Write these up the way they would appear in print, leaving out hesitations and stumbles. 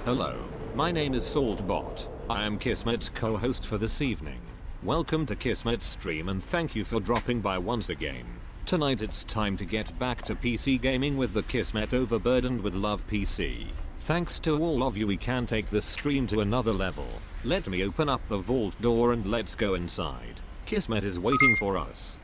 Hello, my name is Saltbot. I am Kismet's co-host for this evening. Welcome to Kismet's stream and thank you for dropping by once again. Tonight it's time to get back to PC gaming with the Kismet Overburdened with Love PC. Thanks to all of you, we can take this stream to another level. Let me open up the vault door and let's go inside. Kismet is waiting for us.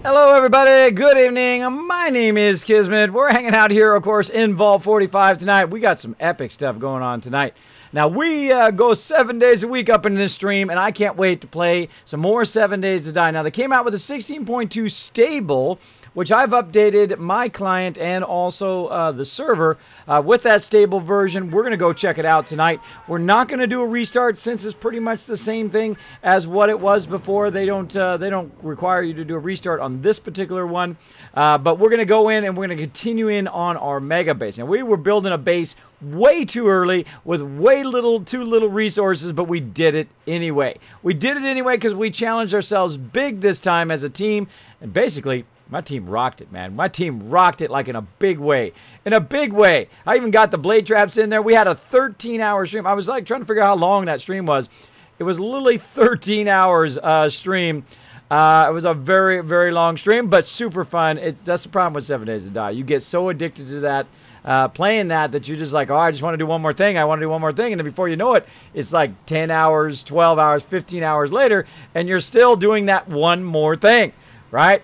Hello everybody, good evening. My name is Kismet. We're hanging out here, of course, in Vault 45 tonight. We got some epic stuff going on tonight. Now, we go 7 days a week up in this stream, and I can't wait to play some more 7 Days to Die. Now, they came out with a 16.2 stable, which I've updated my client and also the server with that stable version. We're going to go check it out tonight. We're not going to do a restart since it's pretty much the same thing as what it was before. They don't require you to do a restart on this particular one. But we're going to go in and we're going to continue in on our mega base. Now, we were building a base way too early with too little resources, but we did it anyway. We did it anyway because we challenged ourselves big this time as a team, and basically my team rocked it, man. My team rocked it like in a big way. In a big way. I even got the blade traps in there. We had a 13-hour stream. I was like trying to figure out how long that stream was. It was literally 13 hours stream. It was a very, very long stream, but super fun. That's the problem with 7 Days to Die. You get so addicted to that, playing that you're just like, oh, I just want to do one more thing. I want to do one more thing. And then before you know it, it's like 10 hours, 12 hours, 15 hours later, and you're still doing that one more thing, right?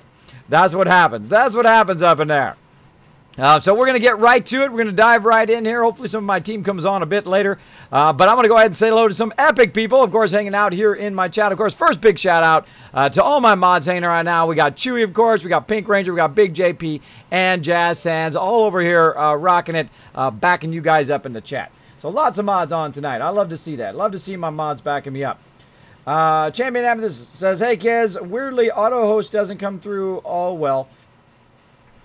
That's what happens. That's what happens up in there. So we're going to get right to it. We're going to dive right in here. Hopefully some of my team comes on a bit later. But I'm going to go ahead and say hello to some epic people, of course, hanging out here in my chat. Of course, first big shout out to all my mods hanging right now. We got Chewy, of course. We got Pink Ranger. We got Big JP and Jazz Sands all over here rocking it, backing you guys up in the chat. So lots of mods on tonight. I love to see that. Love to see my mods backing me up. Champion Amethyst says, hey, Kiz, weirdly, auto host doesn't come through all well.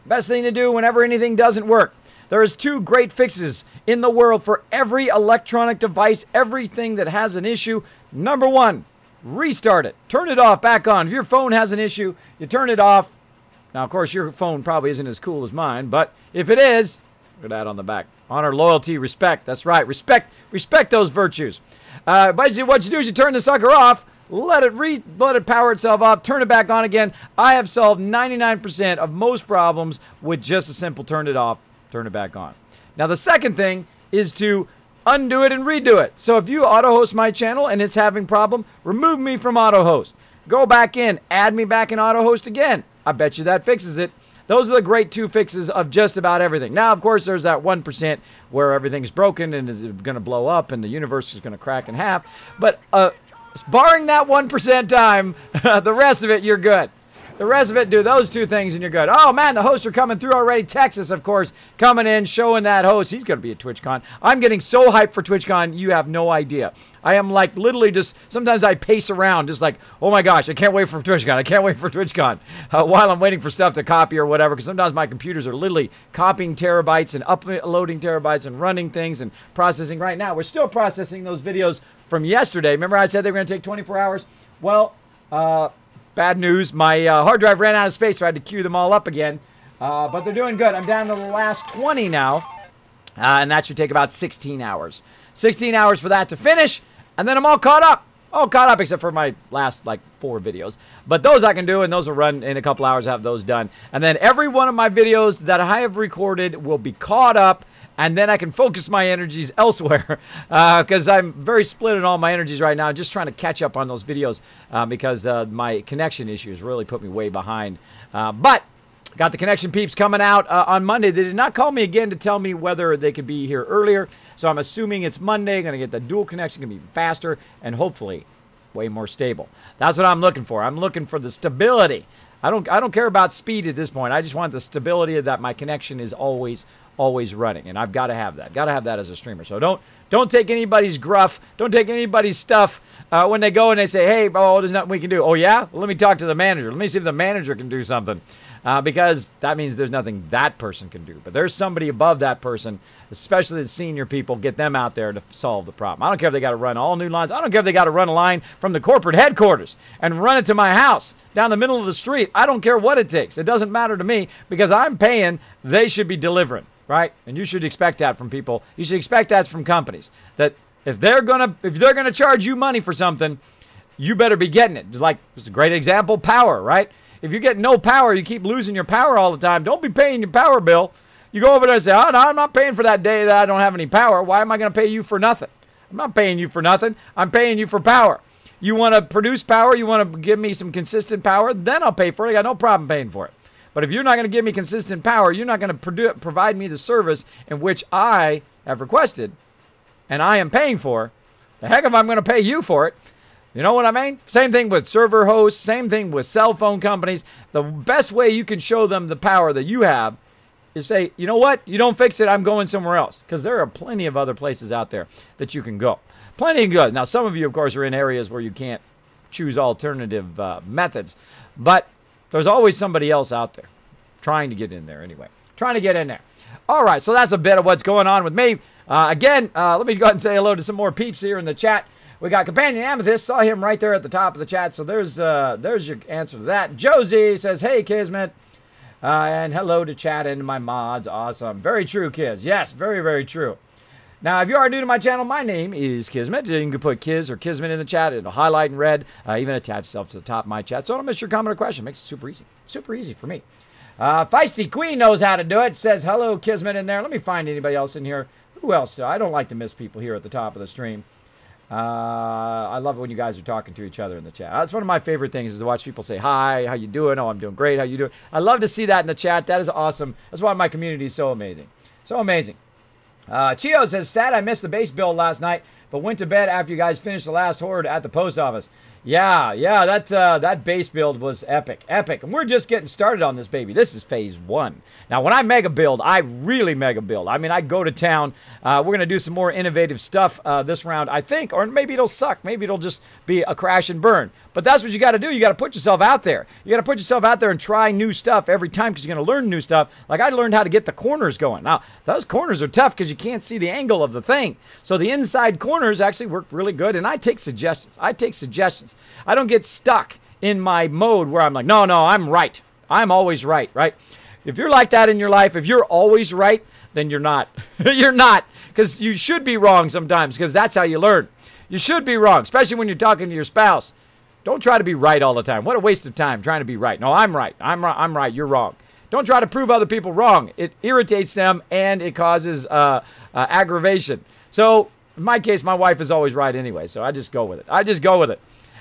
Best thing to do whenever anything doesn't work. There is 2 great fixes in the world for every electronic device, everything that has an issue. Number 1, restart it. Turn it off, back on. If your phone has an issue, you turn it off. Now, of course, your phone probably isn't as cool as mine, but if it is, look at that on the back. Honor, loyalty, respect. That's right. Respect those virtues. Basically, what you do is you turn the sucker off, let it power itself off, turn it back on again. I have solved 99% of most problems with just a simple turn it off, turn it back on. Now, the second thing is to undo it and redo it. So if you auto-host my channel and it's having problem, remove me from auto-host. Go back in, add me back in auto-host again. I bet you that fixes it. Those are the great 2 fixes of just about everything. Now, of course, there's that 1% where everything's broken and is going to blow up and the universe is going to crack in half. But barring that 1% time, the rest of it, you're good. The rest of it, do those 2 things and you're good. Oh, man, the hosts are coming through already. Texas, of course, coming in, showing that host. He's going to be at TwitchCon. I'm getting so hyped for TwitchCon, you have no idea. I am like literally just, sometimes I pace around just like, oh my gosh, I can't wait for TwitchCon. I can't wait for TwitchCon while I'm waiting for stuff to copy or whatever, because sometimes my computers are literally copying terabytes and uploading terabytes and running things and processing. Right now, we're still processing those videos from yesterday. Remember I said they were going to take 24 hours? Well, bad news. My hard drive ran out of space, so I had to queue them all up again. But they're doing good. I'm down to the last 20 now, and that should take about 16 hours. 16 hours for that to finish, and then I'm all caught up. All caught up except for my last, like, 4 videos. But those I can do, and those will run in a couple hours, have those done. And then every one of my videos that I have recorded will be caught up, and then I can focus my energies elsewhere because I'm very split in all my energies right now, just trying to catch up on those videos because my connection issues really put me way behind. But got the connection peeps coming out on Monday. They did not call me again to tell me whether they could be here earlier, so I'm assuming it's Monday. Going to get the dual connection, going to be faster, and hopefully way more stable. That's what I'm looking for. I'm looking for the stability. I don't care about speed at this point. I just want the stability that my connection is always running, and I've got to have that. Got to have that as a streamer. So don't take anybody's gruff. Don't take anybody's stuff when they go and they say, hey, oh, there's nothing we can do. Oh, yeah? Well, let me talk to the manager. Let me see if the manager can do something. because that means there's nothing that person can do. But there's somebody above that person, especially the senior people, get them out there to solve the problem. I don't care if they got to run all new lines. I don't care if they got to run a line from the corporate headquarters and run it to my house down the middle of the street. I don't care what it takes. It doesn't matter to me because I'm paying. They should be delivering, right? And you should expect that from people. You should expect that from companies. That if they're gonna charge you money for something, you better be getting it. Like, just a great example, power, right? If you get no power, you keep losing your power all the time. Don't be paying your power bill. You go over there and say, oh, no, I'm not paying for that day that I don't have any power. Why am I going to pay you for nothing? I'm not paying you for nothing. I'm paying you for power. You want to produce power? You want to give me some consistent power? Then I'll pay for it. I got no problem paying for it. But if you're not going to give me consistent power, you're not going to provide me the service in which I have requested and I am paying for, the heck if I'm going to pay you for it. You know what I mean? Same thing with server hosts, same thing with cell phone companies. The best way you can show them the power that you have is say, you know what? You don't fix it, I'm going somewhere else. Because there are plenty of other places out there that you can go. Plenty of good. Now, some of you, of course, are in areas where you can't choose alternative methods. But there's always somebody else out there trying to get in there anyway. Trying to get in there. All right, so that's a bit of what's going on with me. Again, let me go ahead and say hello to some more peeps here in the chat. We got Companion Amethyst. Saw him right there at the top of the chat. So there's your answer to that. Josie says, hey, Kismet. And hello to chat and my mods. Awesome. Very true, Kiz. Yes, very, very true. Now, if you are new to my channel, my name is Kismet. You can put Kiz or Kismet in the chat. It'll highlight in red. Even attach itself to the top of my chat. So don't miss your comment or question. Makes it super easy. Super easy for me. Feisty Queen knows how to do it. Says, hello, Kismet in there. Let me find anybody else in here. Who else? I don't like to miss people here at the top of the stream. I love it when you guys are talking to each other in the chat. That's one of my favorite things is to watch people say, hi, how you doing? Oh, I'm doing great. How you doing? I love to see that in the chat. That is awesome. That's why my community is so amazing. So amazing. Chio says, sad I missed the base build last night, but went to bed after you guys finished the last horde at the post office. Yeah, that base build was epic. And we're just getting started on this baby. This is phase 1. Now, when I mega build, I really mega build. I mean, I go to town. We're going to do some more innovative stuff this round, I think, or maybe it'll suck. Maybe it'll just be a crash and burn. But that's what you got to do. You got to put yourself out there. You got to put yourself out there and try new stuff every time because you're going to learn new stuff. Like I learned how to get the corners going. Now, those corners are tough because you can't see the angle of the thing. So the inside corners actually work really good, and I take suggestions. I don't get stuck in my mode where I'm like, no, I'm right. I'm always right, right? If you're like that in your life, if you're always right, then you're not. You're not, because you should be wrong sometimes because that's how you learn. You should be wrong, especially when you're talking to your spouse. Don't try to be right all the time. What a waste of time trying to be right. No, I'm right. I'm right. You're wrong. Don't try to prove other people wrong. It irritates them and it causes aggravation. So in my case, my wife is always right anyway, so I just go with it.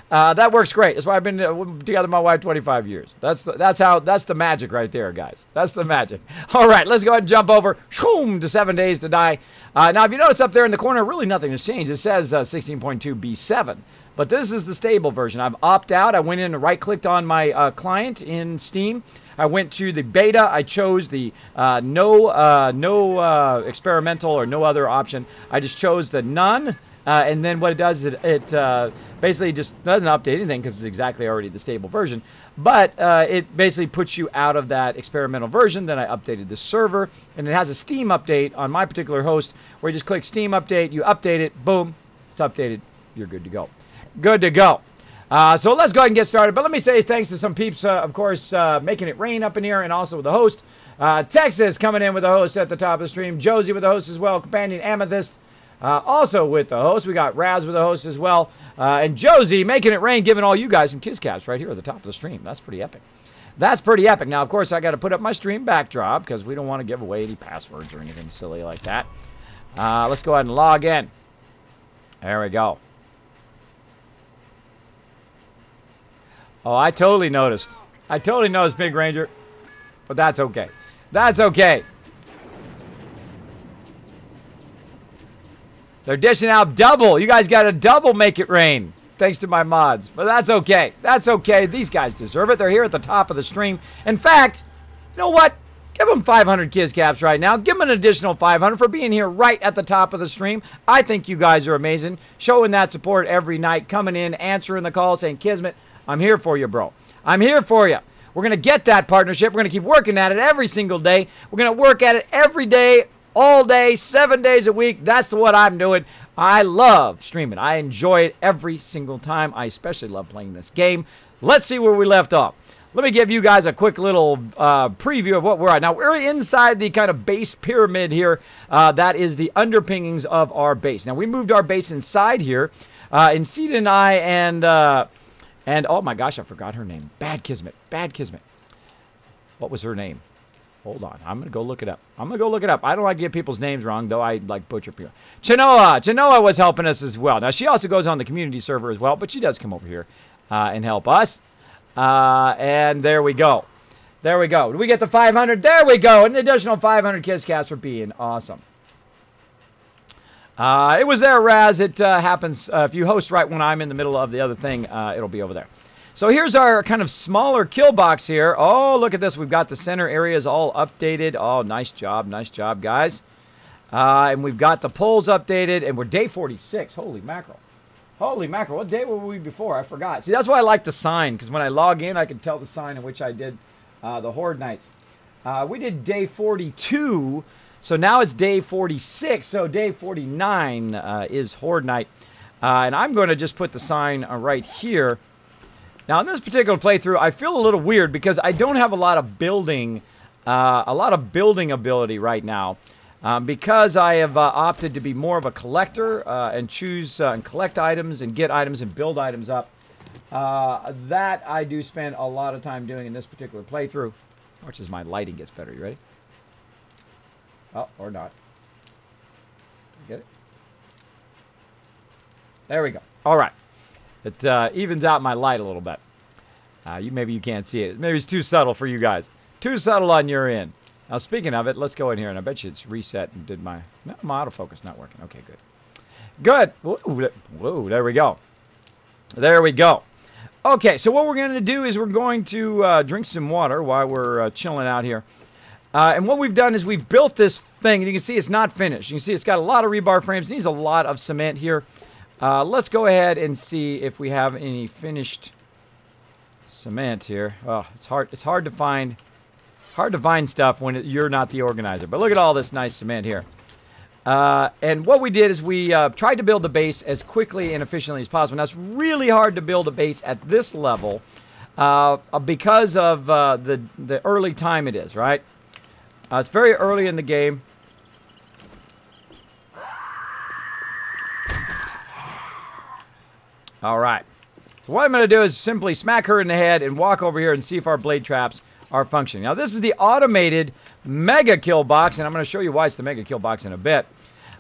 That works great. That's why I've been together with my wife 25 years. That's the magic right there, guys. That's the magic. All right, let's go ahead and jump over to 7 Days to Die. Now, if you notice up there in the corner, really nothing has changed. It says 16.2 B7, but this is the stable version. I've opted out. I went in and right-clicked on my client in Steam. I went to the beta. I chose the no experimental or no other option. I just chose the none. And then what it does is it basically just doesn't update anything because it's exactly already the stable version. But it basically puts you out of that experimental version. Then I updated the server. And it has a Steam update on my particular host where you just click Steam update. You update it. Boom. It's updated. You're good to go. Good to go. So let's go ahead and get started. But let me say thanks to some peeps, of course, making it rain up in here and also with the host. Texas coming in with the host at the top of the stream. Josie with the host as well. Companion Amethyst. Also with the host, we got Raz with the host as well. And Josie making it rain, giving all you guys some kiss caps right here at the top of the stream. That's pretty epic. That's pretty epic. Now, of course, I got to put up my stream backdrop because we don't want to give away any passwords or anything silly like that. Let's go ahead and log in. There we go. Oh, I totally noticed. Big Ranger. But that's okay. That's okay. They're dishing out double. You guys got a double make it rain. Thanks to my mods. But that's okay. That's okay. These guys deserve it. They're here at the top of the stream. In fact, you know what? Give them 500 kiss caps right now. Give them an additional 500 for being here right at the top of the stream. I think you guys are amazing. Showing that support every night. Coming in, answering the call, saying, Kismet, I'm here for you, bro. I'm here for you. We're going to get that partnership. We're going to keep working at it every single day. We're going to work at it every day, all day, 7 days a week. That's what I'm doing. I love streaming. I enjoy it every single time. I especially love playing this game. Let's see where we left off. Let me give you guys a quick little preview of what we're at. Now, we're inside the kind of base pyramid here. That is the underpinnings of our base. Now, we moved our base inside here. And Seed and I and oh my gosh, I forgot her name. Bad Kismet. Bad Kismet. What was her name? Hold on. I'm going to go look it up. I'm going to go look it up. I don't like to get people's names wrong, though I like butcher people. Chenoa. Chenoa was helping us as well. Now, she also goes on the community server as well, but she does come over here and help us. And there we go. There we go. Did we get the 500? There we go. An additional 500 Kiss Cats for being awesome. It was there, Raz. It happens if you host right when I'm in the middle of the other thing, it'll be over there. So here's our kind of smaller kill box here. Oh, look at this. We've got the center areas all updated. Oh, nice job, guys. And we've got the polls updated, and we're day 46. Holy mackerel. Holy mackerel. What day were we before? I forgot. See, that's why I like the sign, because when I log in, I can tell the sign in which I did the Horde Nights. We did day 42. So now it's day 46, so day 49 is Horde Night. And I'm going to just put the sign right here. Now, in this particular playthrough, I feel a little weird because I don't have a lot of building ability right now. Because I have opted to be more of a collector and choose and collect items and get items and build items up. That I do spend a lot of time doing in this particular playthrough. Watch as my lighting gets better. You ready? Oh, or not. Get it? There we go. All right. It evens out my light a little bit. Maybe you can't see it. Maybe it's too subtle for you guys. Too subtle on your end. Now, speaking of it, let's go in here, and I bet you it's reset and did my... No, my autofocus not working. Okay, good. Good. Whoa, there we go. There we go. Okay, so what we're going to do is we're going to drink some water while we're chilling out here. And what we've done is we've built this thing, and you can see it's not finished. You can see it's got a lot of rebar frames. It needs a lot of cement here. Let's go ahead and see if we have any finished cement here. Oh, it's hard to find stuff when you're not the organizer. But look at all this nice cement here. And what we did is we tried to build the base as quickly and efficiently as possible. Now, it's really hard to build a base at this level because of the early time it is, right? It's very early in the game. All right. So what I'm going to do is simply smack her in the head and walk over here and see if our blade traps are functioning. Now, this is the automated mega kill box, and I'm going to show you why it's the mega kill box in a bit.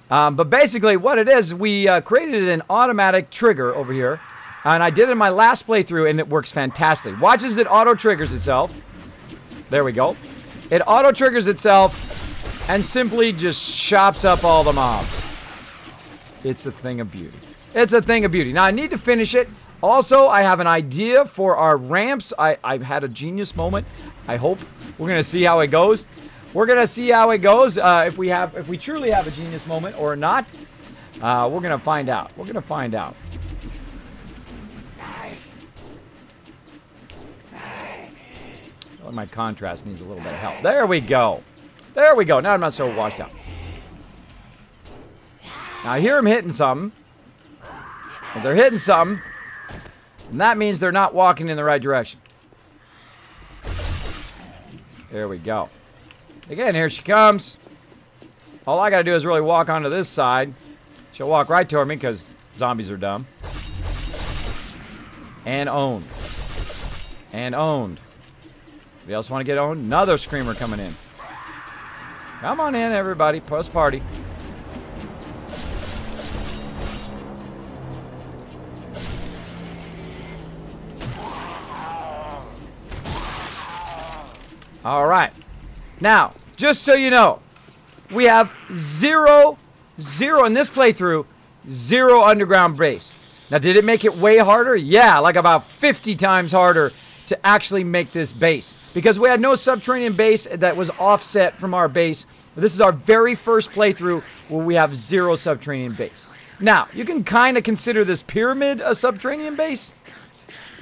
But basically, what it is, we created an automatic trigger over here, and I did it in my last playthrough, and it works fantastic. Watch as it auto-triggers itself. There we go. It auto-triggers itself and simply just chops up all the mobs. It's a thing of beauty. It's a thing of beauty. Now, I need to finish it. Also, I have an idea for our ramps. I've had a genius moment. I hope. We're going to see how it goes. We're going to see how it goes. If we truly have a genius moment or not, we're going to find out. We're going to find out. Oh, my contrast needs a little bit of help. There we go. There we go. Now I'm not so washed out. Now I hear them hitting something. If they're hitting something, and that means they're not walking in the right direction. There we go. Again, here she comes. All I got to do is really walk onto this side. She'll walk right toward me because zombies are dumb. And owned. And owned. Anybody else want to get owned? Another screamer coming in. Come on in, everybody. Post party. All right. Now, just so you know, we have zero in this playthrough, 0 underground base. Now, did it make it way harder? Yeah, like about 50 times harder to actually make this base. Because we had no subterranean base that was offset from our base. This is our very first playthrough where we have 0 subterranean base. Now, you can kind of consider this pyramid a subterranean base,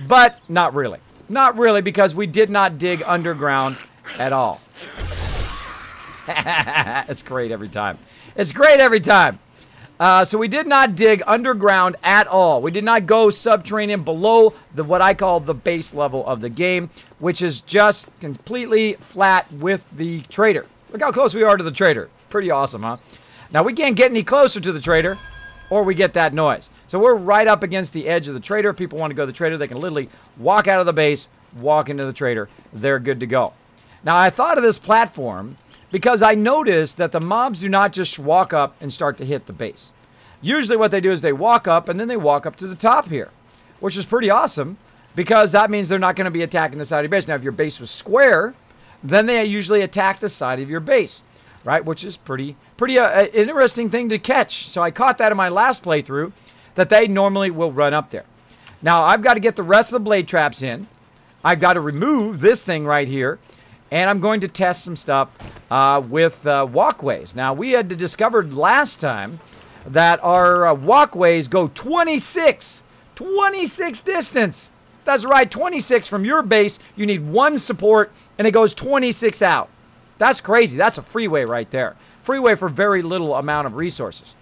but not really. Not really, because we did not dig underground at all. It's great every time. It's great every time. So we did not dig underground at all. We did not go subterranean below what I call the base level of the game, which is just completely flat with the trader. Look how close we are to the trader. Pretty awesome, huh? Now, we can't get any closer to the trader, or we get that noise. So we're right up against the edge of the trader. If people want to go to the trader, they can literally walk out of the base, walk into the trader. They're good to go. Now, I thought of this platform because I noticed that the mobs do not just walk up and start to hit the base. Usually what they do is they walk up and then they walk up to the top here, which is pretty awesome because that means they're not going to be attacking the side of your base. Now, if your base was square, then they usually attack the side of your base, right? Which is pretty interesting thing to catch. So I caught that in my last playthrough, that they normally will run up there. Now, I've got to get the rest of the blade traps in. I've got to remove this thing right here. And I'm going to test some stuff with walkways. Now, we had discovered last time that our walkways go 26 distance. That's right, 26 from your base. You need one support, and it goes 26 out. That's crazy. That's a freeway right there. Freeway for very little amount of resources.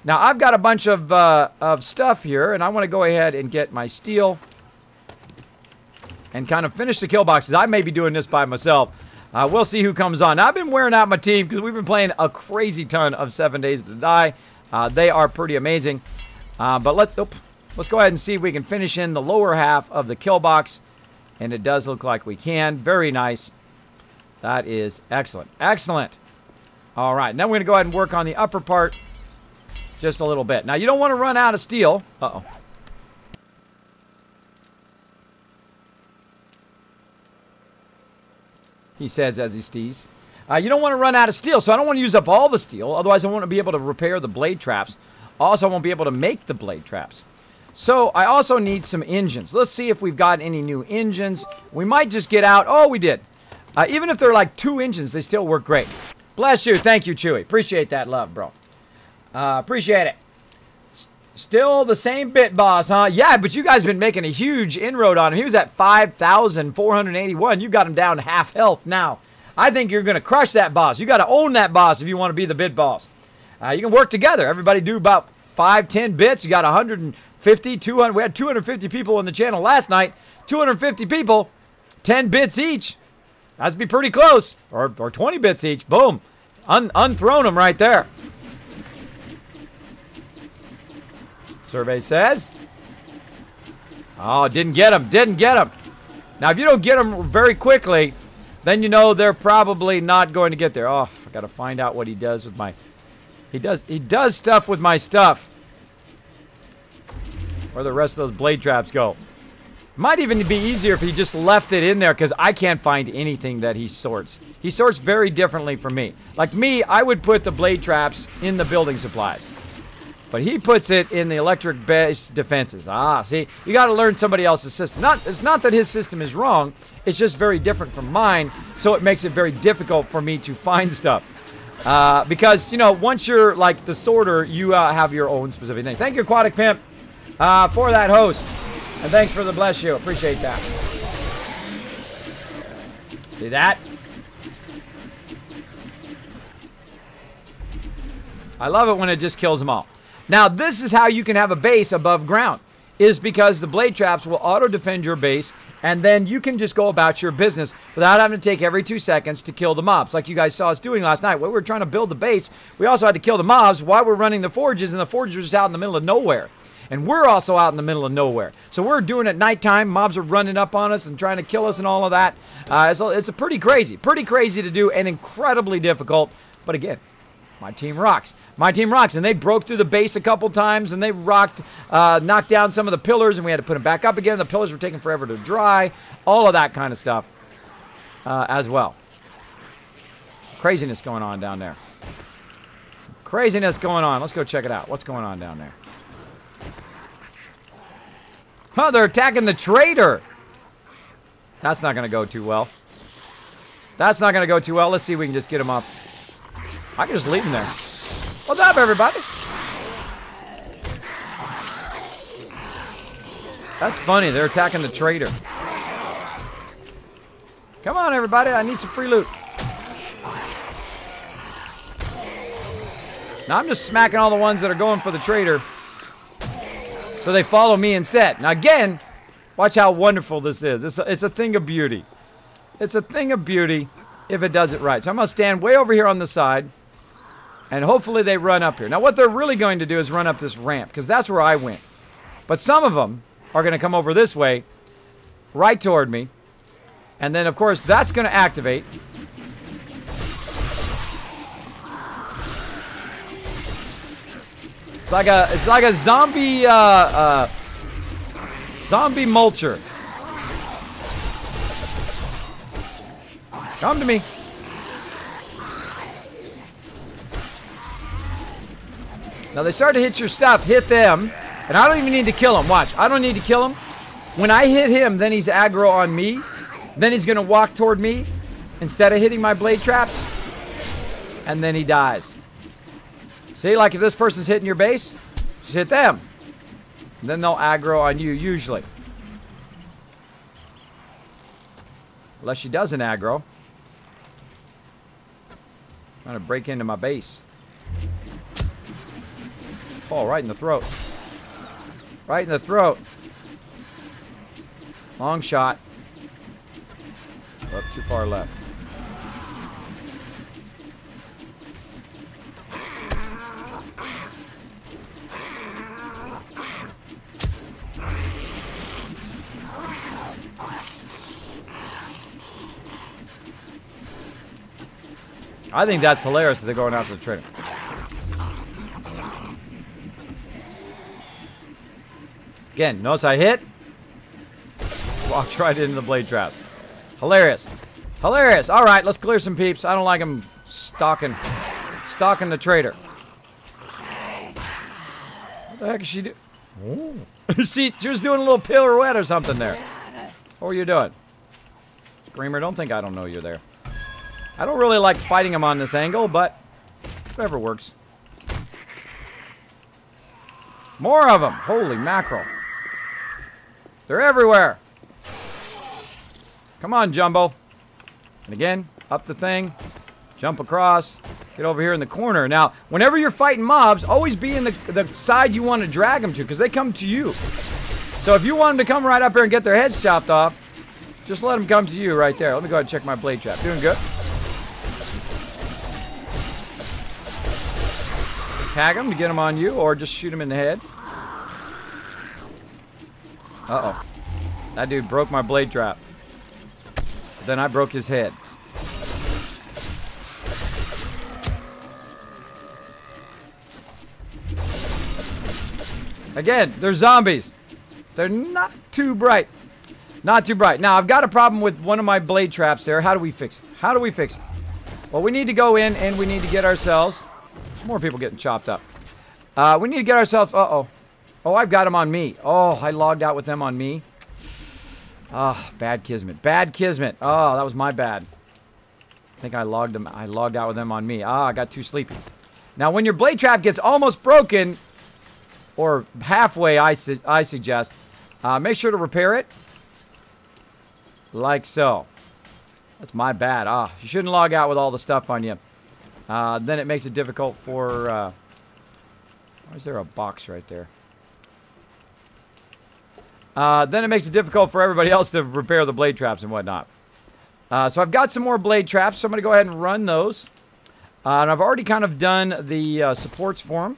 Now, I've got a bunch of stuff here, and I want to go ahead and get my steel and kind of finish the kill boxes. I may be doing this by myself. We'll see who comes on. Now, I've been wearing out my team because we've been playing a crazy ton of 7 Days to Die. They are pretty amazing. But let's go ahead and see if we can finish in the lower half of the kill box. And it does look like we can. Very nice. That is excellent. Excellent. All right. Now we're going to go ahead and work on the upper part just a little bit. Now, you don't want to run out of steel. Uh-oh. He says as he stees. You don't want to run out of steel, so I don't want to use up all the steel. Otherwise, I won't be able to repair the blade traps. Also, I won't be able to make the blade traps. So, I also need some engines. Let's see if we've got any new engines. We might just get out. Oh, we did. Even if they're like 2 engines, they still work great. Bless you. Thank you, Chewy. Appreciate that love, bro. Appreciate it. Still the same bit boss, huh? Yeah, but you guys have been making a huge inroad on him. He was at 5,481. You got him down to half health now. I think you're going to crush that boss. You got to own that boss if you want to be the bit boss. You can work together. Everybody do about 5-10 bits. You got 150, 200. We had 250 people on the channel last night. 250 people, 10 bits each. That'd be pretty close. Or 20 bits each. Boom. Unthrown them right there. Survey says. Oh, didn't get him. Didn't get him. Now, if you don't get him very quickly, then you know they're probably not going to get there. Oh, I got to find out what he does with my... He does stuff with my stuff. Where the rest of those blade traps go. Might even be easier if he just left it in there, because I can't find anything that he sorts. He sorts very differently from me. Like me, I would put the blade traps in the building supplies. But he puts it in the electric base defenses. Ah, see, you got to learn somebody else's system. It's not that his system is wrong. It's just very different from mine, so it makes it very difficult for me to find stuff. Because, you know, once you're like the sorter, you have your own specific thing. Thank you, Aquatic Pimp, for that host. And thanks for the bless you. Appreciate that. See that? I love it when it just kills them all. Now, this is how you can have a base above ground, is because the blade traps will auto-defend your base, and then you can just go about your business without having to take every 2 seconds to kill the mobs, like you guys saw us doing last night. While we were trying to build the base, we also had to kill the mobs while we're running the forges, and the forges are just out in the middle of nowhere. And we're also out in the middle of nowhere. So we're doing it at nighttime. Mobs are running up on us and trying to kill us and all of that. So it's a pretty crazy to do and incredibly difficult. But again, my team rocks. My team rocks. And they broke through the base a couple times, and they knocked down some of the pillars, and we had to put them back up again. The pillars were taking forever to dry. All of that kind of stuff as well. Craziness going on down there. Craziness going on. Let's go check it out. What's going on down there? Huh, they're attacking the trader. That's not going to go too well. That's not going to go too well. Let's see if we can just get him up. I can just leave him there. What's up, everybody? That's funny. They're attacking the trader. Come on, everybody. I need some free loot. Now, I'm just smacking all the ones that are going for the trader, so they follow me instead. Now, again, watch how wonderful this is. It's a thing of beauty. It's a thing of beauty if it does it right. So I'm going to stand way over here on the side, and hopefully they run up here. Now, what they're really going to do is run up this ramp, because that's where I went. But some of them are going to come over this way, right toward me. And then, of course, that's going to activate. It's like a zombie zombie mulcher. Come to me. Now they start to hit your stuff. Hit them. And I don't even need to kill him. Watch. I don't need to kill him. When I hit him, then he's aggro on me. Then he's going to walk toward me instead of hitting my blade traps. And then he dies. See, like if this person's hitting your base, just hit them. Then they'll aggro on you, usually. Unless she doesn't aggro. Trying to break into my base. Oh, right in the throat. Right in the throat. Long shot. Oh, too far left. I think that's hilarious that they're going after the trader. Again, notice I hit. Walked right into the blade trap. Hilarious. Hilarious. All right, let's clear some peeps. I don't like them stalking the trader. What the heck is she doing? She was doing a little pirouette or something there. What were you doing? Screamer, don't think I don't know you're there. I don't really like fighting them on this angle, but whatever works. More of them. Holy mackerel. They're everywhere. Come on, Jumbo. And again, up the thing. Jump across. Get over here in the corner. Now, whenever you're fighting mobs, always be in the side you want to drag them to, because they come to you. So if you want them to come right up here and get their heads chopped off, just let them come to you right there. Let me go ahead and check my blade trap. Doing good. Tag them to get them on you, or just shoot them in the head. Uh-oh. That dude broke my blade trap. But then I broke his head. Again, they're zombies. They're not too bright. Not too bright. Now, I've got a problem with one of my blade traps there. How do we fix it? How do we fix it? Well, we need to go in and we need to get ourselves... More people getting chopped up. We need to get ourselves... Uh-oh. Oh, I've got them on me. Oh, I logged out with them on me. Ah, bad Kismet. Bad Kismet. Oh, that was my bad. I think I logged out with them on me. Ah, I got too sleepy. Now, when your blade trap gets almost broken, or halfway, I suggest, make sure to repair it. Like so. That's my bad. Ah, you shouldn't log out with all the stuff on you. Then it makes it difficult for... why is there a box right there? Then it makes it difficult for everybody else to repair the blade traps and whatnot. So I've got some more blade traps, so I'm going to go ahead and run those. And I've already kind of done the supports for them,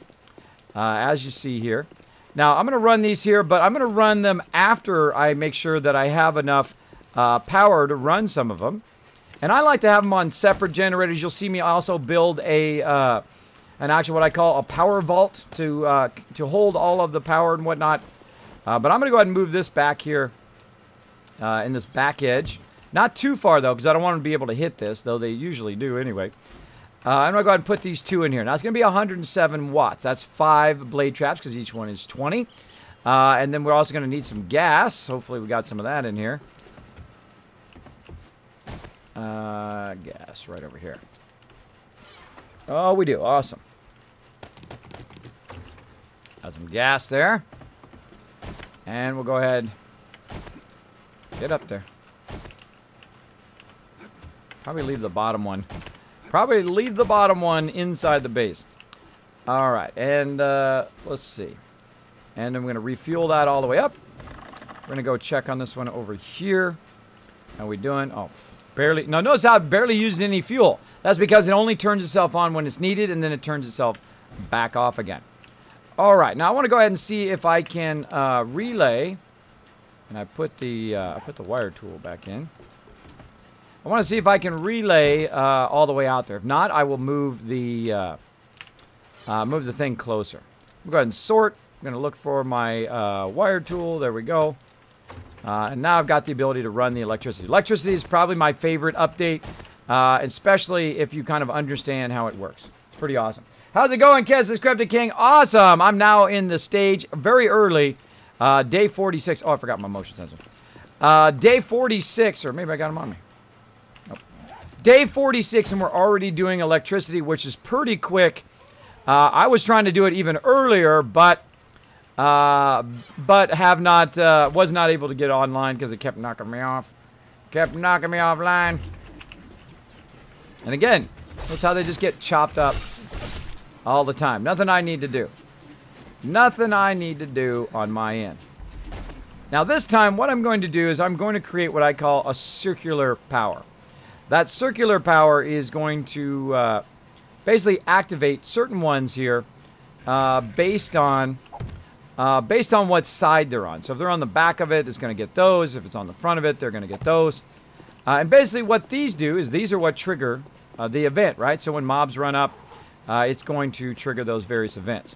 as you see here. Now, I'm going to run these here, but I'm going to run them after I make sure that I have enough power to run some of them. And I like to have them on separate generators. You'll see me also build an actual, what I call a power vault to hold all of the power and whatnot. But I'm going to go ahead and move this back here in this back edge. Not too far, though, because I don't want to be able to hit this, though they usually do anyway. I'm going to go ahead and put these two in here. Now, it's going to be 107 watts. That's 5 blade traps, because each one is 20. And then we're also going to need some gas. Hopefully, we got some of that in here. Gas right over here. Oh, we do. Awesome. Got some gas there. And we'll go ahead. Get up there. Probably leave the bottom one. Probably leave the bottom one inside the base. All right, and let's see. And I'm going to refuel that all the way up. We're going to go check on this one over here. How we doing? Oh, barely. No, notice how it barely used any fuel. That's because it only turns itself on when it's needed, and then it turns itself back off again. All right, now I want to go ahead and see if I can relay. And I put the wire tool back in. I want to see if I can relay all the way out there. If not, I will move the thing closer. I'm going to go ahead and sort. I'm going to look for my wire tool. There we go. And now I've got the ability to run the electricity. Electricity is probably my favorite update, especially if you kind of understand how it works. It's pretty awesome. How's it going, Kes? This Cryptic King. Awesome. I'm now in the stage very early. Day 46. Oh, I forgot my motion sensor. Day 46, or maybe I got them on me. Nope. Day 46, and we're already doing electricity, which is pretty quick. I was trying to do it even earlier, but have not was not able to get online because it kept knocking me off. Kept knocking me offline. And again, that's how they just get chopped up all the time. Nothing I need to do. Nothing I need to do on my end. Now this time, what I'm going to do is I'm going to create what I call a circular power. That circular power is going to basically activate certain ones here based on what side they're on. So if they're on the back of it, it's going to get those. If it's on the front of it, they're going to get those. And basically what these do is these are what trigger the event, right? So when mobs run up, it's going to trigger those various events.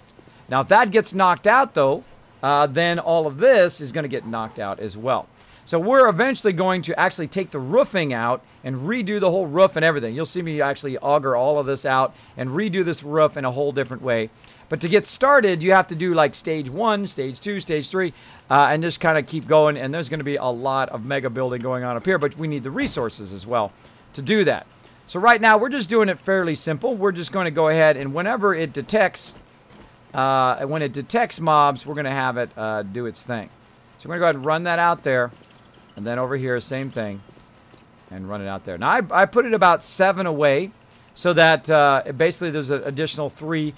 Now if that gets knocked out though, then all of this is going to get knocked out as well. So we're eventually going to actually take the roofing out and redo the whole roof and everything. You'll see me actually auger all of this out and redo this roof in a whole different way. But to get started, you have to do like stage 1, stage 2, stage 3, and just kind of keep going. And there's going to be a lot of mega building going on up here, but we need the resources as well to do that. So right now, we're just doing it fairly simple. We're just going to go ahead and whenever it detects, mobs, we're going to have it do its thing. So we're going to go ahead and run that out there. And then over here, same thing. And run it out there. Now, I put it about 7 away so that basically there's an additional 3,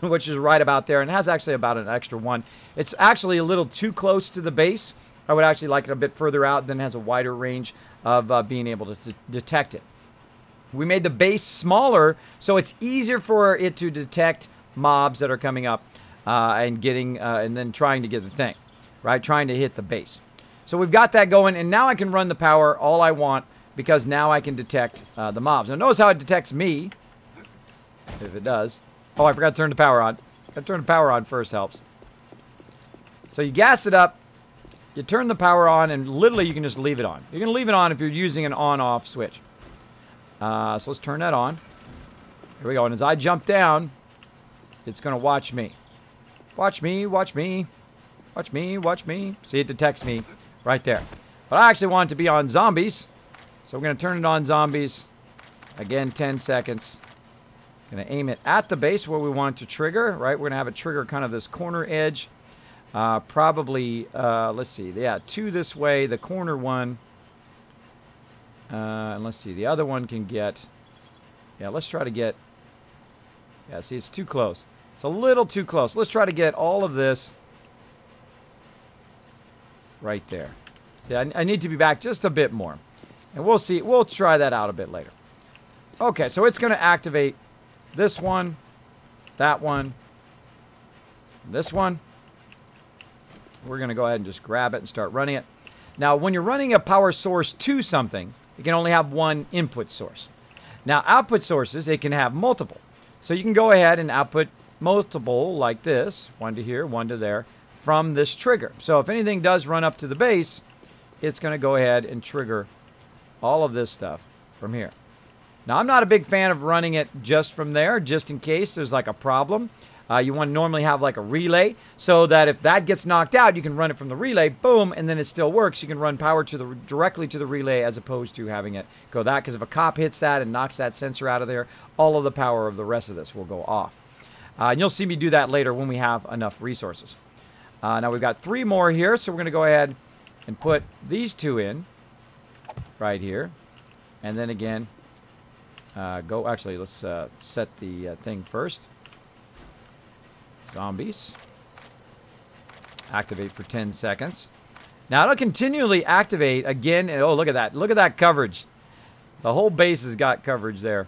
which is right about there. And it has actually about an extra 1. It's actually a little too close to the base. I would actually like it a bit further out. Then it has a wider range of being able to detect it. We made the base smaller so it's easier for it to detect mobs that are coming up and then trying to get the thing, right? Trying to hit the base. So we've got that going, and now I can run the power all I want because now I can detect the mobs. Now notice how it detects me, if it does. Oh, I forgot to turn the power on. Got to turn the power on first helps. So you gas it up, you turn the power on, and literally you can just leave it on. You can leave it on if you're using an on-off switch. So let's turn that on. Here we go, and as I jump down, it's going to watch me. Watch me, watch me, watch me, watch me. See, it detects me right there. But I actually want it to be on zombies. So we're going to turn it on zombies. Again, 10 seconds. Going to aim it at the base where we want it to trigger, right? We're going to have it trigger kind of this corner edge. Probably, let's see. Yeah, 2 this way. The corner one. And let's see. The other one can get... Yeah, let's try to get... Yeah, see, it's too close. It's a little too close. Let's try to get all of this right there. See, I need to be back just a bit more. And we'll see. We'll try that out a bit later. Okay, so it's going to activate this one, that one, this one. We're going to go ahead and just grab it and start running it. Now, when you're running a power source to something, you can only have one input source. Now, output sources, it can have multiple. So you can go ahead and output multiple like this, 1 to here, 1 to there, from this trigger. So if anything does run up to the base, it's going to go ahead and trigger all of this stuff from here. Now, I'm not a big fan of running it just from there, just in case there's like a problem. You want to normally have like a relay so that if that gets knocked out, you can run it from the relay, boom, and then it still works. You can run power to directly to the relay as opposed to having it go that, because if a cop hits that and knocks that sensor out of there, all of the power of the rest of this will go off. And you'll see me do that later when we have enough resources. Now we've got 3 more here, so we're going to go ahead and put these 2 in right here. And then again, go. Actually, let's set the thing first. Zombies. Activate for 10 seconds. Now it'll continually activate again. And, oh, look at that. Look at that coverage. The whole base has got coverage there.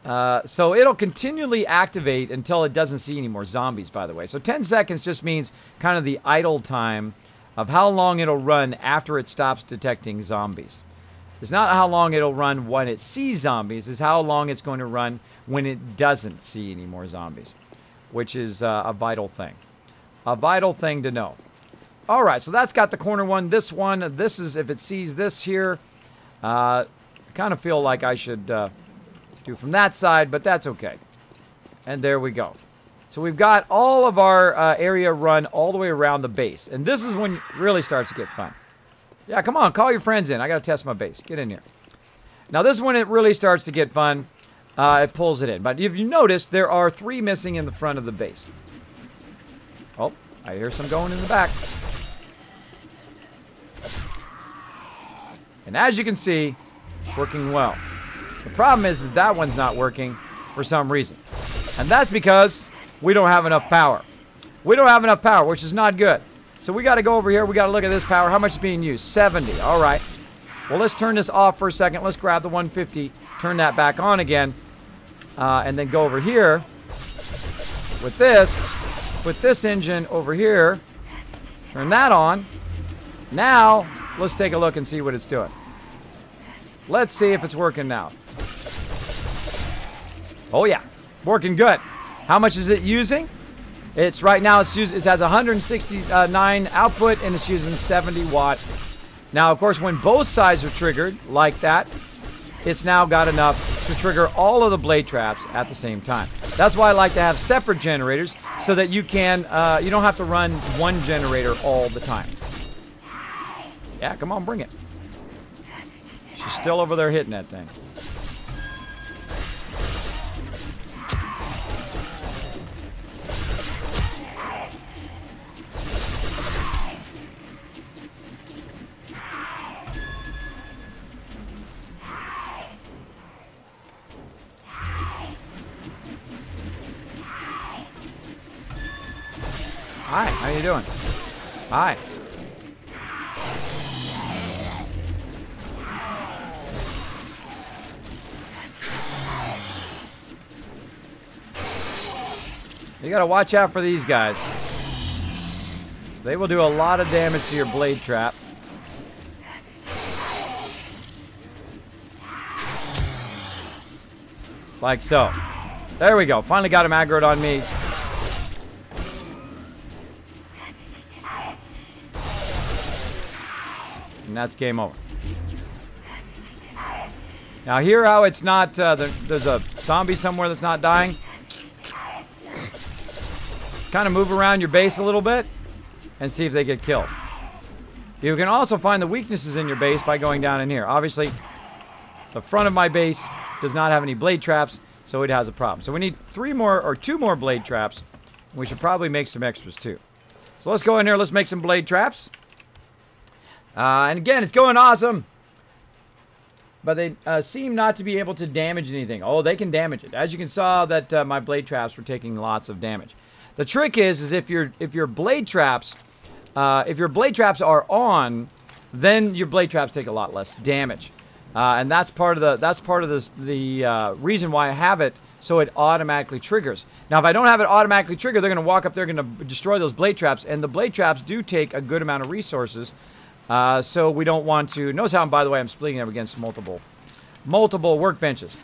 So it'll continually activate until it doesn't see any more zombies, by the way. So 10 seconds just means kind of the idle time of how long it'll run after it stops detecting zombies. It's not how long it'll run when it sees zombies. It's how long it's going to run when it doesn't see any more zombies, which is a vital thing. A vital thing to know. All right, so that's got the corner one. This one, this is, if it sees this here, I kind of feel like I should do from that side, but that's okay. And there we go. So we've got all of our area run all the way around the base. And this is when it really starts to get fun. Yeah, come on, call your friends in. I got to test my base. Get in here. Now, this is when it really starts to get fun. It pulls it in. But if you notice, there are 3 missing in the front of the base. Oh, I hear some going in the back. And as you can see, working well. The problem is that one's not working for some reason. And that's because we don't have enough power. We don't have enough power, which is not good. So we got to go over here. We got to look at this power. How much is being used? 70. All right. Well, let's turn this off for a second. Let's grab the 150, turn that back on again, and then go over here with this engine over here. Turn that on. Now, let's take a look and see what it's doing. Let's see if it's working now. Oh yeah, working good. How much is it using? It's right now it has 169 output and it's using 70 watt. Now, of course, when both sides are triggered like that, it's now got enough to trigger all of the blade traps at the same time. That's why I like to have separate generators so that you can you don't have to run one generator all the time. Yeah, come on, bring it. She's still over there hitting that thing. Hi, how you doing? Hi. You gotta watch out for these guys. They will do a lot of damage to your blade trap. Like so. There we go. Finally got him aggroed on me. And that's game over. Now hear how it's not, there's a zombie somewhere that's not dying. Kind of move around your base a little bit and see if they get killed. You can also find the weaknesses in your base by going down in here. Obviously, the front of my base does not have any blade traps, so it has a problem. So we need 2 more blade traps. We should probably make some extras too. So let's go in here, let's make some blade traps. And again, it's going awesome. But they seem not to be able to damage anything. Oh, they can damage it. As you can saw that my blade traps were taking lots of damage. The trick is if your blade traps are on, then your blade traps take a lot less damage. And that's part of the reason why I have it, so it automatically triggers. Now, if I don't have it automatically trigger, they're going to walk up, they're going to destroy those blade traps, and the blade traps do take a good amount of resources. So we don't want to. Notice how, by the way, I'm splitting them against multiple workbenches.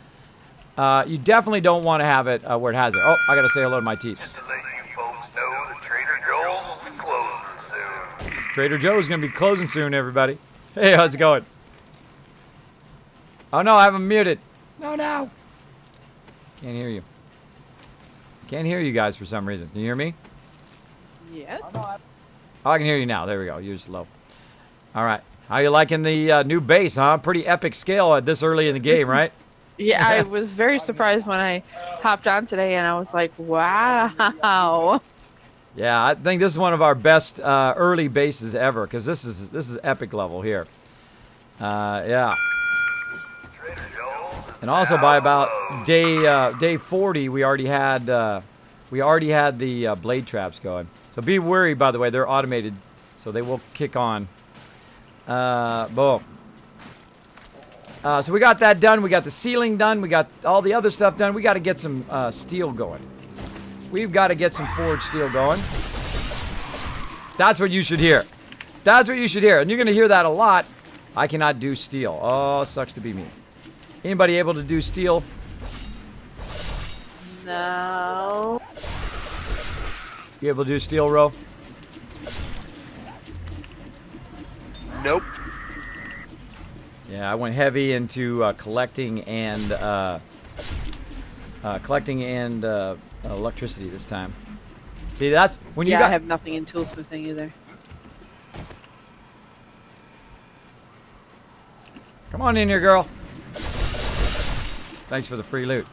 You definitely don't want to have it where it has it. Oh, I got to say hello to my teeps. Just to let you folks know that Trader Joe's will be closing soon. Trader Joe's going to be closing soon, everybody. Hey, how's it going? Oh, no, I have him muted. No. Can't hear you. Can't hear you guys for some reason. Can you hear me? Yes. Oh, I can hear you now. There we go. You're just low. All right. How you liking the new base, huh? Pretty epic scale at this early in the game, right? Yeah, I was very surprised when I hopped on today, and I was like, wow. Yeah, I think this is one of our best early bases ever, because this is epic level here. Yeah. And also by about day 40, we already had the blade traps going. So be wary, by the way, they're automated, so they will kick on. Boom. So we got that done. We got the ceiling done. We got all the other stuff done. We got to get some steel going. We've got to get some forged steel going. That's what you should hear. That's what you should hear. And you're going to hear that a lot. I cannot do steel. Oh, sucks to be me. Anybody able to do steel? No. You able to do steel, Ro? Nope. Yeah, I went heavy into collecting and electricity this time. See, that's when you got. I have nothing in toolsmithing either. Come on in here, girl. Thanks for the free loot.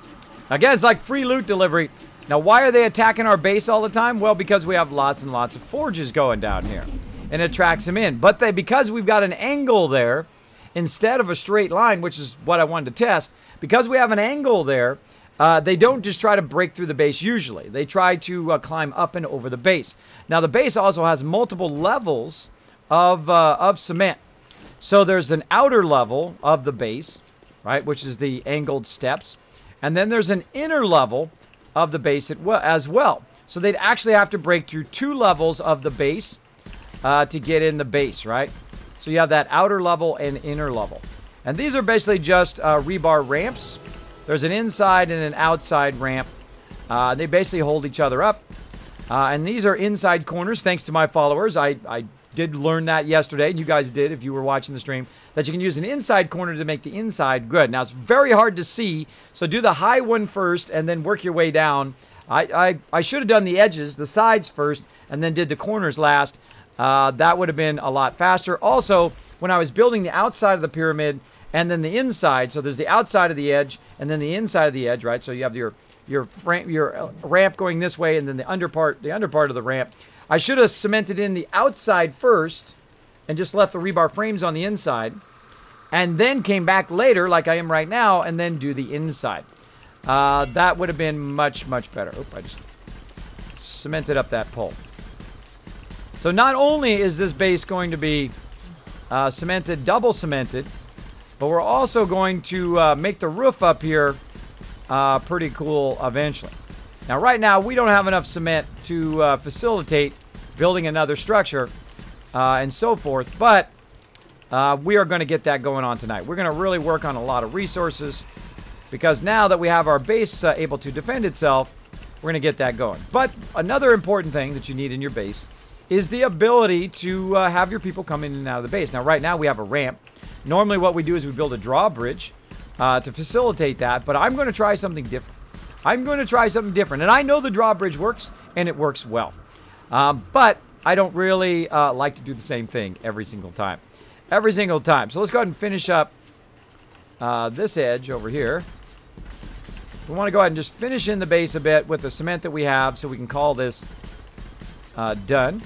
Again, it's like free loot delivery. Now, why are they attacking our base all the time? Well, because we have lots and lots of forges going down here, and it attracts them in. But because we've got an angle there, instead of a straight line, which is what I wanted to test, because we have an angle there, they don't just try to break through the base usually. They try to climb up and over the base. Now, the base also has multiple levels of cement. So there's an outer level of the base, right, which is the angled steps. And then there's an inner level of the base as well. So they'd actually have to break through 2 levels of the base to get in the base, right? So you have that outer level and inner level. And these are basically just rebar ramps. There's an inside and an outside ramp. They basically hold each other up. And these are inside corners, thanks to my followers. I did learn that yesterday, and you guys did if you were watching the stream, that you can use an inside corner to make the inside good. Now, it's very hard to see, so do the high one first and then work your way down. I should have done the edges, the sides first, and then did the corners last. That would have been a lot faster. Also, when I was building the outside of the pyramid and then the inside, so there's the outside of the edge and then the inside of the edge, right? So you have your ramp going this way and then the under part of the ramp. I should have cemented in the outside first and just left the rebar frames on the inside and then came back later like I am right now and then do the inside. That would have been much, much better. Oop, I just cemented up that pole. So not only is this base going to be cemented, double cemented, but we're also going to make the roof up here pretty cool eventually. Now, right now, we don't have enough cement to facilitate building another structure and so forth, but we are going to get that going on tonight. We're going to really work on a lot of resources because now that we have our base able to defend itself, we're going to get that going. But another important thing that you need in your base is the ability to have your people come in and out of the base. Now, right now, we have a ramp. Normally, what we do is we build a drawbridge to facilitate that, but I'm going to try something different. I'm going to try something different. And I know the drawbridge works, and it works well. But I don't really like to do the same thing every single time. Every single time. So let's go ahead and finish up this edge over here. We want to go ahead and just finish in the base a bit with the cement that we have so we can call this done.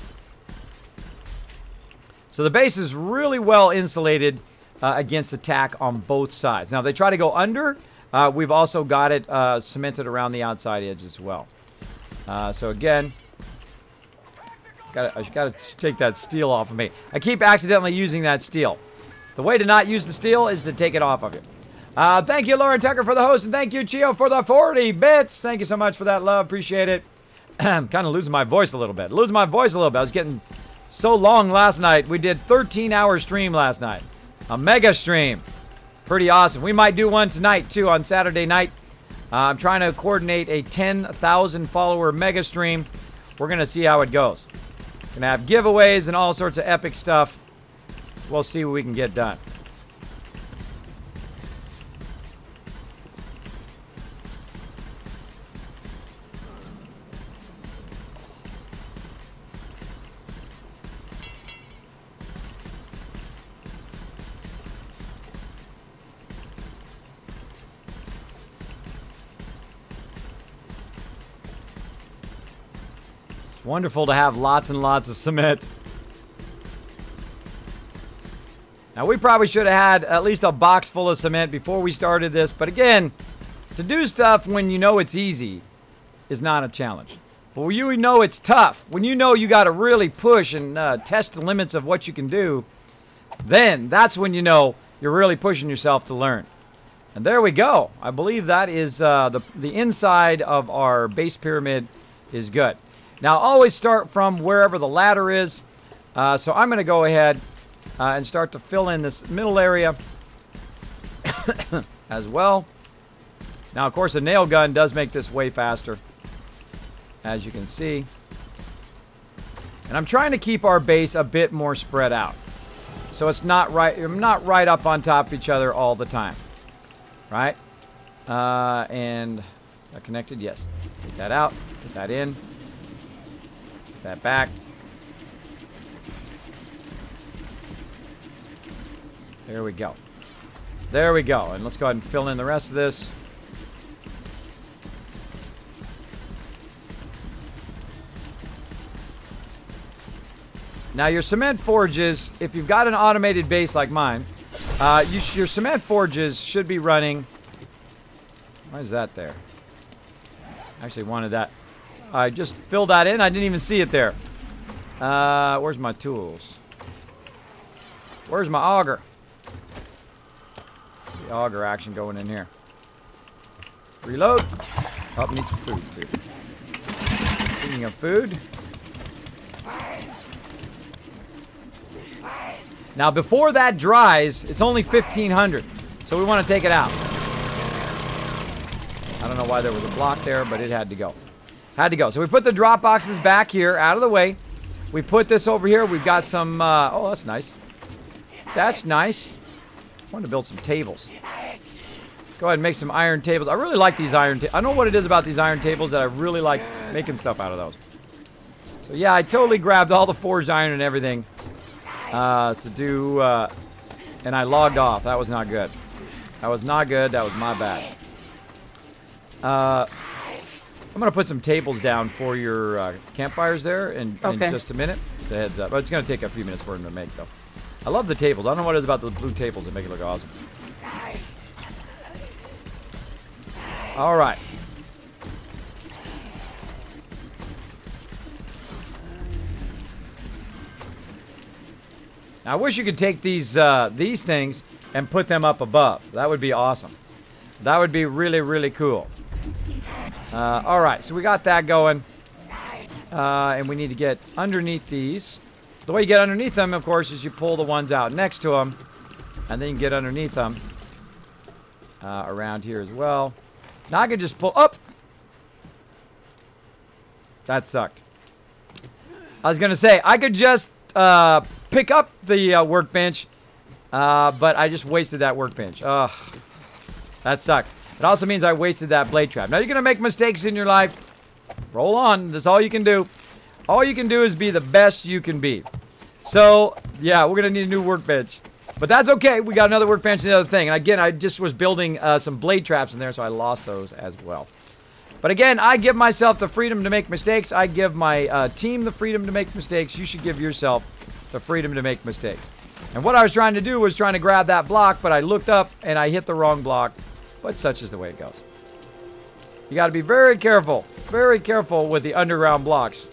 So the base is really well insulated against attack on both sides. Now, if they try to go under, we've also got it cemented around the outside edge as well. So again, I gotta take that steel off of me. I keep accidentally using that steel. The way to not use the steel is to take it off of you. Thank you, Lauren Tucker, for the host, and thank you, Chio, for the 40 bits. Thank you so much for that love. Appreciate it. I'm kind of losing my voice a little bit. I was getting so long last night. We did 13-hour stream last night. A mega stream. Pretty awesome. We might do one tonight, too, on Saturday night. I'm trying to coordinate a 10,000 follower mega stream. We're going to see how it goes. Going to have giveaways and all sorts of epic stuff. We'll see what we can get done. Wonderful to have lots and lots of cement. Now, we probably should have had at least a box full of cement before we started this. But again, to do stuff when you know it's easy is not a challenge. But when you know it's tough, when you know you got to really push and test the limits of what you can do, then that's when you know you're really pushing yourself to learn. And there we go. I believe that is the inside of our base pyramid is good. Now, always start from wherever the ladder is. So I'm going to go ahead and start to fill in this middle area as well. Now, of course, a nail gun does make this way faster, as you can see. And I'm trying to keep our base a bit more spread out. So it's not right up on top of each other all the time. Right? And that connected? Yes. Take that out. Put that in. Put that back. There we go. There we go. And let's go ahead and fill in the rest of this. Now, your cement forges, if you've got an automated base like mine, your cement forges should be running. Why is that there? I actually wanted that. I just filled that in. I didn't even see it there. Where's my tools? Where's my auger? The auger action going in here. Reload. Oh, need some food too. Speaking of food. Now, before that dries, it's only 1,500. So we want to take it out. I don't know why there was a block there, but it had to go. Had to go. So we put the drop boxes back here, out of the way. We put this over here. We've got some, oh, that's nice. That's nice. I want to build some tables. Go ahead and make some iron tables. I really like these iron tables. I don't know what it is about these iron tables that I really like making stuff out of those. So yeah, I totally grabbed all the forged iron and everything to do, and I logged off. That was not good. That was not good. That was my bad. I'm going to put some tables down for your campfires there in just a minute. Just a heads up. But it's going to take a few minutes for them to make, though. I love the tables. I don't know what it is about those blue tables that make it look awesome. All right. Now, I wish you could take these things and put them up above. That would be awesome. That would be really, really cool. All right, so we got that going. And we need to get underneath these. The way you get underneath them, of course, is you pull the ones out next to them. And then you can get underneath them. Around here as well. Now I can just pull up. That sucked. I was going to say, I could just pick up the workbench. But I just wasted that workbench. Ugh. That sucks. It also means I wasted that blade trap. Now, you're going to make mistakes in your life. Roll on. That's all you can do. All you can do is be the best you can be. So, yeah, we're going to need a new workbench. But that's okay. We got another workbench and the other thing. And again, I just was building some blade traps in there, so I lost those as well. But again, I give myself the freedom to make mistakes. I give my team the freedom to make mistakes. You should give yourself the freedom to make mistakes. And what I was trying to do was trying to grab that block, but I looked up and I hit the wrong block. But such is the way it goes. You got to be very careful with the underground blocks.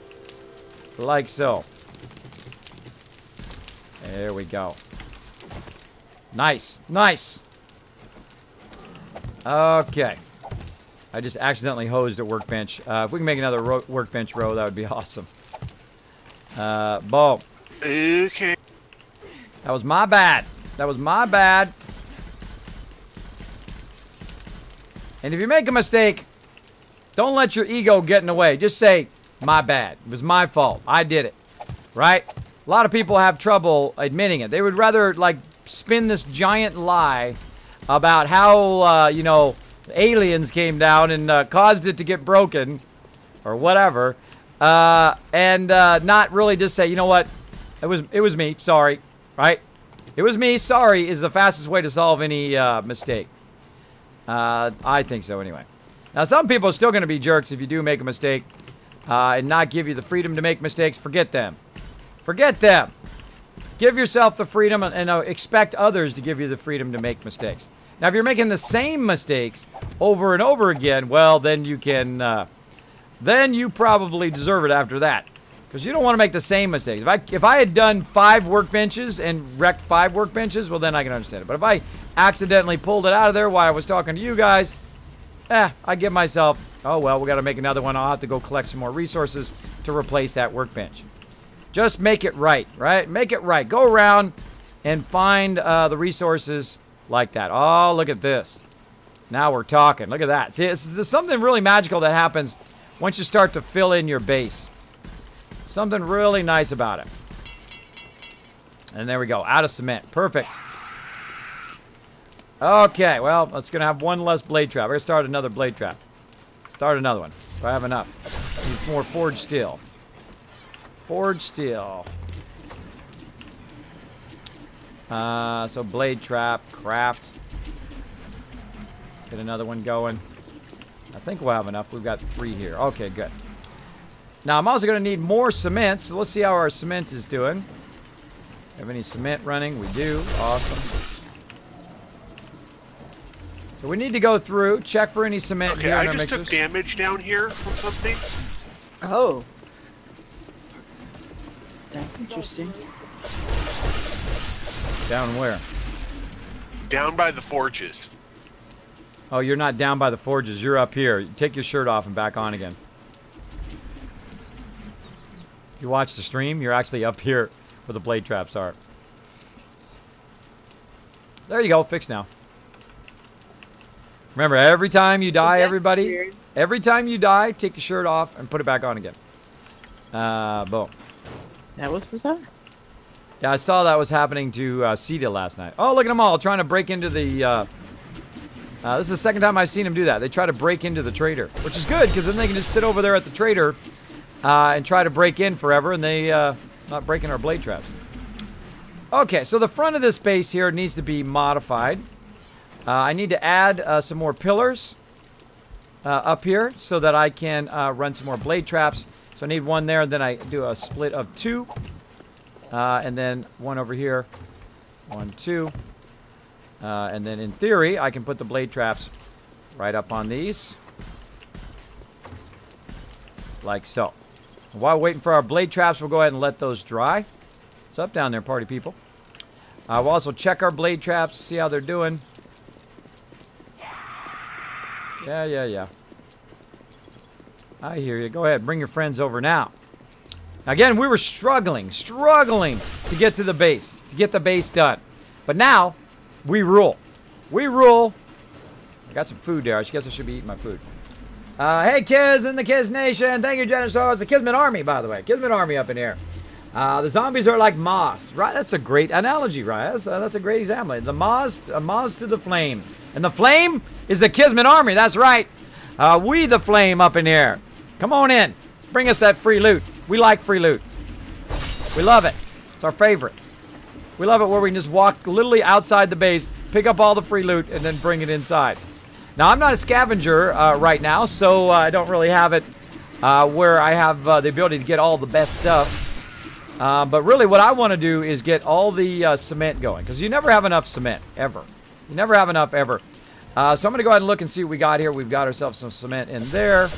Like so. There we go. Nice, nice. Okay. I just accidentally hosed a workbench. If we can make another workbench row, that would be awesome. Boom. Okay. That was my bad. That was my bad. And if you make a mistake, don't let your ego get in the way. Just say, my bad. It was my fault. I did it. Right? A lot of people have trouble admitting it. They would rather, like, spin this giant lie about how, you know, aliens came down and caused it to get broken or whatever. And not really just say, you know what? It was me. Sorry. Right? It was me. Sorry is the fastest way to solve any mistake. I think so anyway. Now, some people are still going to be jerks if you do make a mistake and not give you the freedom to make mistakes. Forget them. Forget them. Give yourself the freedom and expect others to give you the freedom to make mistakes. Now, if you're making the same mistakes over and over again, well, then you can, then you probably deserve it after that. Because you don't want to make the same mistakes. If I had done 5 workbenches and wrecked 5 workbenches, well, then I can understand it. But if I accidentally pulled it out of there while I was talking to you guys, I give myself, oh, well, we got to make another one. I'll have to go collect some more resources to replace that workbench. Just make it right, right? Make it right. Go around and find the resources like that. Oh, look at this. Now we're talking. Look at that. See, there's something really magical that happens once you start to fill in your base. Something really nice about it. And there we go. Out of cement. Perfect. Okay, well, that's going to have one less blade trap. We're going to start another blade trap. Start another one. Do I have enough? Need more forged steel. Forged steel. So blade trap, craft. Get another one going. I think we'll have enough. We've got 3 here. Okay, good. Now, I'm also going to need more cement, so let's see how our cement is doing. Have any cement running? We do. Awesome. So we need to go through, check for any cement here in our mixers. I just took damage down here from something. Oh. That's interesting. Down where? Down by the forges. Oh, you're not down by the forges. You're up here. Take your shirt off and back on again. You watch the stream, you're actually up here where the blade traps are. There you go, fixed now. Remember, every time you die, everybody, weird. Every time you die, take your shirt off and put it back on again. Boom. That was bizarre. Yeah, I saw that was happening to Sita last night. Oh, look at them all trying to break into the... this is the second time I've seen them do that. They try to break into the trader, which is good, because then they can just sit over there at the trader and try to break in forever, and they not breaking our blade traps. Okay, so the front of this base here needs to be modified. I need to add some more pillars up here so that I can run some more blade traps. So I need one there, and then I do a split of 2. And then one over here. 1, 2. And then in theory, I can put the blade traps right up on these. Like so. While waiting for our blade traps, we'll go ahead and let those dry. What's up down there, party people? We'll also check our blade traps, see how they're doing. Yeah. I hear you. Go ahead, bring your friends over now. Again, we were struggling to get to the base, to get the base done. But now, we rule. We rule. I got some food there. I guess I should be eating my food. Hey, kids in the Kids Nation. Thank you, Jennifer. It's the Kismet Army, by the way. Kismet Army up in here. The zombies are like moths, right? That's a great analogy, right? That's a great example. The moths to the flame. And the flame is the Kismet Army. That's right. We the flame up in here. Come on in. Bring us that free loot. We like free loot. We love it. It's our favorite. We love it where we can just walk literally outside the base, pick up all the free loot, and then bring it inside. Now, I'm not a scavenger right now, so I don't really have it where I have the ability to get all the best stuff. But really what I want to do is get all the cement going, because you never have enough cement, ever. You never have enough, ever. So I'm going to go ahead and look and see what we got here. We've got ourselves some cement in there.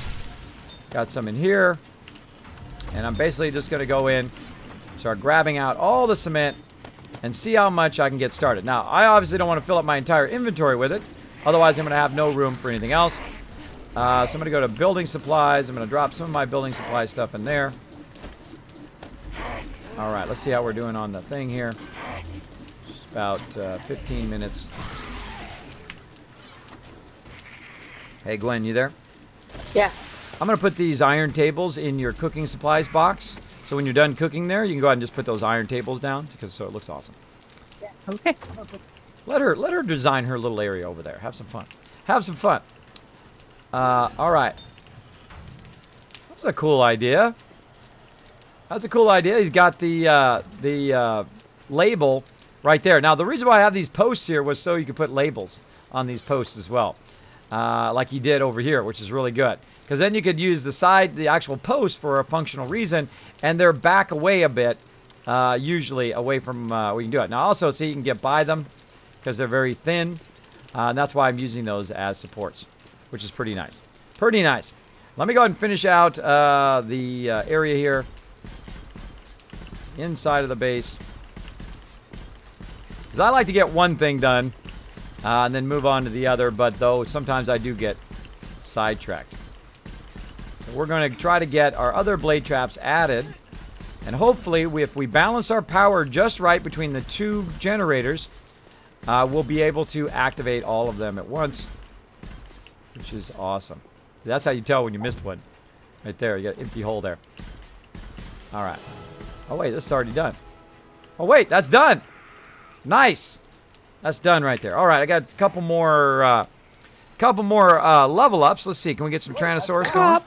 Got some in here. And I'm basically just going to go in, start grabbing out all the cement, and see how much I can get started. Now, I obviously don't want to fill up my entire inventory with it. Otherwise, I'm going to have no room for anything else. So I'm going to go to building supplies. I'm going to drop some of my building supply stuff in there. All right, let's see how we're doing on the thing here. Just about 15 minutes. Hey, Gwen, you there? Yeah. I'm going to put these iron tables in your cooking supplies box. So when you're done cooking there, you can go ahead and just put those iron tables down, because so it looks awesome. Yeah. Okay. Let her design her little area over there. Have some fun. Have some fun. All right. That's a cool idea. That's a cool idea. He's got the label right there. Now, the reason why I have these posts here was so you could put labels on these posts as well. Like he did over here, which is really good. Because then you could use the actual post for a functional reason, and they're back away a bit usually away from where you can do it. Now also, see, you can get by them because they're very thin. And that's why I'm using those as supports, which is pretty nice. Pretty nice. Let me go ahead and finish out the area here inside of the base. Because I like to get one thing done and then move on to the other, but though sometimes I do get sidetracked. So we're going to try to get our other blade traps added. And hopefully, if we balance our power just right between the two generators, we'll be able to activate all of them at once, which is awesome. That's how you tell when you missed one. Right there, you got an empty hole there. All right. Oh, wait, this is already done. Oh, wait, that's done. Nice. That's done right there. All right, I got a couple more level ups. Let's see. Can we get some Tyrannosaurus going?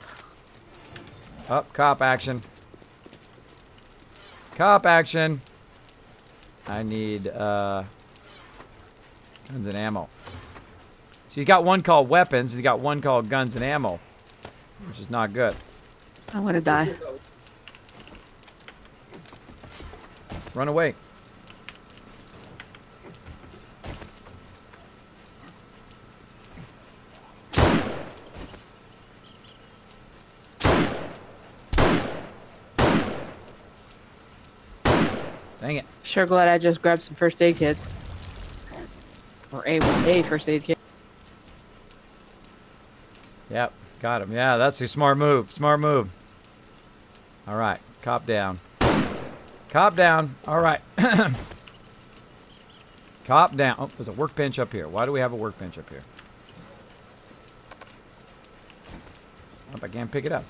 Up, cop action. Cop action. I need guns and ammo. So he's got one called weapons. He's got one called guns and ammo, which is not good. I'm gonna die. Run away. Dang it. Sure glad I just grabbed some first aid kits. Or a first aid kit. Yep, got him. Yeah, that's a smart move. Smart move. All right, cop down. Cop down. All right. Cop down. Oh, there's a workbench up here. Why do we have a workbench up here? Oh, I can't pick it up.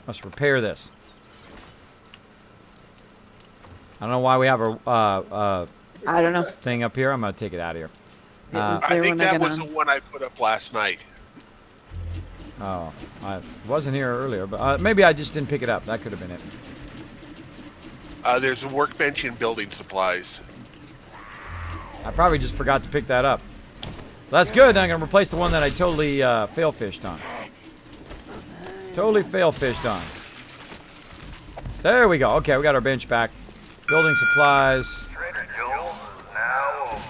Must repair this. I don't know why we have a I don't know. thing up here. I'm going to take it out of here. I think that was the one I put up last night. Oh, I wasn't here earlier, but maybe I just didn't pick it up. That could have been it. There's a workbench in building supplies. I probably just forgot to pick that up. That's good. I'm going to replace the one that I totally fail-fished on. Totally fail-fished on. There we go. Okay, we got our bench back. Building supplies. Trader Joel's is now open.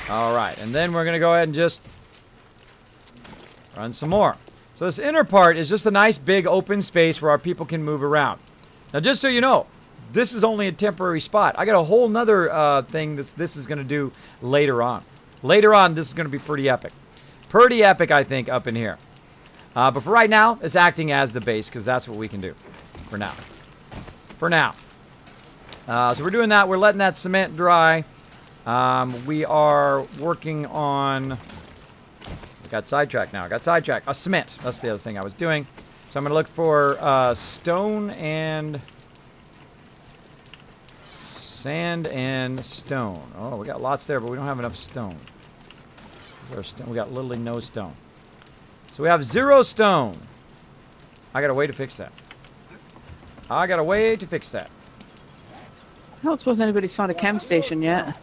All right, and then we're going to go ahead and just run some more. So this inner part is just a nice big open space where our people can move around. Now, just so you know, this is only a temporary spot. I got a whole nother thing this is going to do later on. Later on, this is going to be pretty epic. Pretty epic, I think, up in here. But for right now, it's acting as the base because that's what we can do for now. For now. So we're doing that. We're letting that cement dry. We are working on... I got sidetracked now. I got sidetracked. Cement. That's the other thing I was doing. So I'm going to look for stone and... sand and stone. Oh, we got lots there, but we don't have enough stone. We got literally no stone. So we have 0 stone. I got a way to fix that. I got a way to fix that. I don't suppose anybody's found a chem station yet.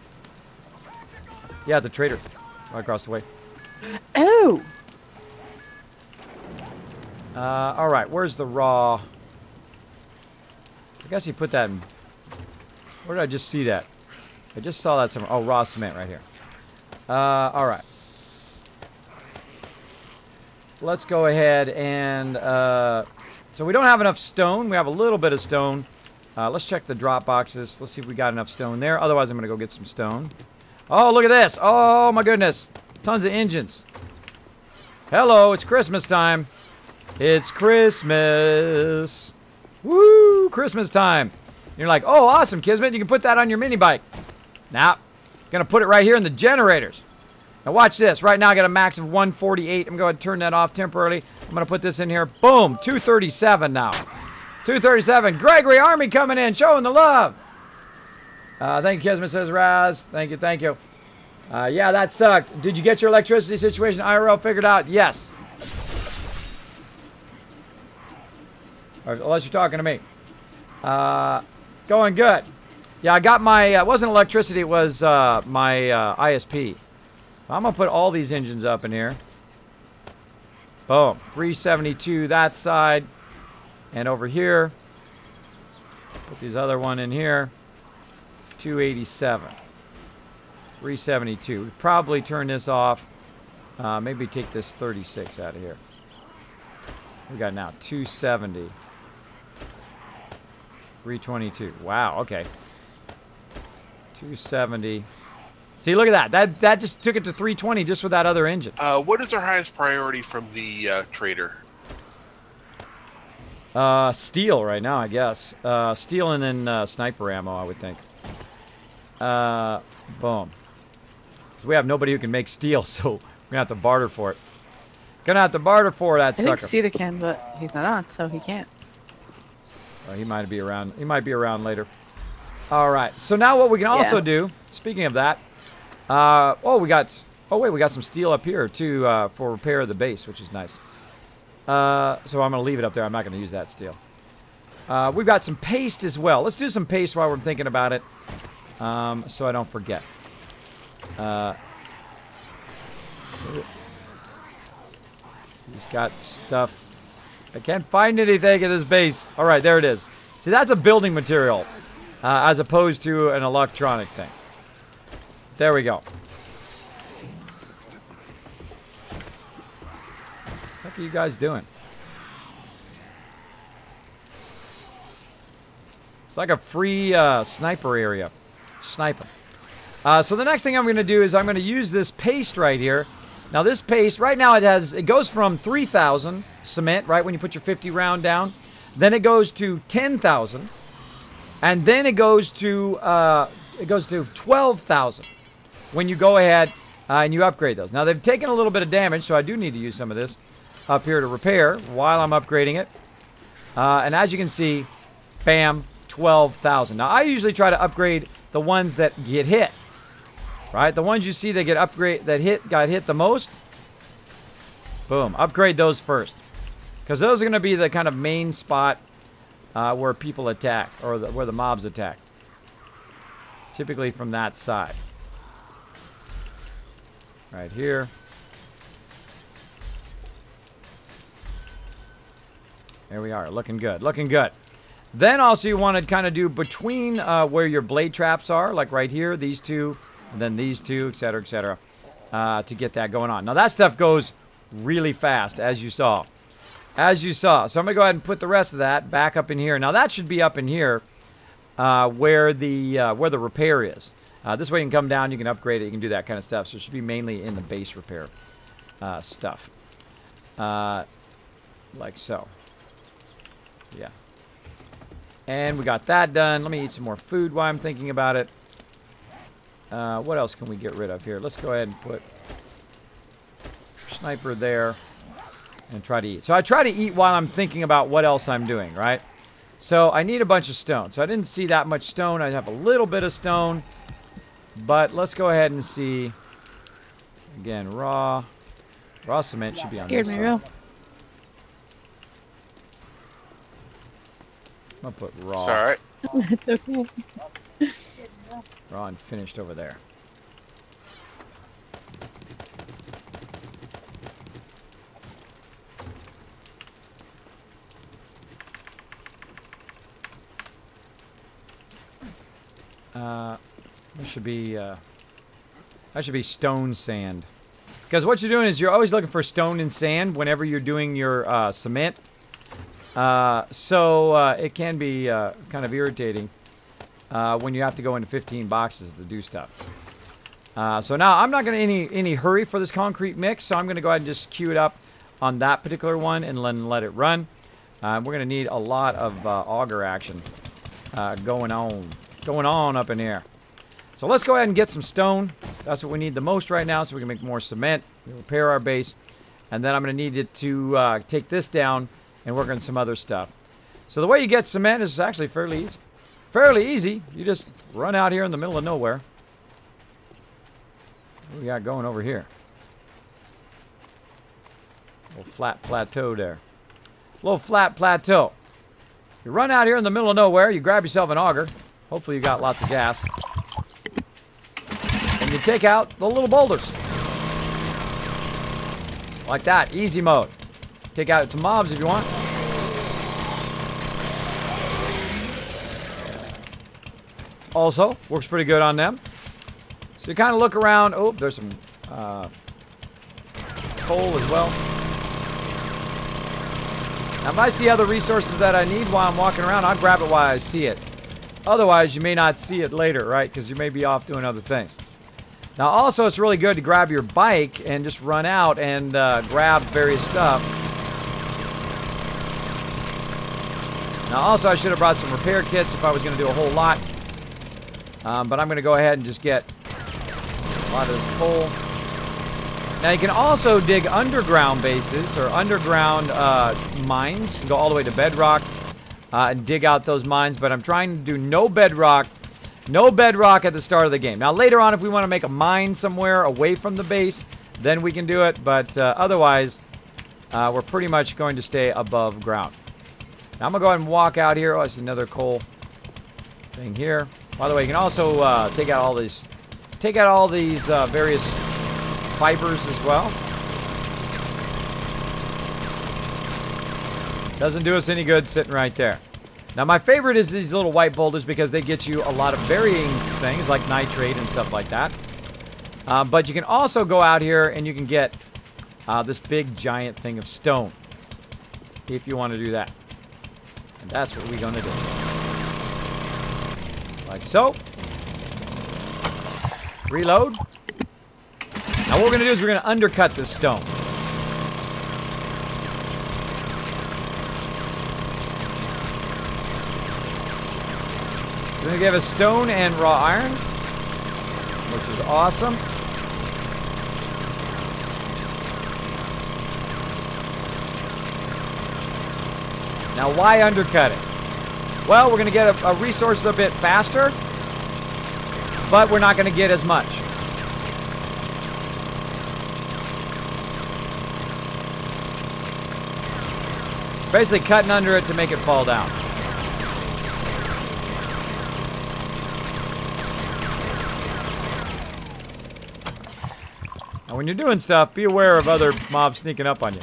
Yeah, the trader. Right across the way. Oh! All right, where's the raw? I guess you put that in... Where did I just see that? I just saw that somewhere. Oh, raw cement right here. All right. Let's go ahead and... so we don't have enough stone. We have a little bit of stone. Let's check the drop boxes. Let's see if we got enough stone there. Otherwise, I'm going to go get some stone. Oh, look at this. Oh, my goodness. Tons of engines. Hello, it's Christmas time. It's Christmas. Woo, Christmas time. You're like, oh, awesome, Kismet. You can put that on your mini bike. Nah, going to put it right here in the generators. Now watch this. Right now I got a max of 148. I'm going to turn that off temporarily. I'm going to put this in here. Boom, 237 now. 237. Gregory Army coming in, showing the love. Thank you, Kismet, says Raz. Thank you, thank you. Yeah, that sucked. Did you get your electricity situation IRL figured out? Yes. Or, unless you're talking to me. Going good. Yeah, I got my, it wasn't electricity, it was my ISP. I'm going to put all these engines up in here. Boom. 372 that side. And over here. Put these other one in here. 287. 372. We'd probably turn this off. Maybe take this 36 out of here. We got now 270. 322. Wow, okay. 270. See, look at that. That just took it to 320 just with that other engine. What is our highest priority from the trader? Steel right now, I guess. Steel and then sniper ammo, I would think. Boom. So we have nobody who can make steel, so we're gonna have to barter for it. Gonna have to barter for that sucker. I think Sita can, but he's not on, so he can't. He might be around. He might be around later. All right. So now what we can also do. Speaking of that, we got some steel up here too for repair of the base, which is nice. So I'm gonna leave it up there. I'm not gonna use that steel. We've got some paste as well. Let's do some paste while we're thinking about it, so I don't forget. He's got stuff. I can't find anything in this base. All right, there it is. See, that's a building material as opposed to an electronic thing. There we go. What are you guys doing? It's like a free sniper area. Sniper. So the next thing I'm going to do is I'm going to use this paste right here. Now this paste, right now it goes from 3,000 cement, right, when you put your 50 round down. Then it goes to 10,000. And then it goes to 12,000 when you go ahead and you upgrade those. Now they've taken a little bit of damage, so I do need to use some of this up here to repair while I'm upgrading it. And as you can see, bam, 12,000. Now I usually try to upgrade the ones that get hit. Right, the ones you see that got hit the most, boom, upgrade those first, because those are going to be the kind of main spot where people attack, or where the mobs attack. Typically from that side, right here. There we are, looking good, looking good. Then also you want to kind of do between where your blade traps are, like right here, these two. And then these two, etc., to get that going on. Now that stuff goes really fast, as you saw. As you saw. So I'm going to go ahead and put the rest of that back up in here. Now that should be up in here where the repair is. This way you can come down, you can upgrade it, you can do that kind of stuff. So it should be mainly in the base repair stuff. Like so. Yeah. And we got that done. Let me eat some more food while I'm thinking about it. What else can we get rid of here? Let's go ahead and put sniper there and try to eat. So I try to eat while I'm thinking about what else I'm doing, right? So I need a bunch of stone. So I didn't see that much stone. I have a little bit of stone. But let's go ahead and see. Again, raw cement should be on this side. Scared me real. I'm going to put raw. It's all right. It's okay. Raw and finished over there. That should be stone sand. Because what you're doing is you're always looking for stone and sand whenever you're doing your cement. So it can be kind of irritating when you have to go into 15 boxes to do stuff. So now I'm not going to any hurry for this concrete mix, so I'm going to go ahead and just queue it up on that particular one and then let it run. We're going to need a lot of auger action going on up in here. So let's go ahead and get some stone. That's what we need the most right now, so we can make more cement, repair our base, and then I'm going to need it to take this down and work on some other stuff. So the way you get cement is actually fairly easy. Fairly easy. You just run out here in the middle of nowhere. What do we got going over here? A little flat plateau there. A little flat plateau. You run out here in the middle of nowhere, you grab yourself an auger. Hopefully you got lots of gas. And you take out the little boulders. Like that. Easy mode. Take out some mobs if you want. also works pretty good on them. So you kind of look around. Oh, there's some coal as well. Now, if I see other resources that I need while I'm walking around, I'll grab it while I see it. Otherwise, you may not see it later, right? Because you may be off doing other things. Now, also, it's really good to grab your bike and just run out and grab various stuff. Now, also, I should have brought some repair kits if I was going to do a whole lot. But I'm going to go ahead and just get a lot of this coal. Now, you can also dig underground bases or underground mines. You can go all the way to bedrock and dig out those mines. But I'm trying to do no bedrock at the start of the game. Now, later on, if we want to make a mine somewhere away from the base, then we can do it. But otherwise, we're pretty much going to stay above ground. Now, I'm going to go ahead and walk out here. Oh, I see another coal thing here. By the way, you can also take out all these various fibers as well. Doesn't do us any good sitting right there. Now, my favorite is these little white boulders because they get you a lot of varying things like nitrate and stuff like that. But you can also go out here and you can get this big giant thing of stone if you want to do that. And that's what we're going to do. Like so. Reload. Now what we're going to do is we're going to undercut this stone. We're going to give us stone and raw iron, which is awesome. Now, why undercut it? Well, we're going to get a resource a bit faster, but we're not going to get as much. Basically cutting under it to make it fall down. Now, when you're doing stuff, be aware of other mobs sneaking up on you.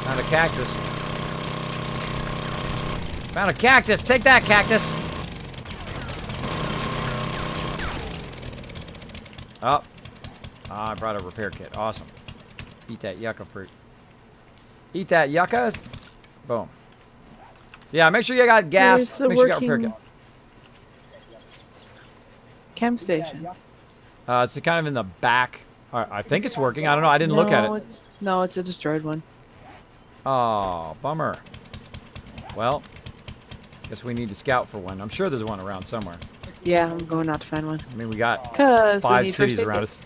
Found a cactus. Found a cactus. Take that, cactus. Oh. I brought a repair kit. Awesome. Eat that yucca fruit. Eat that yucca. Boom. Yeah, make sure you got gas. Make sure you got a repair kit. Chem station. It's kind of in the back. I think it's working. I don't know. I didn't look at it. No, it's a destroyed one. Oh, bummer. Well, guess we need to scout for one. I'm sure there's one around somewhere. Yeah, I'm going out to find one. I mean, we got 5 cities around us.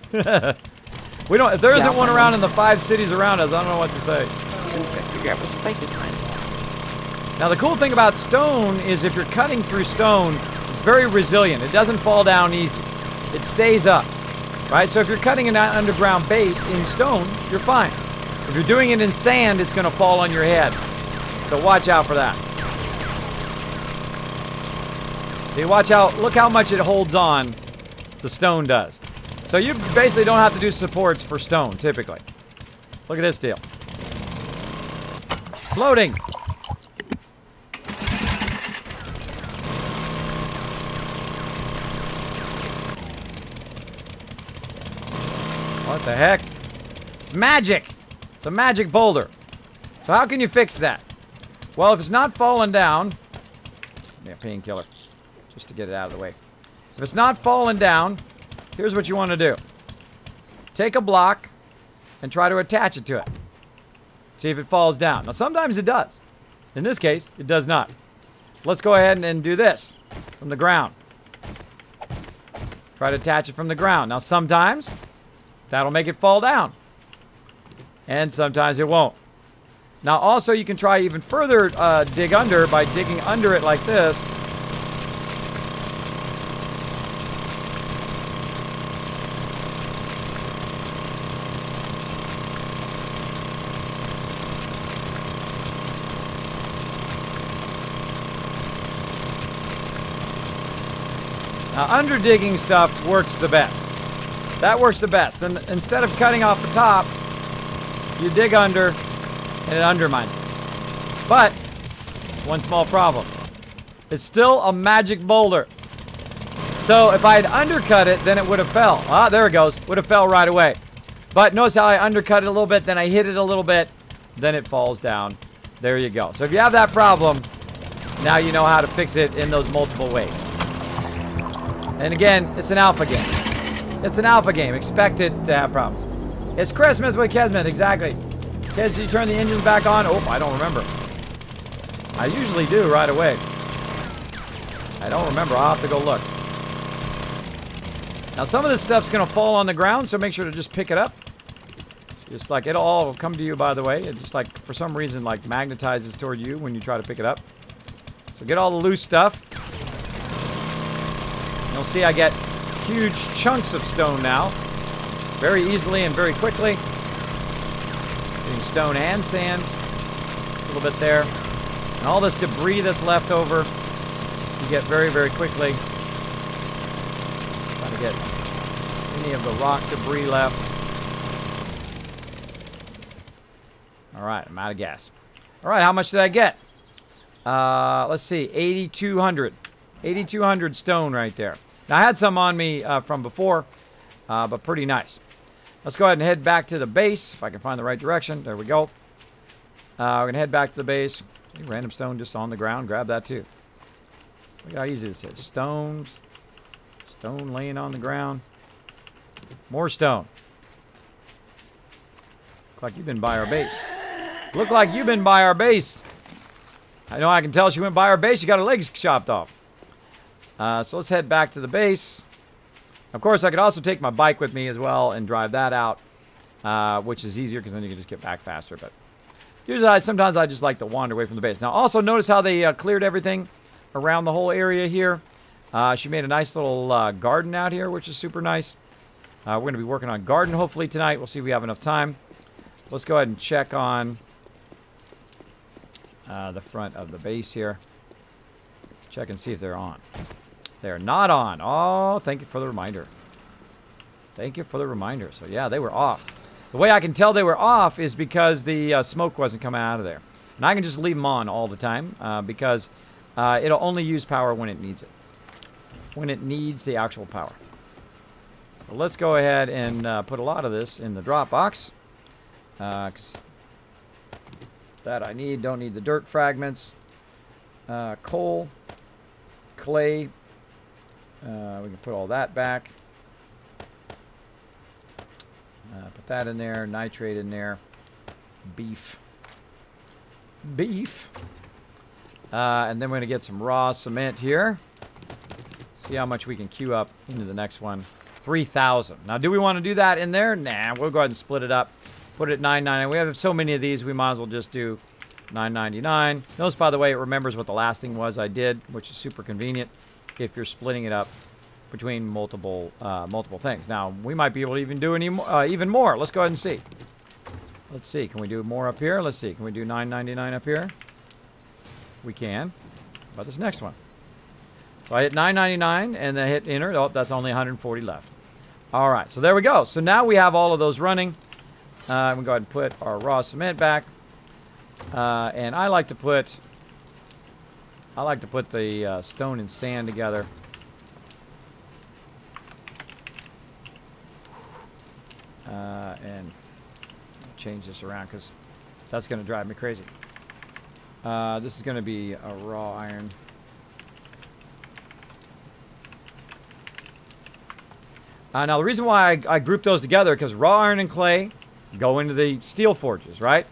We don't. If there isn't one around in the 5 cities around us, I don't know what to say. Now, the cool thing about stone is if you're cutting through stone, it's very resilient. It doesn't fall down easy. It stays up, right? So if you're cutting an underground base in stone, you're fine. If you're doing it in sand, it's going to fall on your head. So watch out for that. See, watch out. Look how much it holds on. The stone does. So you basically don't have to do supports for stone, typically. Look at this deal. It's floating. What the heck? It's magic. It's a magic boulder. So how can you fix that? Well, if it's not falling down... Yeah, painkiller. Just to get it out of the way. If it's not falling down, here's what you want to do. Take a block and try to attach it to it. See if it falls down. Now, sometimes it does. In this case, it does not. Let's go ahead and do this from the ground. Try to attach it from the ground. Now, sometimes that'll make it fall down. And sometimes it won't. Now, also, you can try even further dig under by digging under it like this. Now, under digging stuff works the best. That works the best. And instead of cutting off the top, you dig under and it undermines it. But, one small problem. It's still a magic boulder. So, if I had undercut it, then it would have fell. Ah, there it goes. Would have fell right away. But notice how I undercut it a little bit, then I hit it a little bit, then it falls down. There you go. So if you have that problem, now you know how to fix it in those multiple ways. And again, it's an alpha game. It's an alpha game. Expect it to have problems. It's Christmas with Kismet, exactly. Kiz, did you turn the engines back on? Oh, I don't remember. I usually do right away. I don't remember. I'll have to go look. Now, some of this stuff's going to fall on the ground, so make sure to just pick it up. Just like it'll all come to you, by the way. It just like, for some reason, like magnetizes toward you when you try to pick it up. So get all the loose stuff. And you'll see I get huge chunks of stone now. Very easily and very quickly. Getting stone and sand. A little bit there. And all this debris that's left over, you get very, very quickly. Trying to get any of the rock debris left. All right, I'm out of gas. All right, how much did I get? Let's see, 8,200. 8,200 stone right there. Now, I had some on me from before, but pretty nice. Let's go ahead and head back to the base, if I can find the right direction. There we go. We're going to head back to the base. Random stone just on the ground. Grab that, too. Look how easy this is. Stones. Stone laying on the ground. More stone. Look like you've been by our base. Look like you've been by our base. I know I can tell she went by our base. She got her legs chopped off. So let's head back to the base. Of course, I could also take my bike with me as well and drive that out, which is easier because then you can just get back faster. But usually, sometimes I just like to wander away from the base. Now, also notice how they cleared everything around the whole area here. She made a nice little garden out here, which is super nice. We're going to be working on garden hopefully tonight. We'll see if we have enough time. Let's go ahead and check on the front of the base here. Check and see if they're on. They're not on. Oh, thank you for the reminder. Thank you for the reminder. So, yeah, they were off. The way I can tell they were off is because the smoke wasn't coming out of there. And I can just leave them on all the time because it'll only use power when it needs it. When it needs the actual power. So let's go ahead and put a lot of this in the drop box. Because that I need. Don't need the dirt fragments. Coal. Clay. We can put all that back. Put that in there. Nitrate in there. Beef. Beef. And then we're going to get some raw cement here. See how much we can queue up into the next one. 3,000. Now, do we want to do that in there? Nah, we'll go ahead and split it up. Put it at $9.99. We have so many of these, we might as well just do $9.99. Notice, by the way, it remembers what the last thing was I did, which is super convenient if you're splitting it up between multiple things. Now, we might be able to even do even more. Let's go ahead and see. Let's see. Can we do more up here? Let's see. Can we do $9.99 up here? We can. How about this next one? So I hit $9.99 and then hit enter. Oh, that's only 140 left. All right. So there we go. So now we have all of those running. I'm going to go ahead and put our raw cement back. And I like to put the stone and sand together. And change this around because that's going to drive me crazy. This is going to be a raw iron. Now, the reason why I grouped those together because raw iron and clay go into the steel forges, right?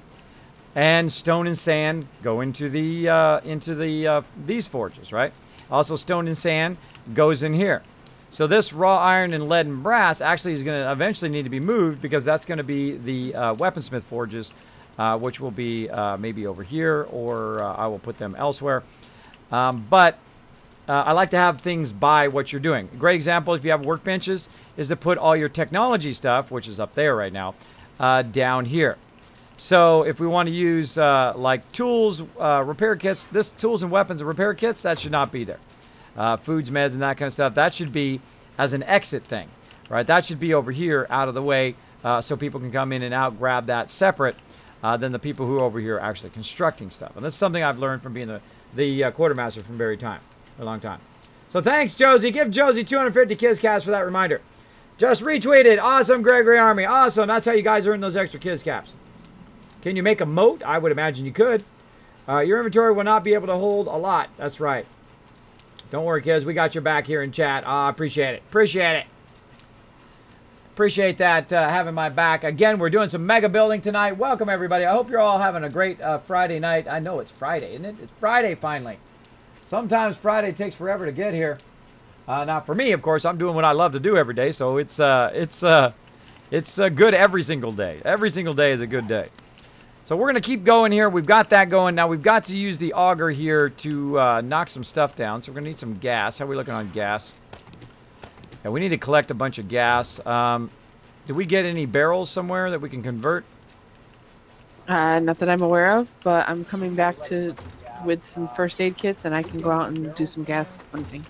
And stone and sand go into these forges, right? Also, stone and sand goes in here. So this raw iron and lead and brass actually is going to eventually need to be moved because that's going to be the weaponsmith forges, which will be maybe over here or I will put them elsewhere. But I like to have things by what you're doing. A great example, if you have workbenches, is to put all your technology stuff, which is up there right now, down here. So if we want to use like tools, repair kits, tools and weapons and repair kits, that should not be there. Foods, meds, and that kind of stuff, that should be as an exit thing, right? That should be over here out of the way so people can come in and out, grab that separate. than the people who are over here actually constructing stuff. And that's something I've learned from being the quartermaster from a long time. So thanks, Josie. Give Josie 250 KizCaps for that reminder. Just retweeted. Awesome, Gregory Army. Awesome. That's how you guys earn those extra KizCaps. Can you make a moat? I would imagine you could. Your inventory will not be able to hold a lot. That's right. Don't worry, kids. We got your back here in chat. Appreciate it. Appreciate it. Appreciate that, having my back. Again, we're doing some mega building tonight. Welcome, everybody. I hope you're all having a great Friday night. I know it's Friday, isn't it? It's Friday, finally. Sometimes Friday takes forever to get here. Not for me, of course. I'm doing what I love to do every day, so it's good every single day. Every single day is a good day. So we're going to keep going here. We've got that going. Now we've got to use the auger here to knock some stuff down. So we're going to need some gas. How are we looking on gas? Yeah, we need to collect a bunch of gas. Do we get any barrels somewhere that we can convert? Not that I'm aware of, but I'm coming back with some first aid kits, and I can go out and do some gas hunting.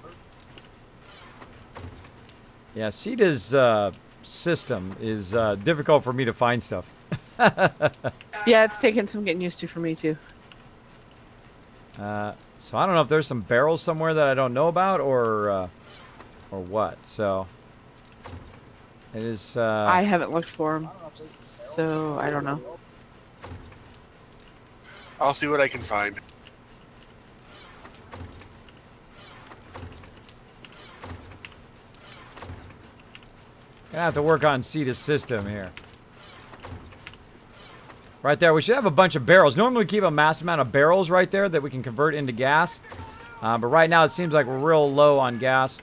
Yeah, Sita's system is difficult for me to find stuff. Yeah, it's taken some getting used to for me, too. So I don't know if there's some barrels somewhere that I don't know about, or what. So it is. I haven't looked for them, so I don't know. I'll see what I can find. Gonna have to work on Sita's system here. Right there, we should have a bunch of barrels. Normally we keep a mass amount of barrels right there that we can convert into gas. But right now it seems like we're real low on gas.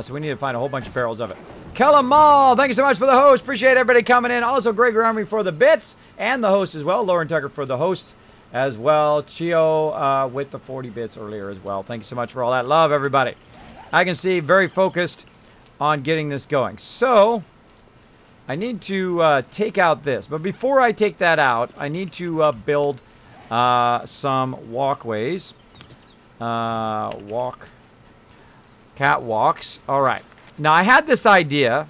So we need to find a whole bunch of barrels of it. Kellum Mall, thank you so much for the host. Appreciate everybody coming in. Also, Gregory Army for the bits and the host as well. Lauren Tucker for the host as well. Chio with the 40 bits earlier as well. Thank you so much for all that love, everybody. I can see very focused on getting this going. So I need to take out this. But before I take that out, I need to build some walkways. Catwalks. All right. Now, I had this idea,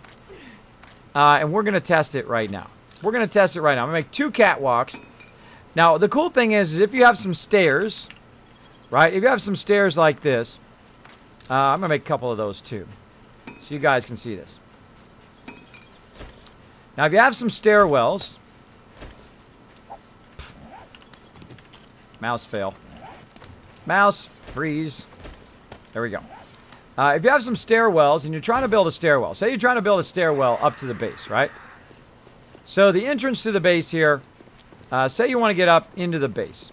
and we're going to test it right now. We're going to test it right now. I'm going to make 2 catwalks. Now, the cool thing is if you have some stairs, right? If you have some stairs like this, I'm going to make a couple of those too, so you guys can see this. Now, if you have some stairwells, mouse fail. Mouse freeze. There we go. If you have some stairwells and you're trying to build a stairwell, say you're trying to build a stairwell up to the base, right? So the entrance to the base here, say you want to get up into the base.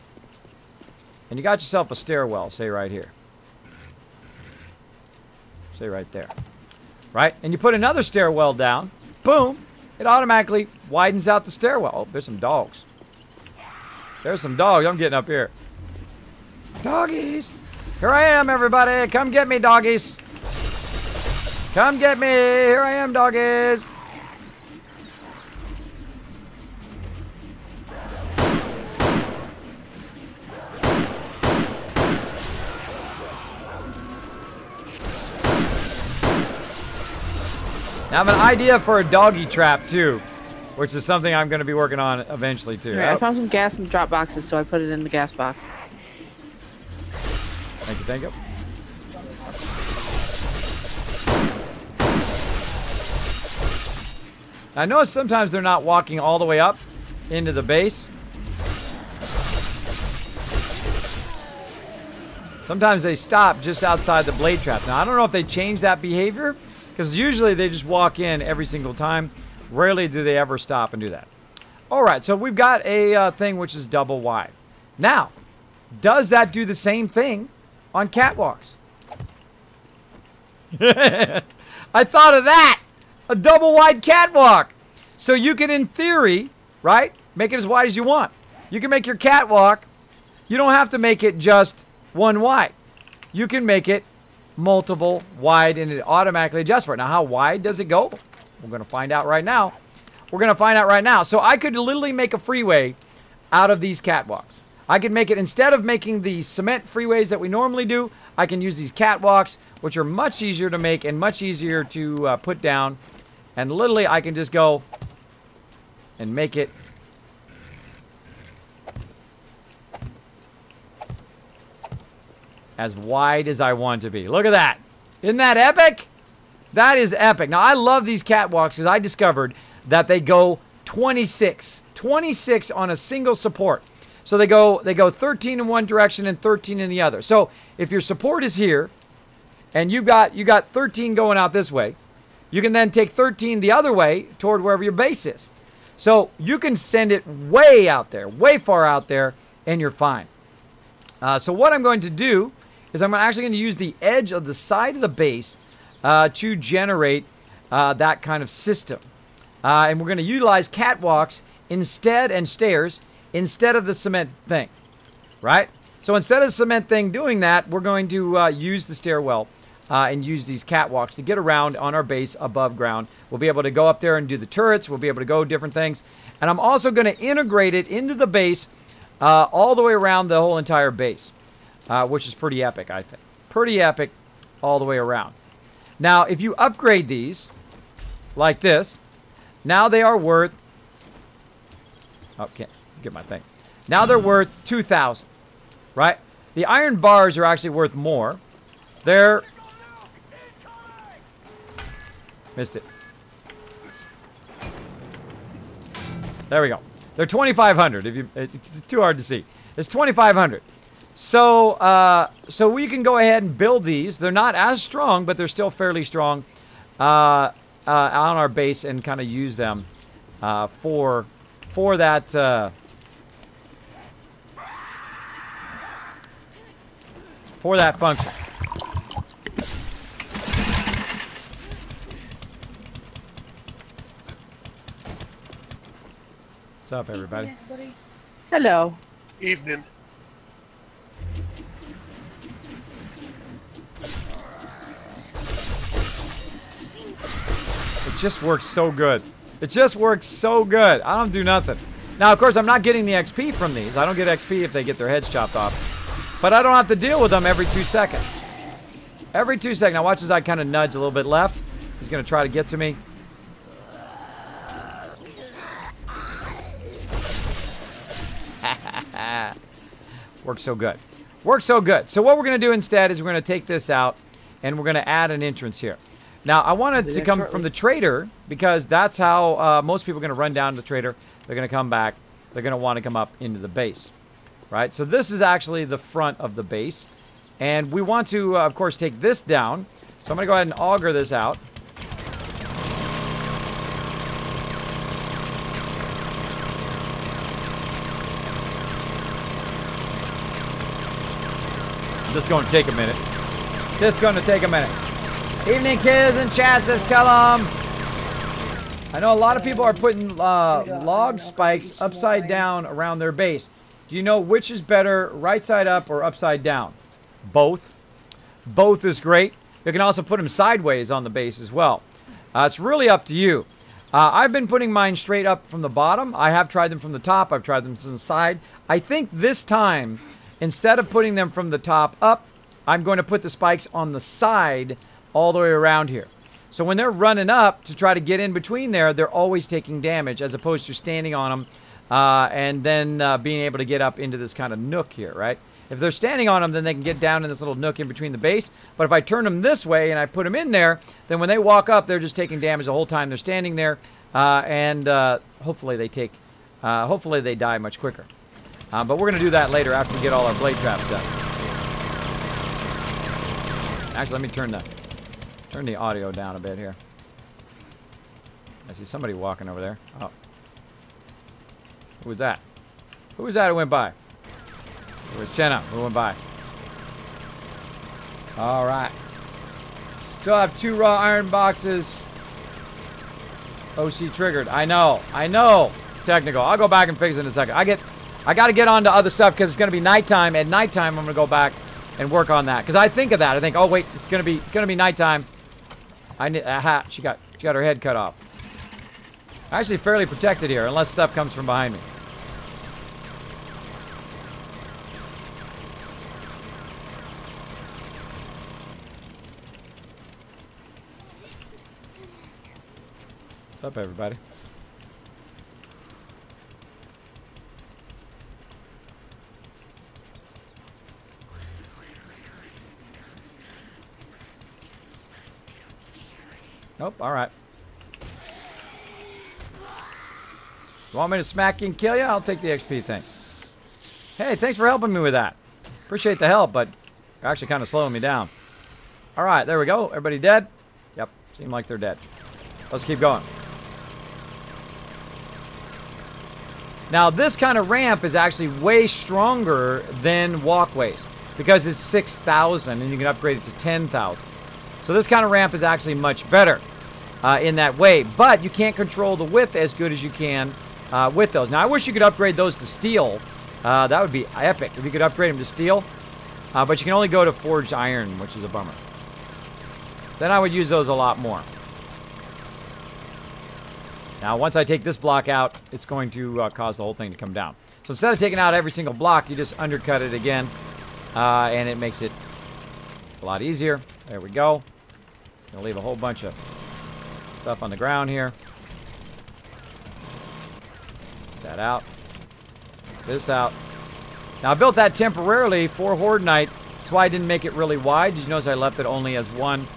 And you got yourself a stairwell, say right here. Say right there. Right? And you put another stairwell down, boom, it automatically widens out the stairwell. Oh, there's some dogs. There's some dogs. I'm getting up here. Doggies. Here I am, everybody. Come get me, doggies. Come get me. Here I am, doggies. Now, I have an idea for a doggy trap, too, which is something I'm going to be working on eventually, too. Right, I found some gas in the drop boxes, so I put it in the gas box. Thank you, thank you. I notice sometimes they're not walking all the way up into the base. Sometimes they stop just outside the blade trap. Now, I don't know if they changed that behavior, because usually they just walk in every single time. Rarely do they ever stop and do that. All right, so we've got a thing which is double wide. Now, does that do the same thing on catwalks? I thought of that! A double wide catwalk! So you can, in theory, right, make it as wide as you want. You can make your catwalk, you don't have to make it just one wide. You can make it multiple wide, and it automatically adjusts for it. Now, how wide does it go? We're going to find out right now. We're going to find out right now. So I could literally make a freeway out of these catwalks. I could make it, instead of making the cement freeways that we normally do, I can use these catwalks, which are much easier to make and much easier to put down. And literally, I can just go and make it as wide as I want to be. Look at that. Isn't that epic? That is epic. Now, I love these catwalks because I discovered that they go 26 on a single support. So they go 13 in one direction and 13 in the other. So if your support is here and you got 13 going out this way, you can then take 13 the other way toward wherever your base is. So you can send it way out there, way far out there, and you're fine. So what I'm going to do is I'm actually going to use the edge of the side of the base to generate that kind of system. And we're going to utilize catwalks instead and stairs instead of the cement thing, right? So instead of the cement thing doing that, we're going to use the stairwell and use these catwalks to get around on our base above ground. We'll be able to go up there and do the turrets. We'll be able to go different things. And I'm also going to integrate it into the base all the way around the whole entire base, which is pretty epic, I think. Pretty epic all the way around. Now, if you upgrade these like this, now they are worth... Oh, can't get my thing. Now they're worth 2,000, right? The iron bars are actually worth more. They're... Missed it. There we go. They're 2,500. It's too hard to see. It's 2,500. So, so we can go ahead and build these. They're not as strong, but they're still fairly strong on our base, and kind of use them for that function. What's up, everybody? Hello. Evening. It just works so good. It just works so good. I don't do nothing. Now, of course, I'm not getting the XP from these. I don't get XP if they get their heads chopped off. But I don't have to deal with them every 2 seconds. Every 2 seconds. Now, watch as I kind of nudge a little bit left. He's going to try to get to me. Works so good. Works so good. So what we're going to do instead is we're going to take this out, and we're going to add an entrance here. Now, I wanted to come from the trader, because that's how most people are going to run down to the trader. They're going to come back. They're going to want to come up into the base, right? So this is actually the front of the base. And we want to, of course, take this down. So I'm going to go ahead and auger this out. This is going to take a minute. This is going to take a minute. Evening, kids and chat, says Kellum. I know a lot of people are putting log spikes upside down around their base. Do you know which is better, right side up or upside down? Both. Both is great. You can also put them sideways on the base as well. It's really up to you. I've been putting mine straight up from the bottom. I have tried them from the top. I've tried them from the side. I think this time, instead of putting them from the top up, I'm going to put the spikes on the side all the way around here. So when they're running up to try to get in between there, they're always taking damage, as opposed to standing on them and then being able to get up into this kind of nook here, right? If they're standing on them, then they can get down in this little nook in between the base. But if I turn them this way and I put them in there, then when they walk up, they're just taking damage the whole time they're standing there. And hopefully they die much quicker. But we're going to do that later after we get all our blade traps done. Actually, let me turn the audio down a bit here. I see somebody walking over there. Oh. Who was that? Who was that who went by? It was Jenna who went by. All right. Still have 2 raw iron boxes. OC triggered. I know. Technical. I'll go back and fix it in a second. I got to get on to other stuff because it's going to be nighttime. At nighttime, I'm going to go back and work on that. Because I think of that. I think, oh wait, it's going to be nighttime. I need. Aha! She got her head cut off. Actually, fairly protected here, unless stuff comes from behind me. What's up, everybody? Oh, all right. You want me to smack you and kill you? I'll take the XP, thanks. Hey, thanks for helping me with that. Appreciate the help, but you're actually kind of slowing me down. All right, there we go. Everybody dead? Yep, seem like they're dead. Let's keep going. Now, this kind of ramp is actually way stronger than walkways because it's 6,000 and you can upgrade it to 10,000. So this kind of ramp is actually much better in that way, but you can't control the width as good as you can with those. Now, I wish you could upgrade those to steel. That would be epic if you could upgrade them to steel, but you can only go to forged iron, which is a bummer. Then I would use those a lot more. Now, once I take this block out, it's going to cause the whole thing to come down. So instead of taking out every single block, you just undercut it again, and it makes it a lot easier. There we go. It's going to leave a whole bunch of stuff on the ground here. Get that out. This out. Now, I built that temporarily for Horde Night. That's why I didn't make it really wide. Did you notice I left it only as one?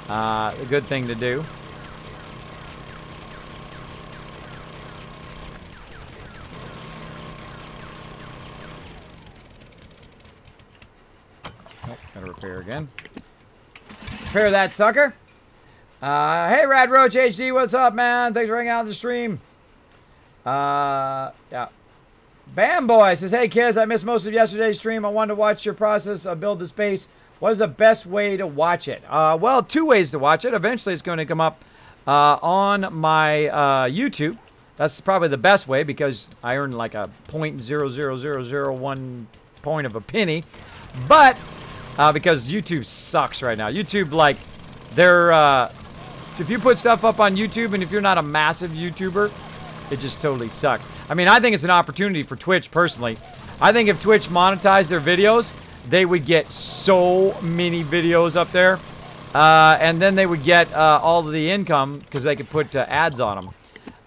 A good thing to do. Oh, gotta repair again. Repair that sucker. Hey, Rad Roach HD, what's up, man? Thanks for hanging out on the stream. Yeah. Bam Boy says, hey, kids, I missed most of yesterday's stream. I wanted to watch your process of build the space. What is the best way to watch it? Well, two ways to watch it. Eventually, it's going to come up on my YouTube. That's probably the best way because I earn like a 0.00001 point of a penny. But because YouTube sucks right now. YouTube, like, they're if you put stuff up on YouTube and if you're not a massive YouTuber, it just totally sucks. I mean, I think it's an opportunity for Twitch, personally. I think if Twitch monetized their videos, they would get so many videos up there. And then they would get all of the income because they could put ads on them.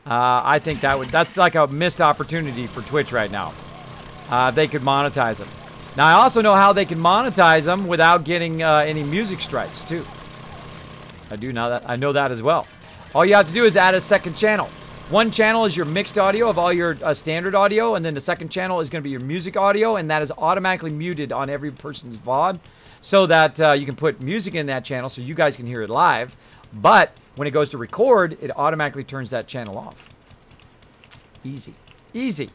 I think that's like a missed opportunity for Twitch right now. They could monetize them. Now, I also know how they can monetize them without getting any music strikes, too. I know that as well. All you have to do is add a second channel. One channel is your mixed audio of all your standard audio, and then the second channel is going to be your music audio, and that is automatically muted on every person's VOD so that you can put music in that channel so you guys can hear it live. But when it goes to record, it automatically turns that channel off. Easy. Easy.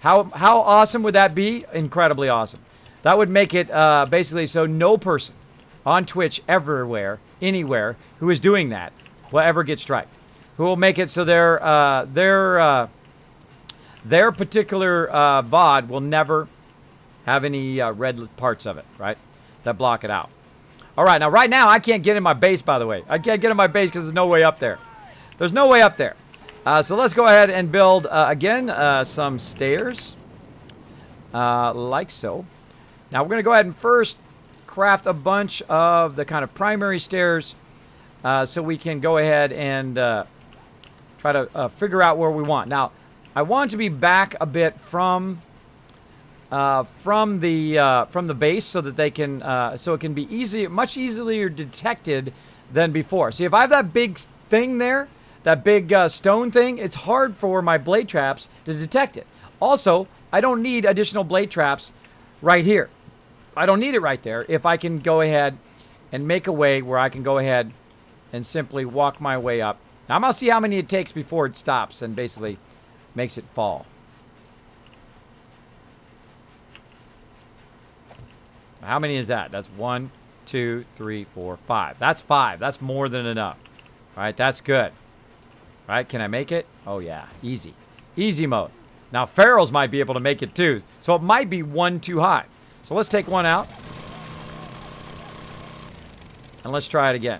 How awesome would that be? Incredibly awesome. That would make it basically so no person on Twitch everywhere, anywhere, who is doing that will ever get striked. Who will make it so their particular VOD will never have any red parts of it, right? That block it out. All right, now right now I can't get in my base, by the way. I can't get in my base because there's no way up there. There's no way up there. So let's go ahead and build, again, some stairs. Like so. Now we're going to go ahead and first craft a bunch of the kind of primary stairs so we can go ahead and try to figure out where we want. Now, I want to be back a bit from the base so that they can so it can be much easier detected than before. See, if I have that big thing there, that big stone thing, it's hard for my blade traps to detect it. Also, I don't need additional blade traps right here. I don't need it right there if I can go ahead and make a way where I can go ahead and simply walk my way up. Now, I'm going to see how many it takes before it stops and basically makes it fall. How many is that? That's 1, 2, 3, 4, 5. That's 5. That's more than enough. All right, that's good. All right, can I make it? Oh, yeah, easy. Easy mode. Now, Pharaohs might be able to make it too, so it might be one too high. So let's take one out. And let's try it again.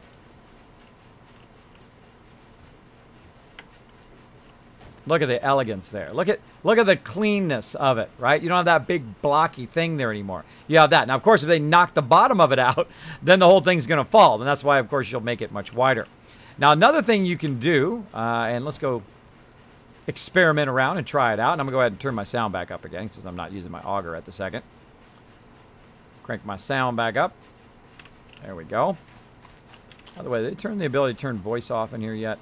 Look at the elegance there. Look at the cleanness of it, right? You don't have that big blocky thing there anymore. You have that. Now, of course, if they knock the bottom of it out, then the whole thing's going to fall. And that's why, of course, you'll make it much wider. Now, another thing you can do, and let's go experiment around and try it out. And I'm going to go ahead and turn my sound back up again since I'm not using my auger at the second. Crank my sound back up. There we go. By the way, they turned the ability to turn voice off in here yet?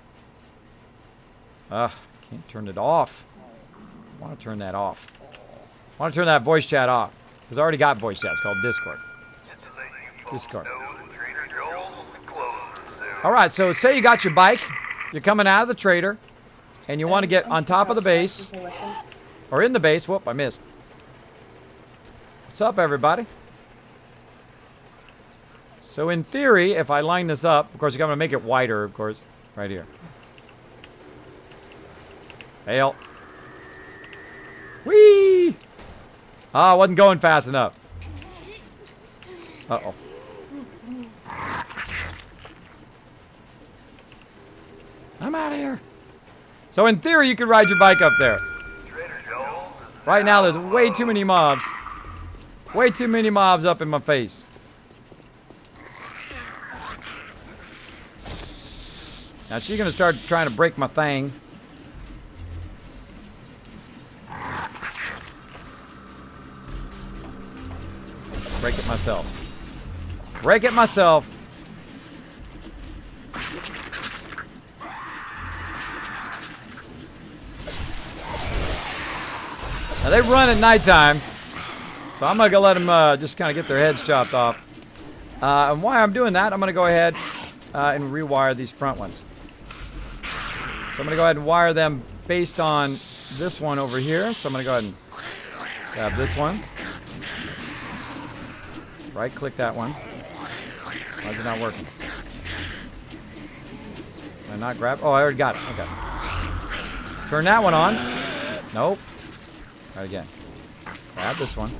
Ugh, can't turn it off. I want to turn that off. I want to turn that voice chat off. Because I already got voice chat. It's called Discord. Discord. Alright, so say you got your bike. You're coming out of the trader. And you want to get on top of the base. Or in the base. Whoop, I missed. What's up, everybody? So in theory, if I line this up, of course, I'm going to make it wider, of course, right here. Hail. Whee! Ah, I wasn't going fast enough. Uh-oh. I'm out of here. So in theory, you could ride your bike up there. Right now, there's way too many mobs. Way too many mobs up in my face. Now she's gonna start trying to break my thing. Break it myself. Break it myself. Now they run at nighttime, so I'm gonna let them just kind of get their heads chopped off. And while I'm doing that, I'm gonna go ahead and rewire these front ones. So I'm going to go ahead and wire them based on this one over here. So I'm going to go ahead and grab this one. Right click that one. Why is it not working? Can I not grab? Oh, I already got it. Okay. Turn that one on. Nope. Try it again. Grab this one.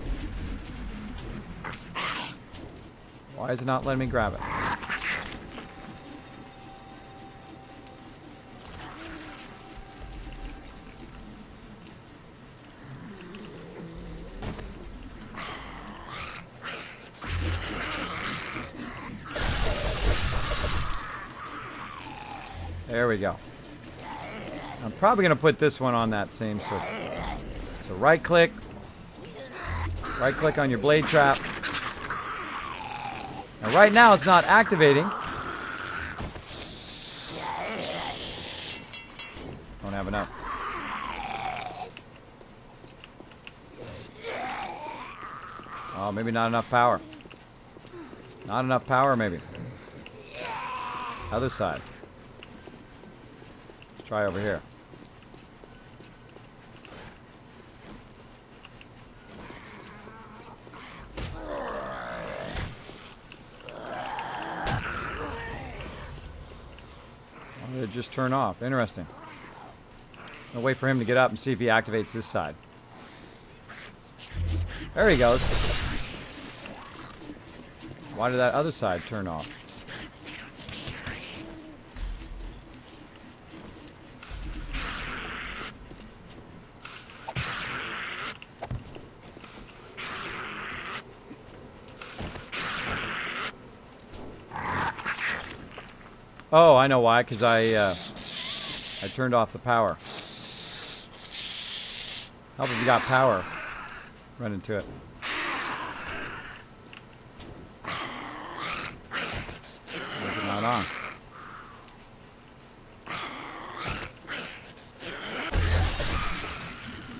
Why is it not letting me grab it? There we go. I'm probably going to put this one on that same circle. So right click on your blade trap. Now right now it's not activating. Don't have enough. Oh, maybe not enough power. Not enough power, maybe. Other side. Try over here. Why did it just turn off? Interesting. I'll wait for him to get up and see if he activates this side. There he goes. Why did that other side turn off? Oh, I know why, because I turned off the power. Help if you got power. Run into it. Why is it not on?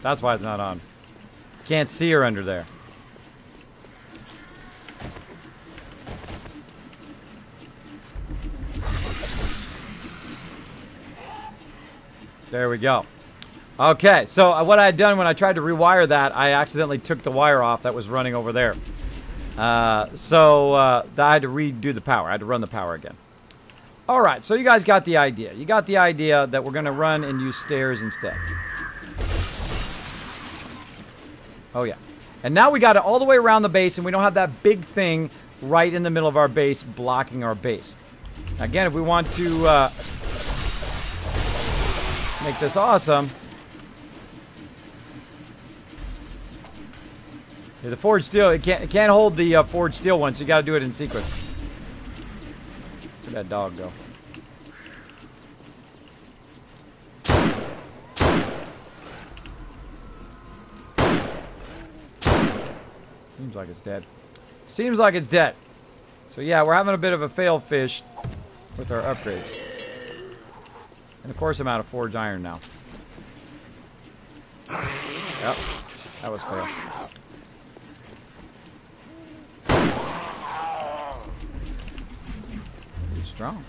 That's why it's not on. Can't see her under there. There we go. Okay, so what I had done when I tried to rewire that, I accidentally took the wire off that was running over there. So I had to redo the power. I had to run the power again. All right, so you guys got the idea. You got the idea that we're going to run and use stairs instead. Oh, yeah. And now we got it all the way around the base, and we don't have that big thing right in the middle of our base blocking our base. Again, if we want to make this awesome. Yeah, the forged steel, it can't hold the forged steel one, so you got to do it in sequence. Where'd that dog go? Seems like it's dead. Seems like it's dead. So yeah, we're having a bit of a fail fish with our upgrades. And of course I'm out of forged iron now. Yep, that was fair. He's strong.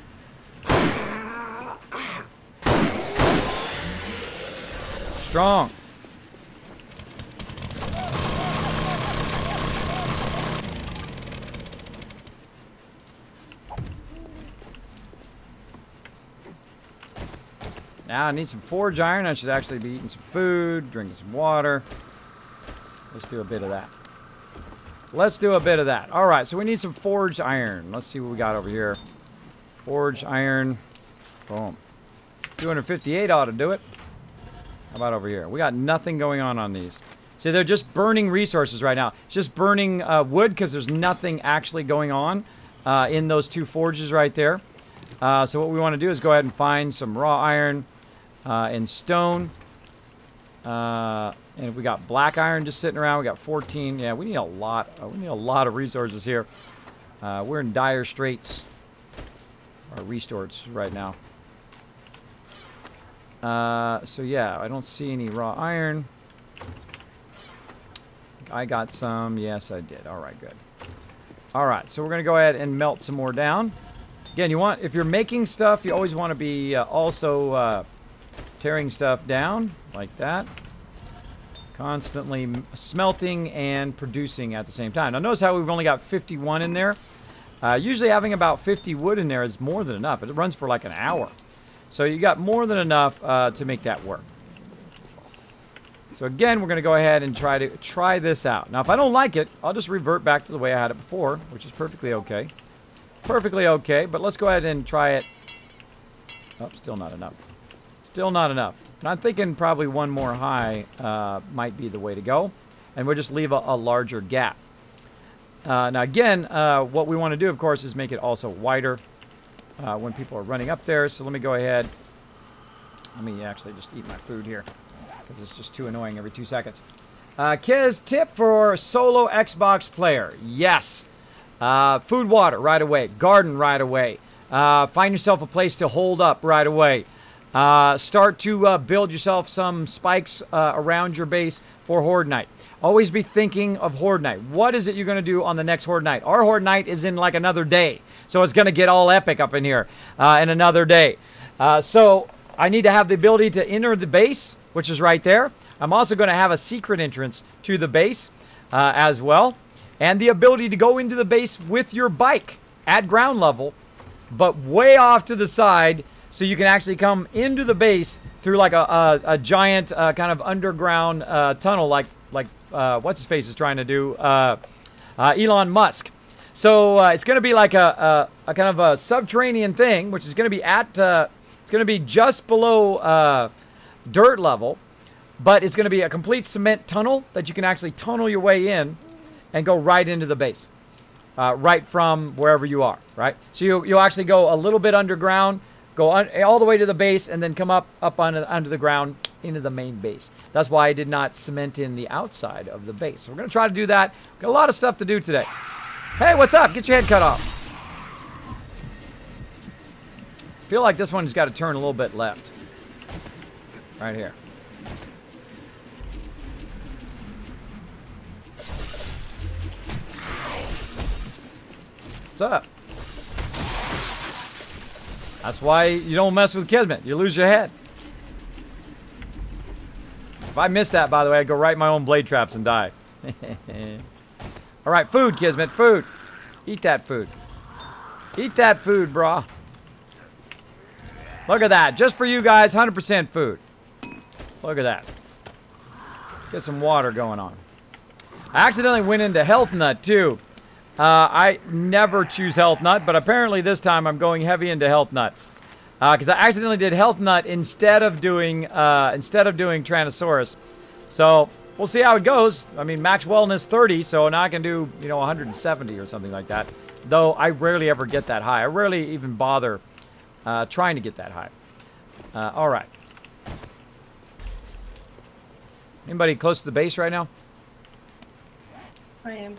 Strong. Now I need some forge iron. I should actually be eating some food, drinking some water. Let's do a bit of that. Let's do a bit of that. All right, so we need some forged iron. Let's see what we got over here. Forged iron. Boom. 258 ought to do it. How about over here? We got nothing going on these. See, they're just burning resources right now. It's just burning wood because there's nothing actually going on in those two forges right there. So what we want to do is go ahead and find some raw iron and stone. And if we got black iron just sitting around, we got 14. Yeah, we need a lot. We need a lot of resources here. We're in dire straits. Or restorts right now. So yeah, I don't see any raw iron. I got some. Yes, I did. All right, good. All right, so we're gonna go ahead and melt some more down. Again, you want, if you're making stuff, you always want to be also tearing stuff down like that. Constantly smelting and producing at the same time. Now notice how we've only got 51 in there. Usually having about 50 wood in there is more than enough. It runs for like an hour. So you got more than enough to make that work. So again, we're going to go ahead and try this out. Now, if I don't like it, I'll just revert back to the way I had it before, which is perfectly okay. Perfectly okay, but let's go ahead and try it. Oh, still not enough. Still not enough. And I'm thinking probably one more high might be the way to go. And we'll just leave a larger gap. Now again, what we want to do, of course, is make it also wider when people are running up there. So let me go ahead. Let me actually just eat my food here because it's just too annoying every 2 seconds. Kiz, tip for solo Xbox player. Yes. Food, water right away. Garden right away. Find yourself a place to hold up right away. Start to build yourself some spikes around your base for Horde Night. Always be thinking of Horde Night. What is it you're going to do on the next Horde Night? Our Horde Night is in like another day. So it's going to get all epic up in here in another day. So I need to have the ability to enter the base, which is right there. I'm also going to have a secret entrance to the base as well. And the ability to go into the base with your bike at ground level, but way off to the side so you can actually come into the base through like a giant kind of underground tunnel like what's-his-face is trying to do, Elon Musk. So it's going to be like a kind of a subterranean thing, which is going to be at, it's going to be just below dirt level, but it's going to be a complete cement tunnel that you can actually tunnel your way in and go right into the base, right from wherever you are, right? So you'll actually go a little bit underground, go all the way to the base, and then come up under the ground into the main base. That's why I did not cement in the outside of the base. So we're going to try to do that. Got a lot of stuff to do today. Hey, what's up? Get your head cut off. Feel like this one's got to turn a little bit left. Right here. What's up? That's why you don't mess with Kismet. You lose your head. If I miss that, by the way, I'd go right in my own blade traps and die. All right, food, Kismet, food. Eat that food. Eat that food, brah. Look at that. Just for you guys, 100% food. Look at that. Get some water going on. I accidentally went into Health Nut, too. I never choose Health Nut, but apparently this time I'm going heavy into Health Nut. Because I accidentally did Health Nut instead of doing Tyrannosaurus. So we'll see how it goes. I mean, max wellness 30, so now I can do, 170 or something like that. Though I rarely ever get that high. I rarely even bother trying to get that high. All right. Anybody close to the base right now? I am.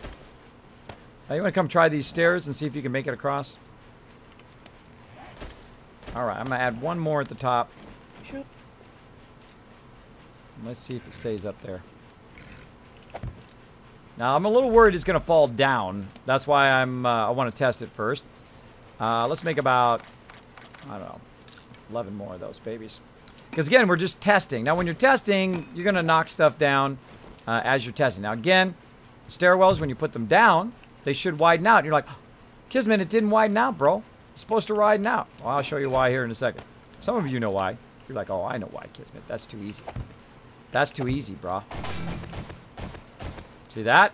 You want to come try these stairs and see if you can make it across? All right, I'm going to add one more at the top. Sure. Let's see if it stays up there. Now, I'm a little worried it's going to fall down. That's why I want to test it first. Let's make about, I don't know, 11 more of those babies. Because, again, we're just testing. Now, when you're testing, you're going to knock stuff down as you're testing. Now, again, stairwells, when you put them down, they should widen out. And you're like, Kismet, it didn't widen out, bro. It's supposed to widen out. Well, I'll show you why here in a second. Some of you know why. You're like, oh, I know why, Kismet. That's too easy. That's too easy, bro. See that?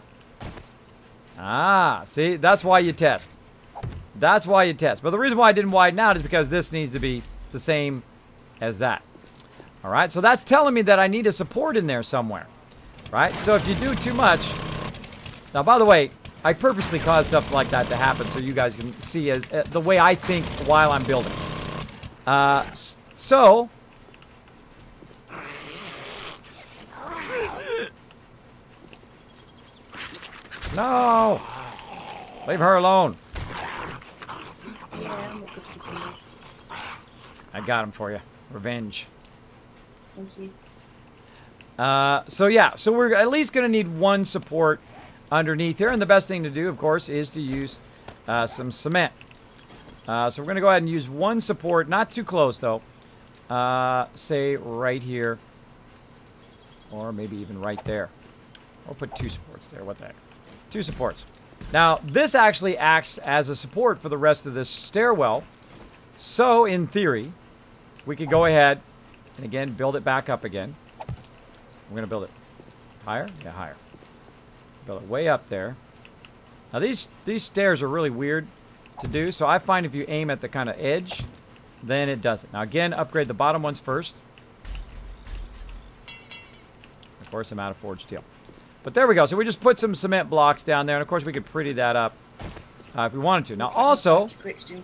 Ah, see? That's why you test. That's why you test. But the reason why I didn't widen out is because this needs to be the same as that. All right? So that's telling me that I need a support in there somewhere. Right? So if you do too much... Now, by the way, I purposely cause stuff like that to happen so you guys can see the way I think while I'm building. So... No! Leave her alone. Yeah, I'm not good for zombies. I got him for you. Revenge. Thank you. So yeah, so we're at least going to need one support underneath here. And the best thing to do, of course, is to use some cement. So we're going to go ahead and use one support. Not too close, though. Say right here. Or maybe even right there. Or put two supports there. What the heck? Two supports. Now, this actually acts as a support for the rest of this stairwell. So, in theory, we could go ahead and, again, build it back up again. We're going to build it higher? Yeah, higher. Build it way up there. Now, these stairs are really weird to do. So, I find if you aim at the kind of edge, then it does it. Now, again, upgrade the bottom ones first. Of course, I'm out of forged steel. But there we go. So we just put some cement blocks down there. And, of course, we could pretty that up if we wanted to. Now, also,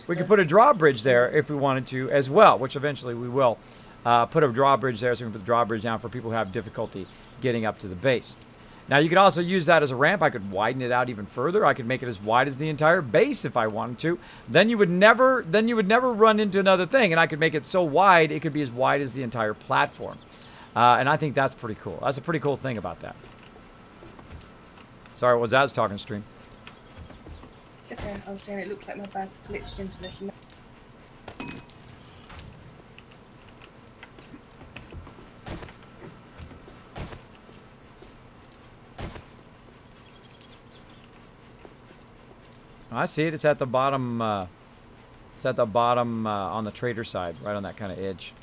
we could put a drawbridge there if we wanted to as well, which eventually we will. Put a drawbridge there so we can put the drawbridge down for people who have difficulty getting up to the base. Now, you could also use that as a ramp. I could widen it out even further. I could make it as wide as the entire base if I wanted to. Then you would never run into another thing. And I could make it so wide, it could be as wide as the entire platform. And I think that's pretty cool. That's a pretty cool thing about that. Sorry, what was that? I was talking stream. It's okay. I was saying it looks like my bag's glitched into the cement. I see it. It's at the bottom. It's at the bottom on the trader side, right on that kind of edge.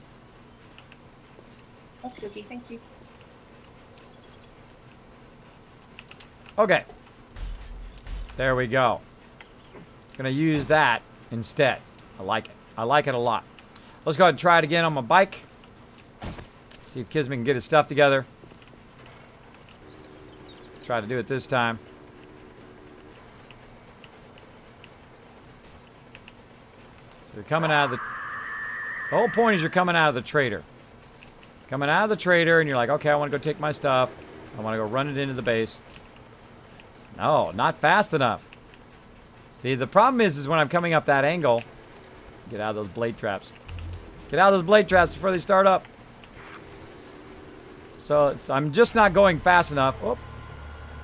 Okay, thank you. Okay. There we go. Gonna use that instead. I like it. I like it a lot. Let's go ahead and try it again on my bike. See if Kismet can get his stuff together. Try to do it this time. So you're coming out of the whole point is you're coming out of the trader. Coming out of the trader and you're like, okay, I want to go take my stuff. I want to go run it into the base. No, not fast enough. See, the problem is when I'm coming up that angle, get out of those blade traps. Get out of those blade traps before they start up. So I'm just not going fast enough. Oh,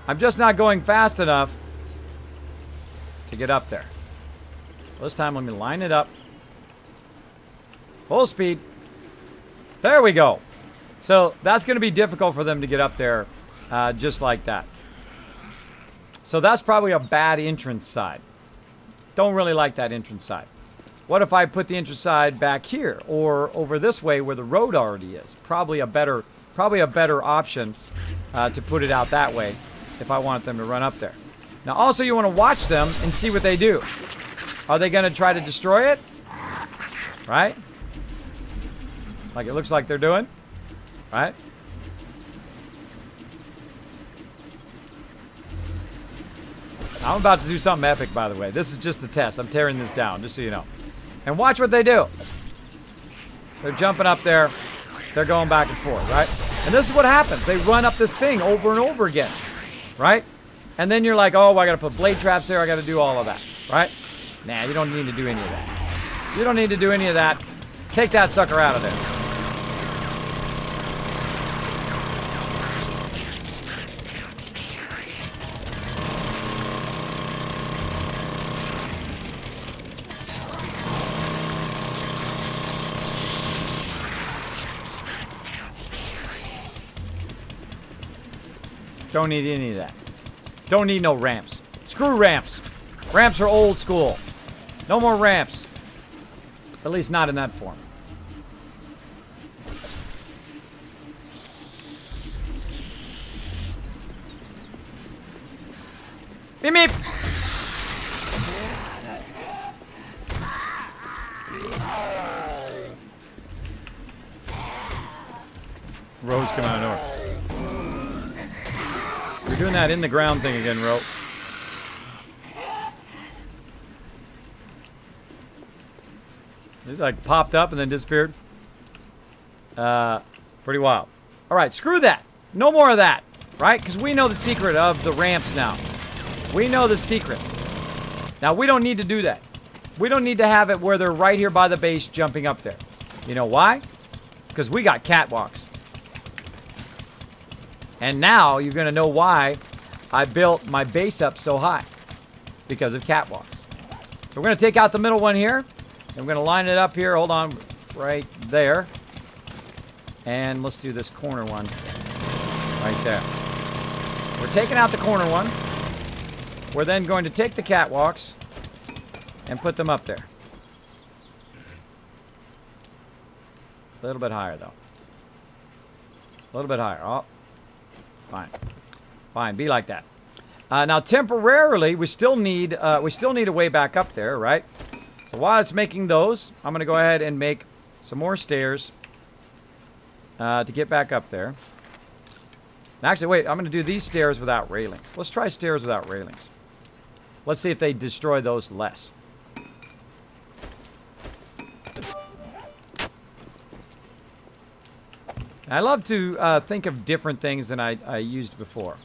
I'm just not going fast enough to get up there. This time let me line it up. Full speed. There we go. So that's going to be difficult for them to get up there just like that. So that's probably a bad entrance side. Don't really like that entrance side. What if I put the entrance side back here or over this way where the road already is? Probably a better option to put it out that way if I want them to run up there. Now also you want to watch them and see what they do. Are they going to try to destroy it? Right? Like it looks like they're doing. Right? I'm about to do something epic, by the way. This is just a test. I'm tearing this down, just so you know. And watch what they do. They're jumping up there. They're going back and forth, right? And this is what happens. They run up this thing over and over again, right? And then you're like, oh, I got to put blade traps there. I got to do all of that, right? Nah, you don't need to do any of that. You don't need to do any of that. Take that sucker out of there. Don't need any of that. Don't need no ramps. Screw ramps. Ramps are old school. No more ramps. At least not in that form. Meep meep. Rose come out of nowhere. You're doing that in the ground thing again, Ro. It like popped up and then disappeared. Pretty wild. All right, screw that. No more of that, right? Because we know the secret of the ramps now. We know the secret. Now, we don't need to do that. We don't need to have it where they're right here by the base jumping up there. You know why? Because we got catwalks. And now you're going to know why I built my base up so high. Because of catwalks. So we're going to take out the middle one here. And we're going to line it up here. Hold on. Right there. And let's do this corner one. Right there. We're taking out the corner one. We're then going to take the catwalks and put them up there. A little bit higher, though. A little bit higher. Oh. Fine. Fine. Be like that. Now, temporarily, we still need a way back up there, right? So while it's making those, I'm going to go ahead and make some more stairs to get back up there. Actually, wait. I'm going to do these stairs without railings. Let's try stairs without railings. Let's see if they destroy those less. I love to think of different things than I used before.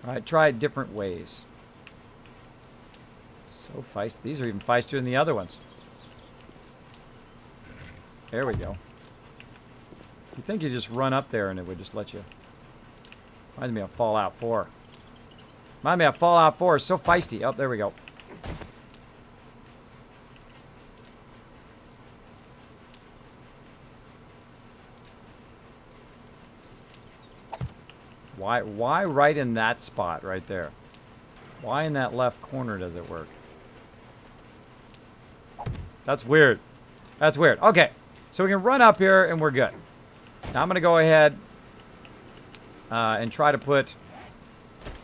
All right, try it different ways. So feisty. These are even feistier than the other ones. There we go. You'd think you just run up there and it would just let you. Reminds me of Fallout 4. Reminds me of Fallout 4. It's so feisty. Oh, there we go. Why right in that spot right there? Why in that left corner does it work? That's weird. That's weird. Okay. So we can run up here and we're good. Now I'm going to go ahead and try to put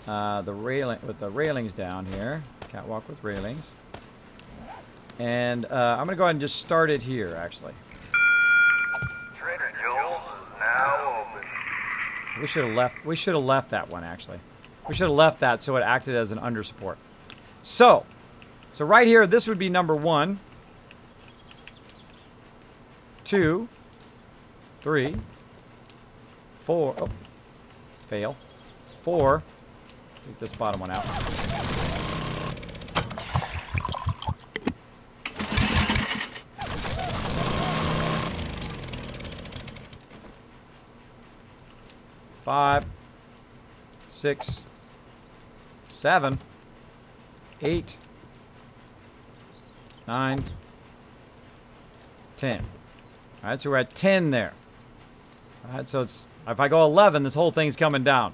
the railings down here. Catwalk with railings. And I'm going to go ahead and just start it here, actually. Trader Joel's is now open. We should have left that one, actually. We should have left that so it acted as an under support. So right here, this would be number 1, 2, 3, 4. Oh, fail. 4. Take this bottom one out. Five, 6, 7, 8, 9, 10. All right, so we're at 10 there. All right, so it's if I go 11, this whole thing's coming down.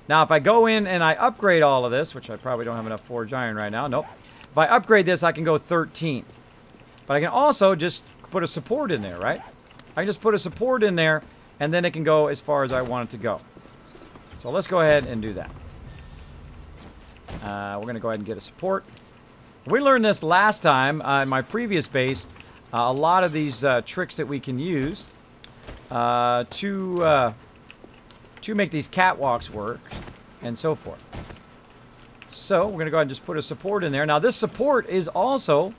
Now, if I go in and I upgrade all of this, which I probably don't have enough forged iron right now. Nope. If I upgrade this, I can go 13. But I can also just put a support in there, right? I can just put a support in there, and then it can go as far as I want it to go. So let's go ahead and do that. We're going to go ahead and get a support. We learned this last time in my previous base. A lot of these tricks that we can use to make these catwalks work and so forth. So we're going to go ahead and just put a support in there. Now this support is also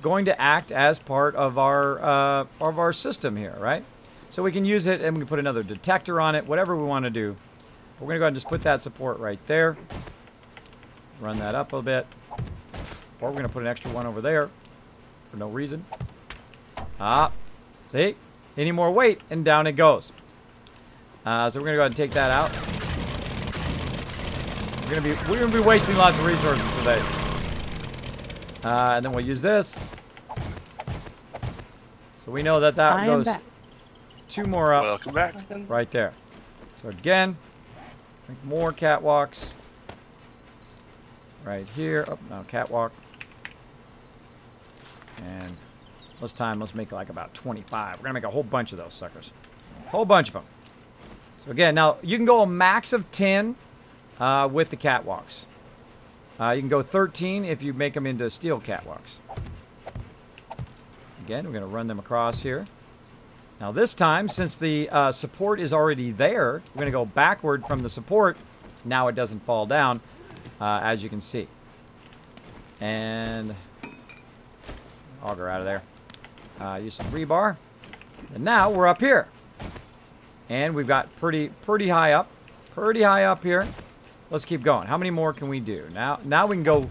going to act as part of our system here, right? So we can use it and we can put another detector on it, whatever we want to do. We're going to go ahead and just put that support right there. Run that up a bit. Or we're going to put an extra one over there for no reason. Ah, See? Any more weight, and down it goes. So we're gonna go ahead and take that out. We're gonna be wasting lots of resources today. And then we'll use this. So we know that goes back. 2 more up. Welcome back. Right there. So again, make more catwalks. Right here. Oh, no, catwalk. And let's make like about 25. We're gonna make a whole bunch of those suckers. Whole bunch of them. So again, now you can go a max of 10 with the catwalks. You can go 13 if you make them into steel catwalks. Again, we're gonna run them across here. Now this time, since the support is already there, we're gonna go backward from the support. Now it doesn't fall down, as you can see. And auger out of there. Use some rebar. And now we're up here. And we've got pretty high up. Pretty high up here. Let's keep going. How many more can we do? Now we can go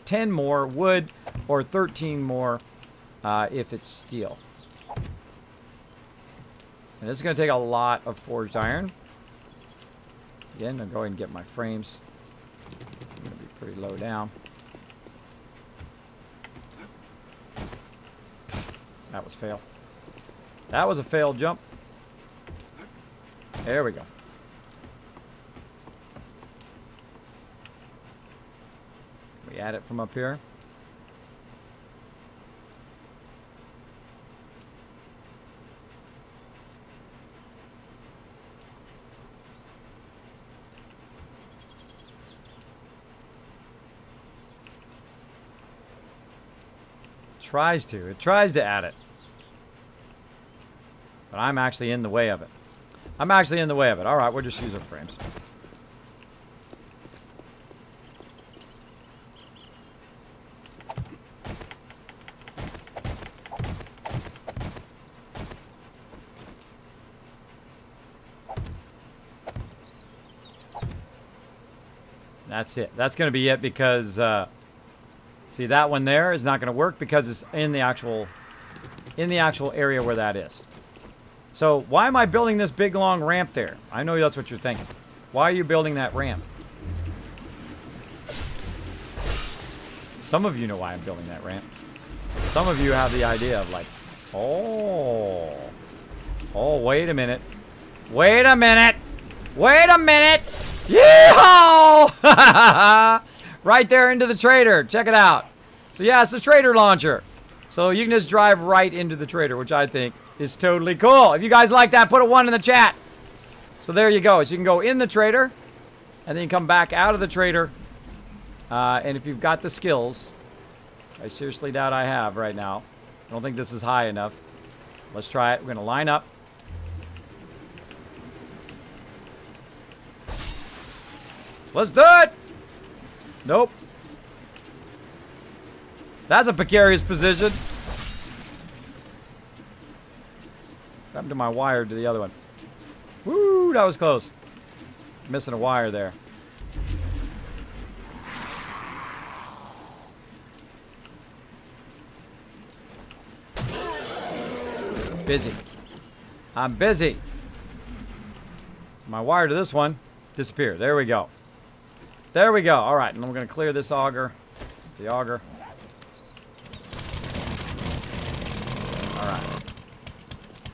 10 more wood or 13 more if it's steel. And this is going to take a lot of forged iron. Again, I'll go ahead and get my frames. I'm going to be pretty low down. That was fail. That was a failed jump. There we go. We add it from up here. It tries to add it. But I'm actually in the way of it. All right, we'll just use our frames. That's it. That's going to be it because, see, that one there is not going to work because it's in the actual area where that is. So why am I building this big long ramp there? I know that's what you're thinking. Why are you building that ramp? Some of you know why I'm building that ramp. Some of you have the idea of like, oh, wait a minute. Yeehaw! Right there into the trader. Check it out. So yeah, it's a trader launcher. So you can just drive right into the trader, which I think is totally cool. If you guys like that, put a 1 in the chat. So there you go. So you can go in the trader, and then you come back out of the trader. And if you've got the skills, I seriously doubt I have right now. I don't think this is high enough. Let's try it. We're going to line up. Let's do it! Nope. That's a precarious position. What happened to my wire to the other one? Woo, that was close. Missing a wire there. Busy. I'm busy. My wire to this one disappeared. There we go. There we go. All right, and we're going to clear this auger. The auger. All right.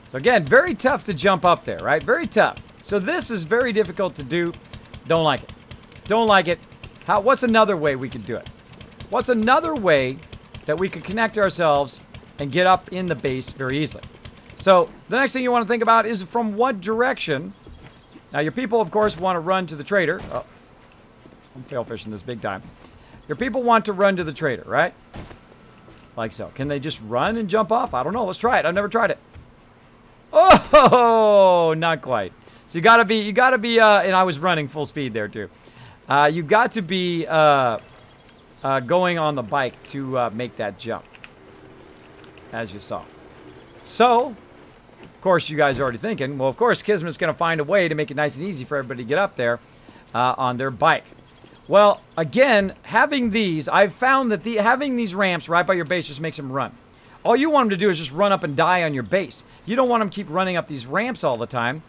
So again, very tough to jump up there, right? Very tough. So this is very difficult to do. Don't like it. Don't like it. What's another way we could do it? What's another way that we could connect ourselves and get up in the base very easily? So the next thing you want to think about is from what direction. Now your people, of course, want to run to the trader. Oh, I'm fail fishing this big time. Your people want to run to the trader, right? Like so. Can they just run and jump off? I don't know. Let's try it. I've never tried it. Oh, not quite. So you gotta be, and I was running full speed there too. You got to be going on the bike to make that jump, as you saw. So, of course, you guys are already thinking, well, of course, Kismet's gonna find a way to make it nice and easy for everybody to get up there on their bike. Well, again, having these, I've found that having these ramps right by your base just makes them run. All you want them to do is just run up and die on your base. You don't want them to keep running up these ramps all the time.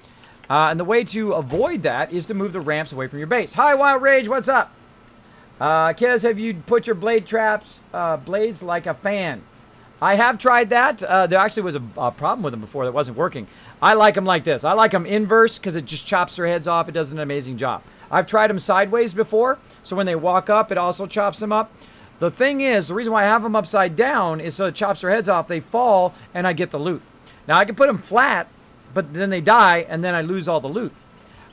And the way to avoid that is to move the ramps away from your base. Hi, Wild Rage, what's up? Kez, have you put your blade traps, blades like a fan? I have tried that. There actually was a problem with them before that wasn't working. I like them like this. I like them inverse because it just chops their heads off. It does an amazing job. I've tried them sideways before, so when they walk up, it also chops them up. The thing is, the reason why I have them upside down is so it chops their heads off. They fall, and I get the loot. Now, I can put them flat, but then they die, and then I lose all the loot.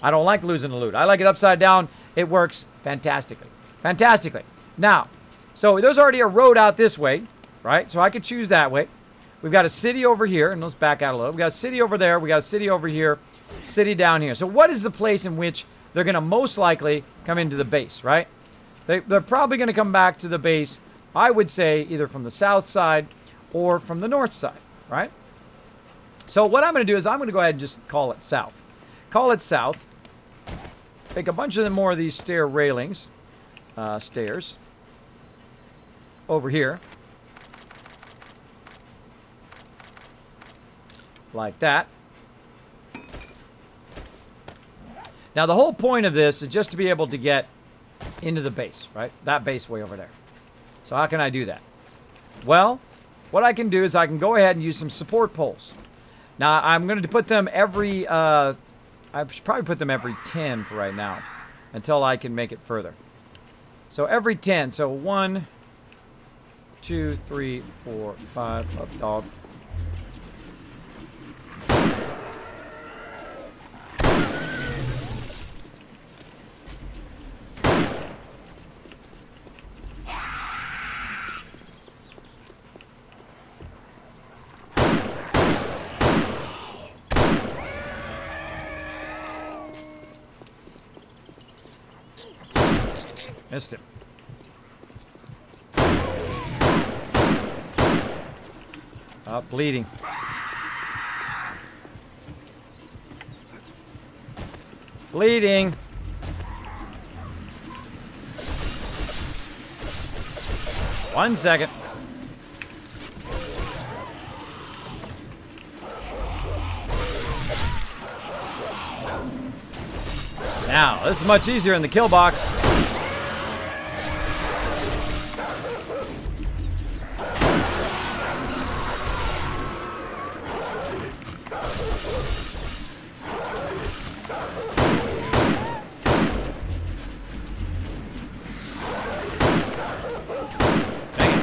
I don't like losing the loot. I like it upside down. It works fantastically. Fantastically. Now, so there's already a road out this way, right? So I could choose that way. We've got a city over here, and let's back out a little. We've got a city over there. We got a city over here, city down here. So what is the place in which they're going to most likely come into the base, right? They're probably going to come back to the base, I would say, either from the south side or from the north side, right? So what I'm going to do is I'm going to go ahead and just call it south. Call it south. Make a bunch of them more of these stair railings, stairs, over here. Like that. Now the whole point of this is just to be able to get into the base, right? That base way over there. So how can I do that? Well, what I can do is I can go ahead and use some support poles. Now I'm going to put them every, I should probably put them every 10 for right now until I can make it further. So every 10, so 1, 2, 3, 4, 5, up dog. Missed it. Oh, bleeding. Bleeding. One second. Now, this is much easier in the kill box.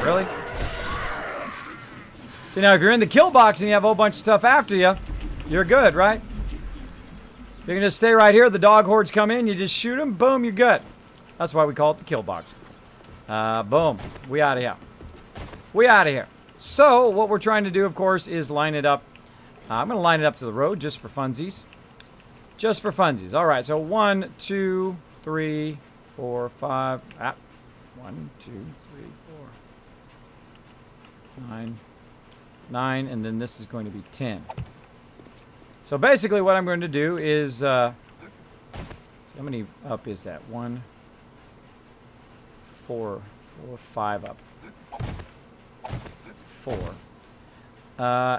Really? See, now if you're in the kill box and you have a whole bunch of stuff after you, you're good, right? You can just stay right here. The dog hordes come in. You just shoot them. Boom, you're good. That's why we call it the kill box. Boom. We out of here. We out of here. So what we're trying to do, of course, is line it up. I'm going to line it up to the road just for funsies. Just for funsies. All right, so 1, 2, 3, 4, 5. 1, 2, 3, 4. 9. 9, and then this is going to be 10. So basically what I'm going to do is, so how many up is that? 1, 4, 5 up. 4.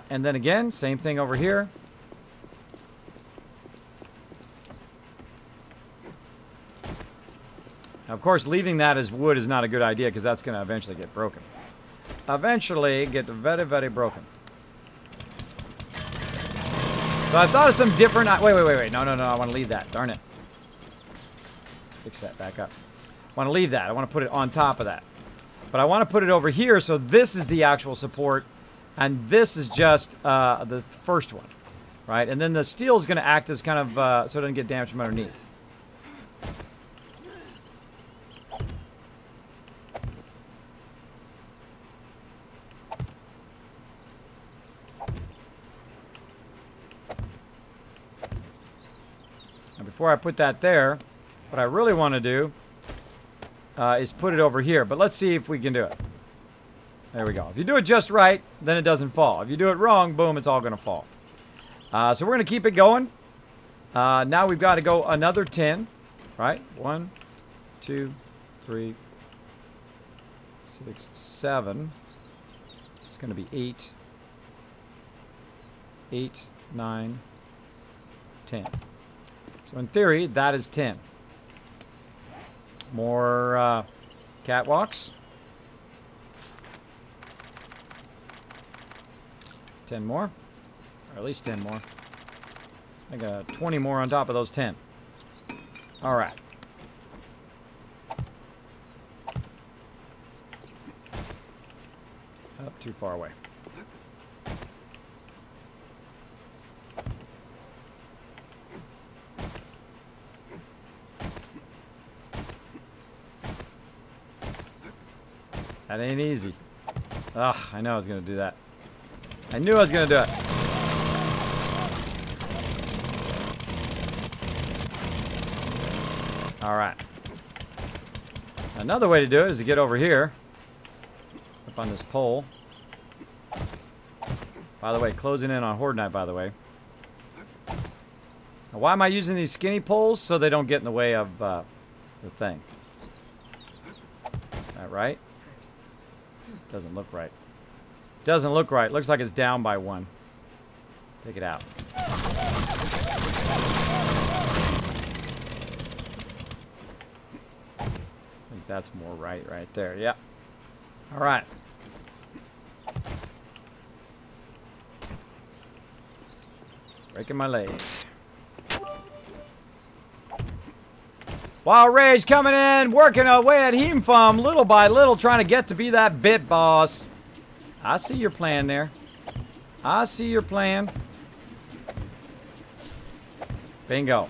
And then again, same thing over here. Now, of course, leaving that as wood is not a good idea because that's going to eventually get broken. Eventually get very, very broken. So I thought of some different... Wait. No. I want to leave that. Darn it. Fix that back up. I want to leave that. I want to put it on top of that. But I want to put it over here so this is the actual support. And this is just the first one. Right? And then the steel is going to act as kind of... so it doesn't get damaged from underneath. Before I put that there, what I really want to do is put it over here. But let's see if we can do it. There we go. If you do it just right, then it doesn't fall. If you do it wrong, boom, it's all going to fall. So we're going to keep it going. Now we've got to go another 10. Right? 1, 2, 3, 6, 7, It's going to be 8, 8, 9, 10. So in theory, that is 10. More catwalks. 10 more. Or at least 10 more. I got 20 more on top of those 10. All right. Up too far away. That ain't easy. Ugh, I know I was going to do that. I knew I was going to do it. All right. Another way to do it is to get over here. Up on this pole. By the way, closing in on Horde Night, by the way. Now, why am I using these skinny poles? So they don't get in the way of the thing. Is that right? Doesn't look right. Doesn't look right. Looks like it's down by 1. Take it out. I think that's more right there. Yeah. All right. Breaking my leg. Wild Rage coming in, working away at Heemfum, little by little, trying to get to be that bit boss. I see your plan there. I see your plan. Bingo.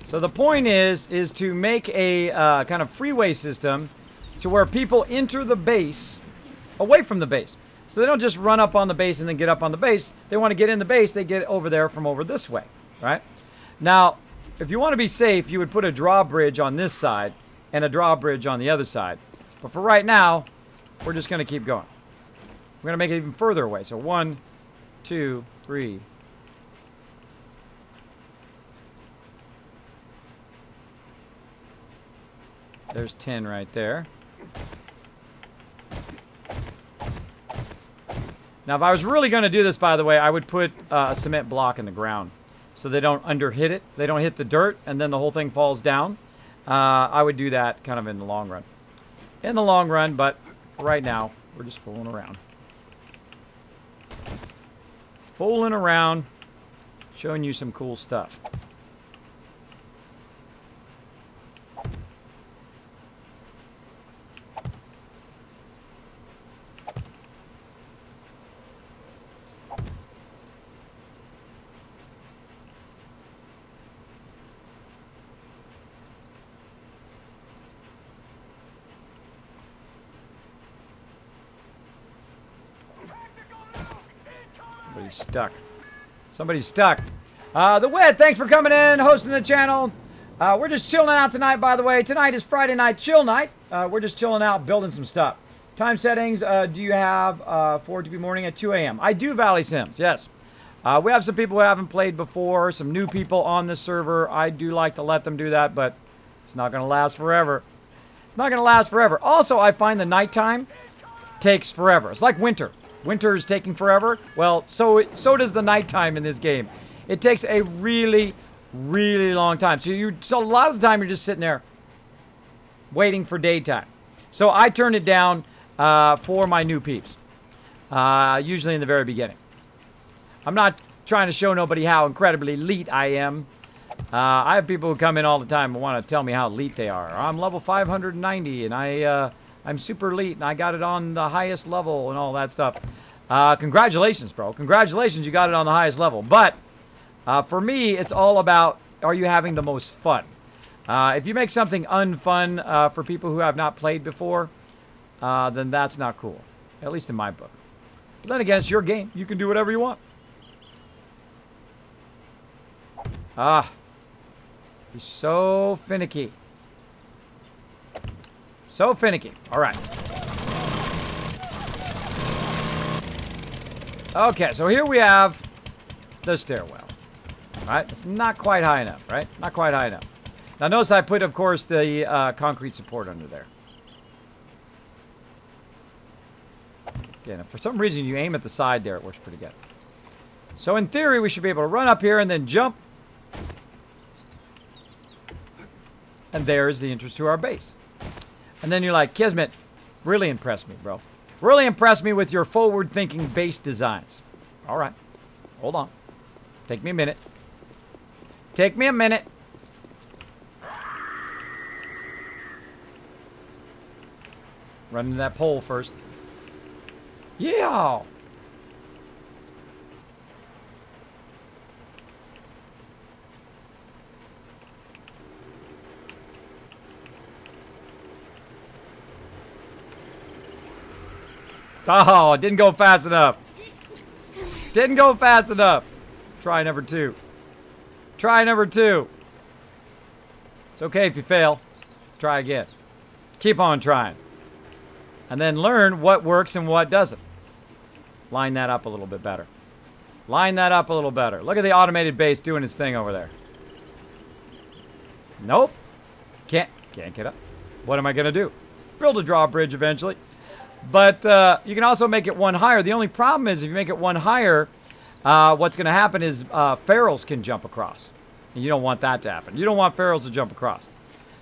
So the point is to make a kind of freeway system to where people enter the base away from the base. So they don't just run up on the base and then get up on the base. They want to get in the base, they get over there from over this way, right? Now, if you want to be safe, you would put a drawbridge on this side and a drawbridge on the other side. But for right now, we're just going to keep going. We're going to make it even further away. So 1, 2, 3. There's 10 right there. Now, if I was really going to do this, by the way, I would put a cement block in the ground so they don't underhit it. They don't hit the dirt, and then the whole thing falls down. I would do that kind of in the long run. In the long run, but for right now, we're just fooling around. Fooling around, showing you some cool stuff. Somebody's stuck. Somebody's stuck. The Wit, thanks for coming in, hosting the channel. We're just chilling out tonight, by the way. Tonight is Friday night chill night. We're just chilling out, building some stuff. Time settings, do you have for it to be morning at 2 a.m.? I do Valley Sims, yes. We have some people who haven't played before, some new people on this server. I do like to let them do that, but it's not going to last forever. It's not going to last forever. Also, I find the nighttime takes forever. It's like winter. Winter is taking forever. Well, so does the nighttime in this game. It takes a really, really long time. So a lot of the time you're just sitting there waiting for daytime. So I turn it down for my new peeps, usually in the very beginning. I'm not trying to show nobody how incredibly elite I am. I have people who come in all the time and want to tell me how elite they are. I'm level 590 and I'm super elite and I got it on the highest level and all that stuff. Congratulations, bro. Congratulations, you got it on the highest level. But for me, it's all about, are you having the most fun? If you make something unfun for people who have not played before, then that's not cool. At least in my book. But then again, it's your game. You can do whatever you want. You're so finicky. So finicky. All right. Okay, so here we have the stairwell. All right, it's not quite high enough, right? Not quite high enough. Now notice I put, of course, the concrete support under there. Again, if for some reason you aim at the side there, it works pretty good. So in theory, we should be able to run up here and then jump. And there's the entrance to our base. And then you're like, Kismet, really impressed me, bro. Really impressed me with your forward-thinking base designs. All right. Hold on. Take me a minute. Take me a minute. Run into that pole first. Yeah. Oh, didn't go fast enough. Didn't go fast enough. Try number 2. Try number 2. It's okay if you fail. Try again. Keep on trying. And then learn what works and what doesn't. Line that up a little bit better. Line that up a little better. Look at the automated base doing its thing over there. Nope. Can't get up. What am I going to do? Build a drawbridge eventually. But you can also make it one higher. The only problem is if you make it one higher, what's going to happen is ferals can jump across. And you don't want that to happen. You don't want ferals to jump across.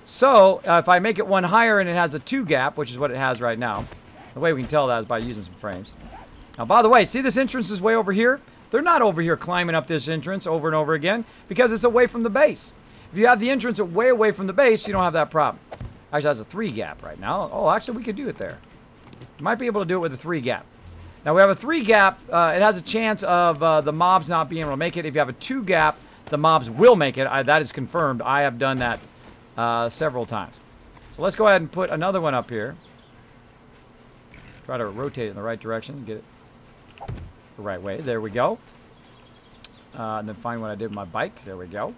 So if I make it one higher and it has a 2 gap, which is what it has right now, the way we can tell that is by using some frames. Now, by the way, see this entrance is way over here? They're not over here climbing up this entrance over and over again because it's away from the base. If you have the entrance way away from the base, you don't have that problem. Actually, that's a 3 gap right now. Oh, actually, we could do it there. You might be able to do it with a 3 gap. Now, we have a 3 gap. It has a chance of the mobs not being able to make it. If you have a 2 gap, the mobs will make it. That is confirmed. I have done that several times. So let's go ahead and put another one up here. Try to rotate it in the right direction. Get it the right way. There we go. And then find what I did with my bike. There we go.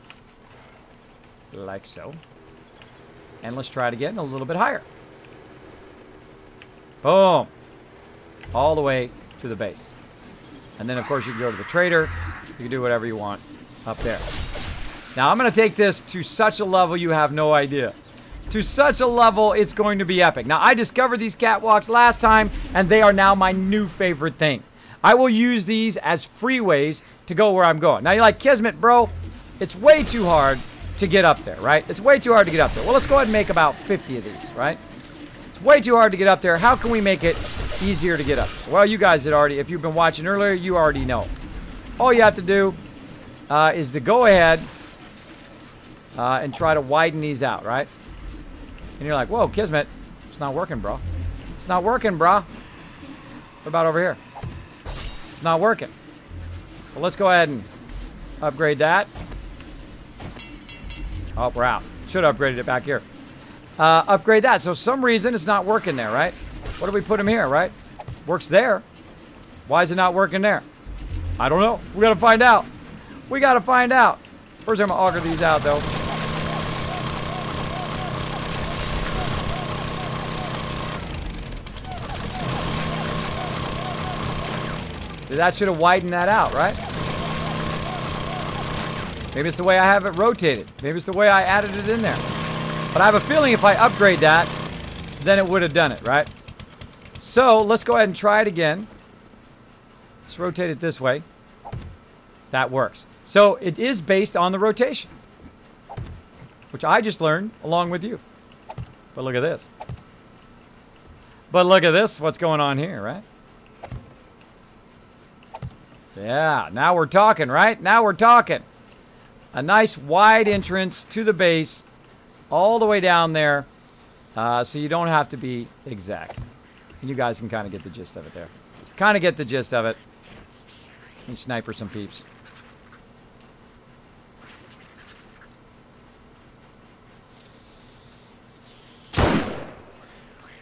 Like so. And let's try it again a little bit higher. Boom. All the way to the base. And then, of course, you can go to the trader. You can do whatever you want up there. Now, I'm going to take this to such a level you have no idea. To such a level, it's going to be epic. Now, I discovered these catwalks last time, and they are now my new favorite thing. I will use these as freeways to go where I'm going. Now, you're like, Kismet, bro, it's way too hard to get up there, right? It's way too hard to get up there. Well, let's go ahead and make about 50 of these, right? It's way too hard to get up there. How can we make it easier to get up? Well, you guys had already, if you've been watching earlier, you already know. All you have to do is to go ahead and try to widen these out, right? And you're like, whoa, Kismet, it's not working, bro. It's not working, bro. What about over here? It's not working. Well, let's go ahead and upgrade that. Oh, we're out. Should have upgraded it back here. Upgrade that. So some reason it's not working there, right? What do we put them here, right? Works there. Why is it not working there? I don't know. We gotta find out. We gotta find out. First, I'm gonna auger these out, though. That should have widened that out, right? Maybe it's the way I have it rotated. Maybe it's the way I added it in there. But I have a feeling if I upgrade that, then it would have done it, right? So let's go ahead and try it again. Let's rotate it this way. That works. So it is based on the rotation, which I just learned along with you. But look at this. But look at this, what's going on here, right? Yeah, now we're talking, right? Now we're talking. A nice wide entrance to the base, all the way down there, so you don't have to be exact. And you guys can kind of get the gist of it there. Kind of get the gist of it. And sniper some peeps.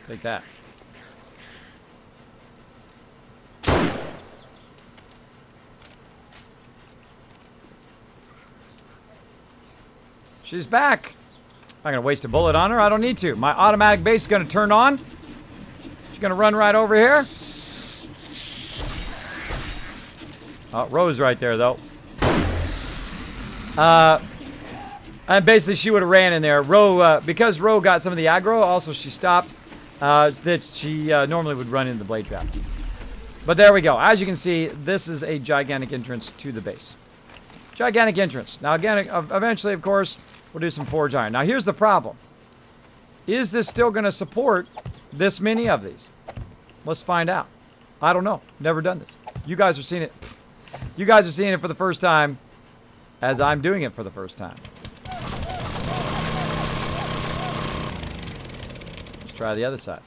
Take that. She's back. I'm going to waste a bullet on her. I don't need to. My automatic base is going to turn on. She's going to run right over here. Oh, Rose right there, though. And basically, she would have ran in there. Because Ro got some of the aggro, also she stopped. That she normally would run into the blade trap. But there we go. As you can see, this is a gigantic entrance to the base. Gigantic entrance. Now, again, eventually, of course, we'll do some forge iron. Now, here's the problem. Is this still going to support this many of these? Let's find out. I don't know. Never done this. You guys are seeing it. You guys are seeing it for the first time as I'm doing it for the first time. Let's try the other side.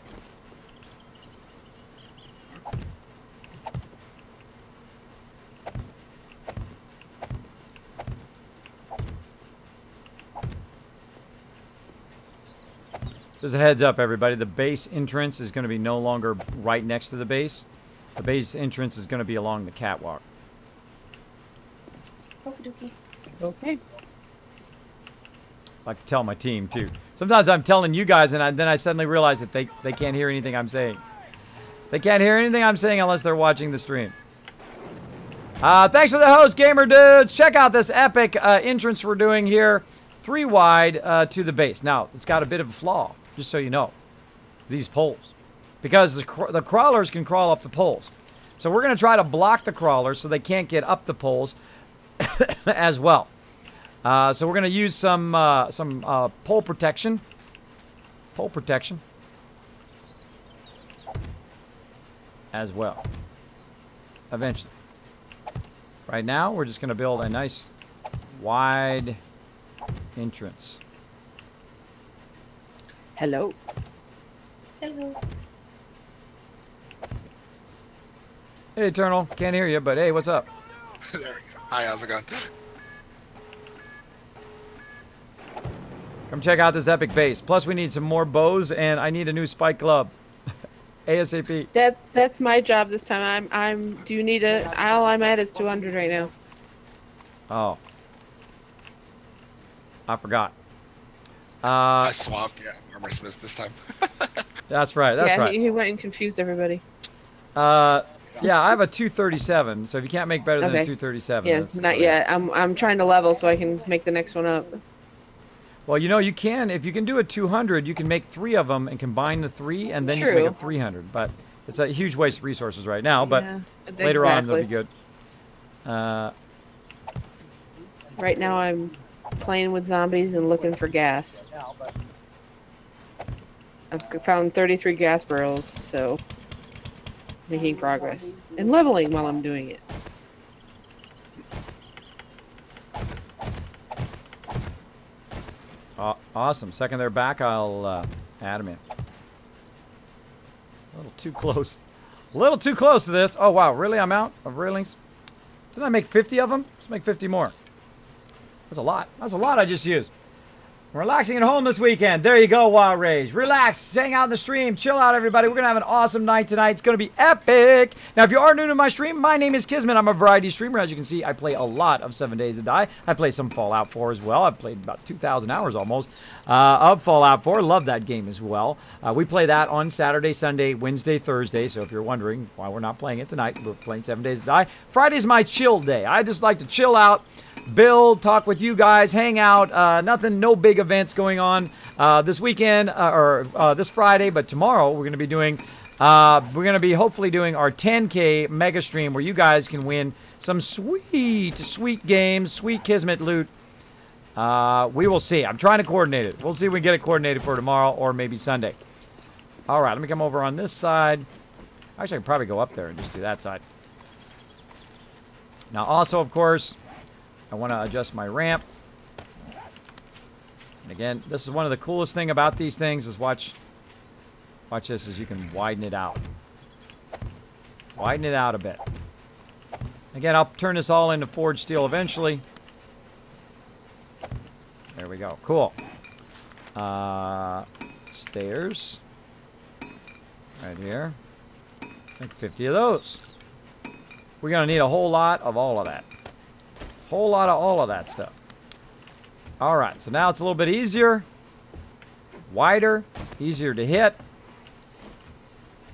Just a heads up, everybody. The base entrance is going to be no longer right next to the base. The base entrance is going to be along the catwalk. Okie dokie. Okay. I like to tell my team, too. Sometimes I'm telling you guys, and then I suddenly realize that they can't hear anything I'm saying. They can't hear anything I'm saying unless they're watching the stream. Thanks for the host, Gamer Dudes. Check out this epic entrance we're doing here. 3 wide to the base. Now, it's got a bit of a flaw, just so you know. These poles. Because the crawlers can crawl up the poles. So we're going to try to block the crawlers so they can't get up the poles as well. So we're going to use some pole protection. Pole protection. As well. Eventually. Right now, we're just going to build a nice wide entrance. Hello. Hello. Hey, Eternal. Can't hear you, but hey, what's up? There we go. Hi, how's it going? Come check out this epic base. Plus, we need some more bows, and I need a new spike club. ASAP. That's my job this time. Do you need a? All I'm at is 200 right now. Oh. I forgot. I swapped, yeah, Armor Smith this time. That's right. That's right. He went and confused everybody. Yeah, I have a 237. So if you can't make better than a 237, yeah, that's not yet. I'm trying to level so I can make the next one up. Well, you know, you can, if you can do a 200, you can make 3 of them and combine the 3, and then you can make a 300. But it's a huge waste of resources right now, but later on they'll be good. So right now I'm playing with zombies and looking for gas. I've found 33 gas barrels, so making progress. And leveling while I'm doing it. Awesome. Second they're back, I'll add them in. A little too close. A little too close to this. Oh, wow. Really? I'm out of railings? Didn't I make 50 of them? Let's make 50 more. That's a lot. That's a lot I just used. Relaxing at home this weekend. There you go, Wild Rage. Relax, hang out in the stream, chill out, everybody. We're going to have an awesome night tonight. It's going to be epic. Now, if you are new to my stream, my name is Kismet. I'm a variety streamer. As you can see, I play a lot of 7 Days to Die. I play some Fallout 4 as well. I've played about 2,000 hours almost of Fallout 4. Love that game as well. We play that on Saturday, Sunday, Wednesday, Thursday. So if you're wondering why we're not playing it tonight, we're playing 7 Days to Die. Friday's my chill day. I just like to chill out, build, talk with you guys, hang out. Nothing, no big events going on this weekend or this Friday, but tomorrow we're going to be doing hopefully doing our 10K mega stream where you guys can win some sweet games, sweet Kismet loot. We will see. I'm trying to coordinate it. We'll see if we can get it coordinated for tomorrow or maybe Sunday. All right, let me come over on this side. Actually, I can probably go up there and just do that side. Now, also, of course, I want to adjust my ramp. And again, this is one of the coolest thing about these things is watch this, is you can widen it out. Widen it out a bit. Again, I'll turn this all into forged steel eventually. There we go. Cool. Stairs. Right here. Make 50 of those. We're going to need a whole lot of all of that. Whole lot of all of that stuff. All right, so now it's a little bit easier, wider, easier to hit.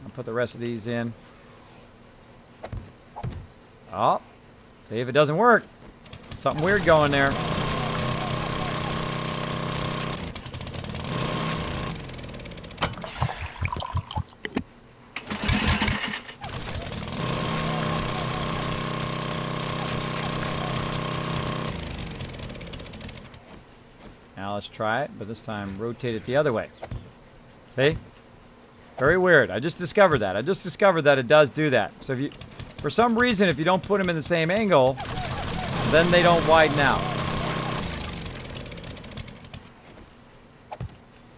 I'll put the rest of these in. Oh, see if it doesn't work. Something weird going there. let's try it, but this time rotate it the other way. See? Very weird. I just discovered that. I just discovered that it does do that. So if you, for some reason, if you don't put them in the same angle, then they don't widen out.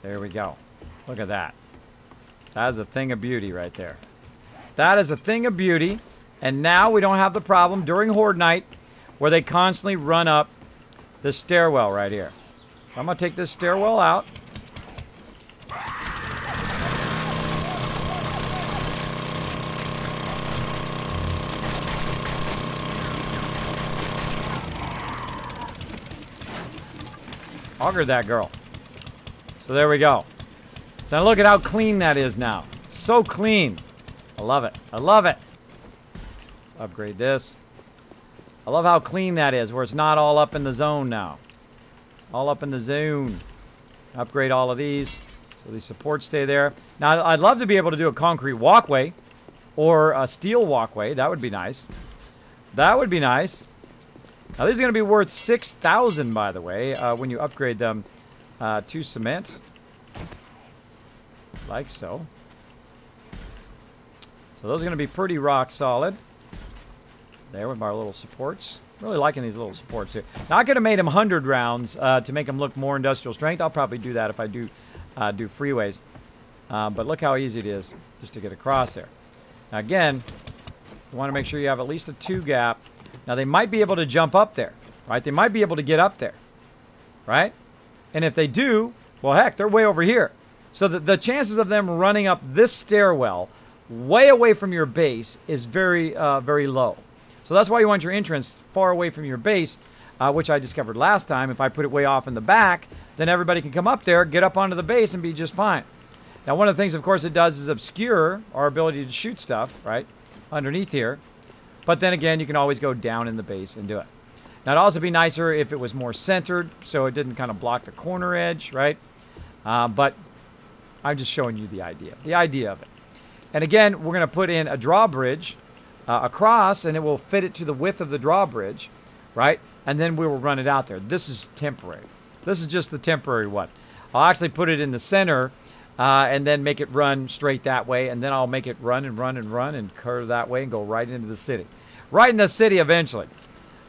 There we go. Look at that. That is a thing of beauty right there. That is a thing of beauty. And now we don't have the problem during Horde Night where they constantly run up this stairwell right here. So I'm going to take this stairwell out. Auger that girl. So there we go. So now look at how clean that is now. So clean. I love it. I love it. Let's upgrade this. I love how clean that is, where it's not all up in the zone now. All up in the zone. Upgrade all of these so these supports stay there. Now, I'd love to be able to do a concrete walkway or a steel walkway. That would be nice. That would be nice. Now, these are going to be worth 6,000, by the way, when you upgrade them to cement. Like so. So those are going to be pretty rock solid. There with our little supports. Really liking these little supports here. Now, I could have made them 100 rounds to make them look more industrial strength. I'll probably do that if I do freeways. But look how easy it is just to get across there. Now, again, you want to make sure you have at least a 2 gap. Now, they might be able to jump up there, right? They might be able to get up there, right? And if they do, well, heck, they're way over here. So the chances of them running up this stairwell way away from your base is very, very low. So that's why you want your entrance far away from your base, which I discovered last time. If I put it way off in the back, then everybody can come up there, get up onto the base, and be just fine. Now, one of the things, of course, it does is obscure our ability to shoot stuff, right, underneath here. But then again, you can always go down in the base and do it. Now, it'd also be nicer if it was more centered, so it didn't kind of block the corner edge, right? But I'm just showing you the idea of it. And again, we're going to put in a drawbridge across, and it will fit it to the width of the drawbridge, right? And then we will run it out there. This is temporary. This is just the temporary one. I'll actually put it in the center and then make it run straight that way, and then I'll make it run and run and run and curve that way and go right into the city. Right in the city eventually.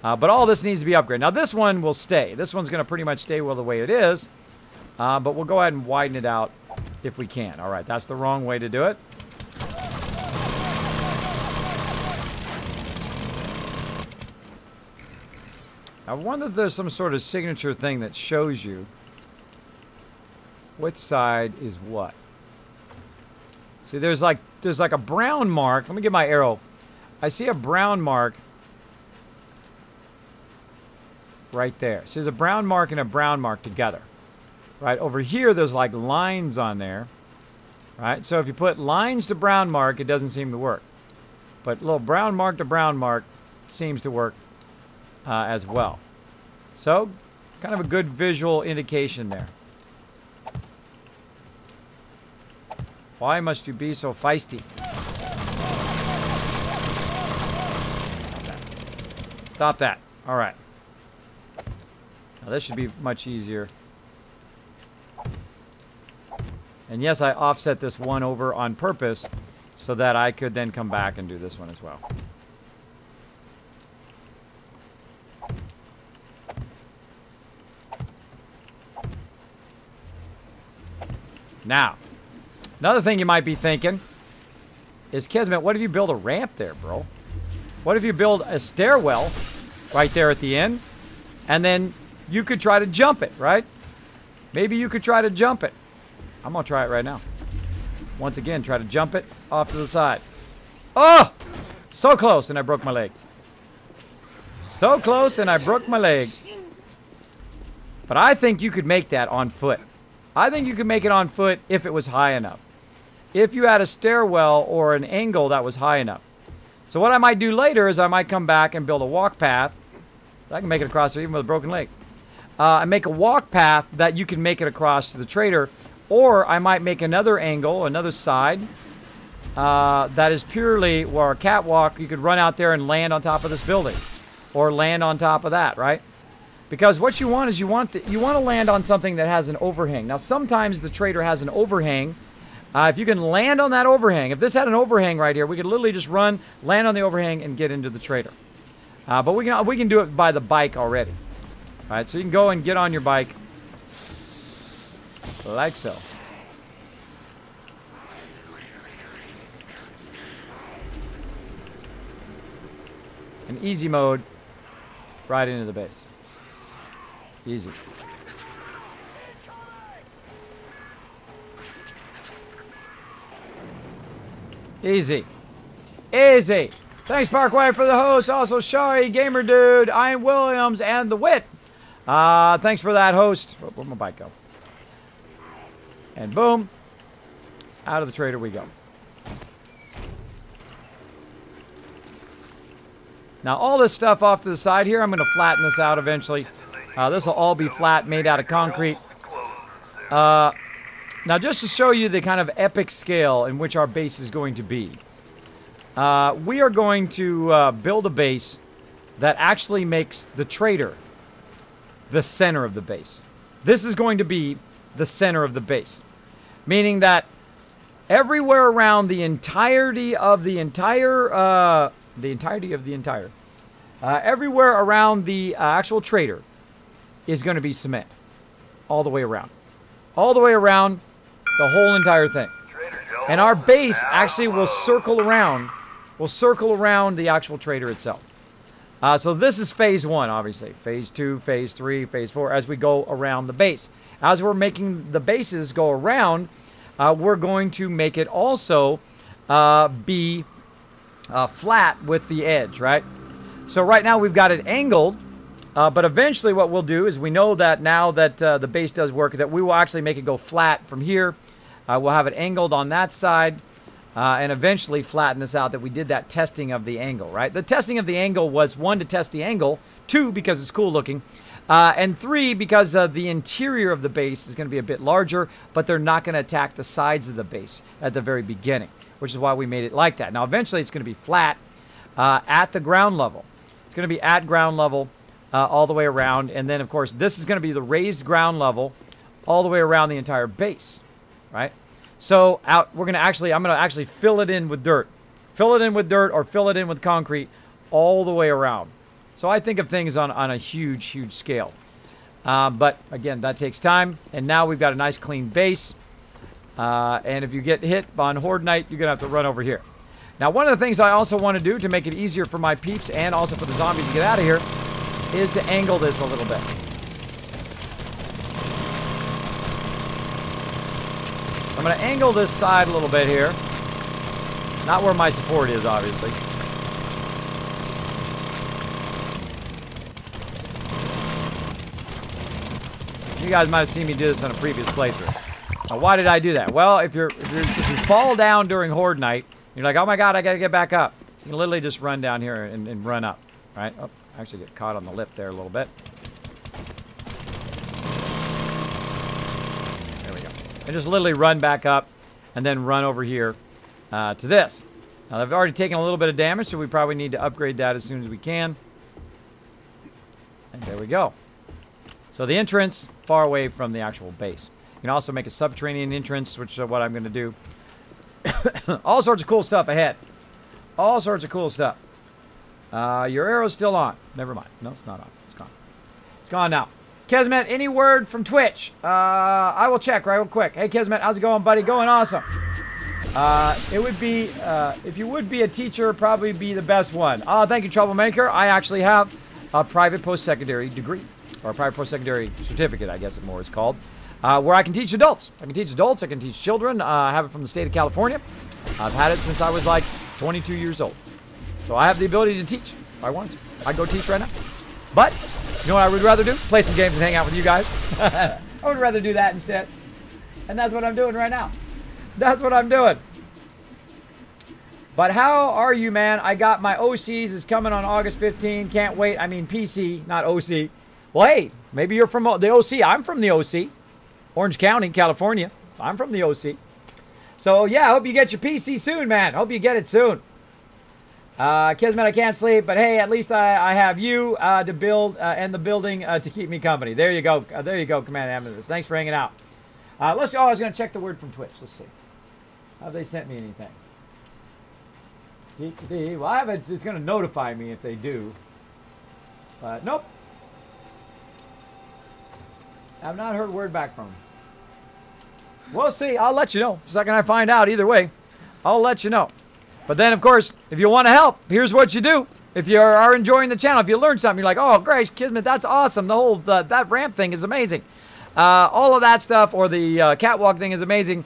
But all this needs to be upgraded. Now, this one will stay. This one's going to pretty much stay well the way it is. But we'll go ahead and widen it out if we can. All right, that's the wrong way to do it. I wonder if there's some sort of signature thing that shows you which side is what. See, there's like a brown mark. Let me get my arrow. I see a brown mark right there. So there's a brown mark and a brown mark together. Right over here, there's like lines on there. Right? So if you put lines to brown mark, it doesn't seem to work. But little brown mark to brown mark seems to work as well. So, kind of a good visual indication there. Why must you be so feisty? Stop that. All right. Now this should be much easier. And yes, I offset this one over on purpose so that I could then come back and do this one as well. Now, another thing you might be thinking is, Kismet, what if you build a ramp there, bro? What if you build a stairwell right there at the end, and then you could try to jump it, right? Maybe you could try to jump it. I'm going to try it right now. Once again, try to jump it off to the side. Oh! So close, and I broke my leg. So close, and I broke my leg. But I think you could make that on foot. I think you could make it on foot if it was high enough. If you had a stairwell or an angle that was high enough. So what I might do later is I might come back and build a walk path. I can make it across there even with a broken leg. And make a walk path that you can make it across to the trader. Or I might make another angle, another side, that is purely, or a catwalk. You could run out there and land on top of this building. Or land on top of that, right? Because what you want is you want to land on something that has an overhang. Now, sometimes the trader has an overhang. If you can land on that overhang, if this had an overhang right here, we could literally just run, land on the overhang, and get into the trader. But we can do it by the bike already. All right, so you can go and get on your bike like so. In easy mode, right into the base. Easy. Easy. Easy. Thanks, Parkway, for the host. Also, Shari, Gamer Dude, Ian Williams, and The Wit. Thanks for that, host. Oh, where'd my bike go? And boom. Out of the trader we go. Now, all this stuff off to the side here, I'm going to flatten this out eventually. This will all be flat, made out of concrete. Now, just to show you the kind of epic scale in which our base is going to be, we are going to build a base that actually makes the trader the center of the base. This is going to be the center of the base, meaning that everywhere around the entirety of the entire, everywhere around the actual trader is going to be cement, all the way around, all the way around the whole entire thing. And our base actually will circle around the actual trader itself. So this is phase 1, obviously. Phase 2, phase 3, phase 4, as we go around the base. As we're making the bases go around, we're going to make it also be flat with the edge, right? So right now we've got it angled, but eventually what we'll do is we know that now that the base does work, that we will actually make it go flat from here. We'll have it angled on that side, and eventually flatten this out, that we did that testing of the angle, right? The testing of the angle was 1, to test the angle, 2, because it's cool looking, and 3, because the interior of the base is going to be a bit larger, but they're not going to attack the sides of the base at the very beginning, which is why we made it like that. Now, eventually it's going to be flat at the ground level. It's going to be at ground level all the way around, and then, of course, this is going to be the raised ground level all the way around the entire base, right? So I'm going to actually fill it in with dirt. Fill it in with dirt or fill it in with concrete all the way around. So I think of things on a huge, huge scale. But again, that takes time. And now we've got a nice clean base. And if you get hit on Horde Night, you're going to have to run over here. Now, one of the things I also want to do to make it easier for my peeps and also for the zombies to get out of here is to angle this a little bit. I'm going to angle this side a little bit here. Not where my support is, obviously. You guys might have seen me do this on a previous playthrough. Now, why did I do that? Well, if you fall down during Horde Night, you're like, oh my god, I got to get back up. You can literally just run down here and run up, right? Oh, I actually get caught on the lip there a little bit. And just literally run back up and then run over here to this. Now, they've already taken a little bit of damage, so we probably need to upgrade that as soon as we can. And there we go. So the entrance, far away from the actual base. You can also make a subterranean entrance, which is what I'm going to do. All sorts of cool stuff ahead. All sorts of cool stuff. Your arrow's still on. Never mind. No, it's not on. It's gone. It's gone now. Kismet, any word from Twitch? I will check right real quick. Hey, Kismet, how's it going, buddy? Going awesome. It would be, if you would be a teacher, probably be the best one. Thank you, Troublemaker. I actually have a private post-secondary degree, or a private post-secondary certificate, I guess it more is called, where I can teach adults. I can teach adults. I can teach children. I have it from the state of California. I've had it since I was like 22 years old. So I have the ability to teach if I want to. I'd go teach right now. But you know what I would rather do? Play some games and hang out with you guys. I would rather do that instead. And that's what I'm doing right now. That's what I'm doing. But how are you, man? I got my OCs is coming on August 15. Can't wait. I mean PC, not OC. Well, hey, maybe you're from the OC. I'm from the OC. Orange County, California. I'm from the OC. So, yeah, I hope you get your PC soon, man. Hope you get it soon. Kismet, I can't sleep, but hey, at least I have you to build and the building to keep me company. There you go. There you go, Command Amethyst. Thanks for hanging out. Let's. Oh, I was going to check the word from Twitch. Let's see. Have they sent me anything? Well, I haven't. It's going to notify me if they do. But nope. I've not heard a word back from them. We'll see. I'll let you know. The second I find out, either way, I'll let you know. But then, of course, if you want to help, here's what you do. If you are enjoying the channel, if you learn something, you're like, oh, great, Kismet, that's awesome. The whole, that ramp thing is amazing. All of that stuff, or the catwalk thing is amazing.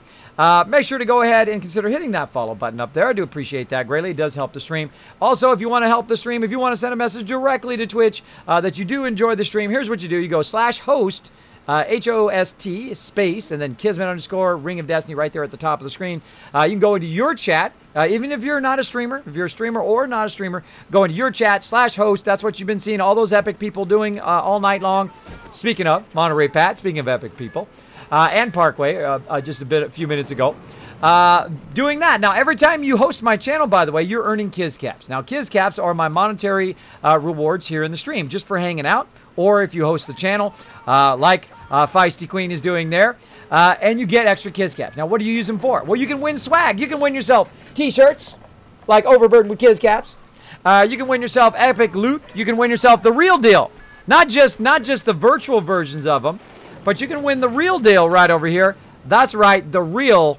Make sure to go ahead and consider hitting that follow button up there. I do appreciate that greatly. It does help the stream. Also, if you want to help the stream, if you want to send a message directly to Twitch that you do enjoy the stream, here's what you do. You go /host, H-O-S-T, space, and then Kismet _ Ring of Destiny right there at the top of the screen. You can go into your chat, even if you're not a streamer, if you're a streamer or not a streamer, go into your chat /host. That's what you've been seeing all those epic people doing all night long. Speaking of, Monterey Pat, speaking of epic people, and Parkway, just a few minutes ago. Doing that. Now, every time you host my channel, by the way, you're earning Kiz Caps. Now, Kiz Caps are my monetary rewards here in the stream, just for hanging out, or if you host the channel, like Feisty Queen is doing there, and you get extra Kiz Caps. Now, what do you use them for? Well, you can win swag. You can win yourself T-shirts, like Overburdened with Kiz Caps. You can win yourself epic loot. You can win yourself the real deal. Not just the virtual versions of them, but you can win the real deal right over here. That's right, the real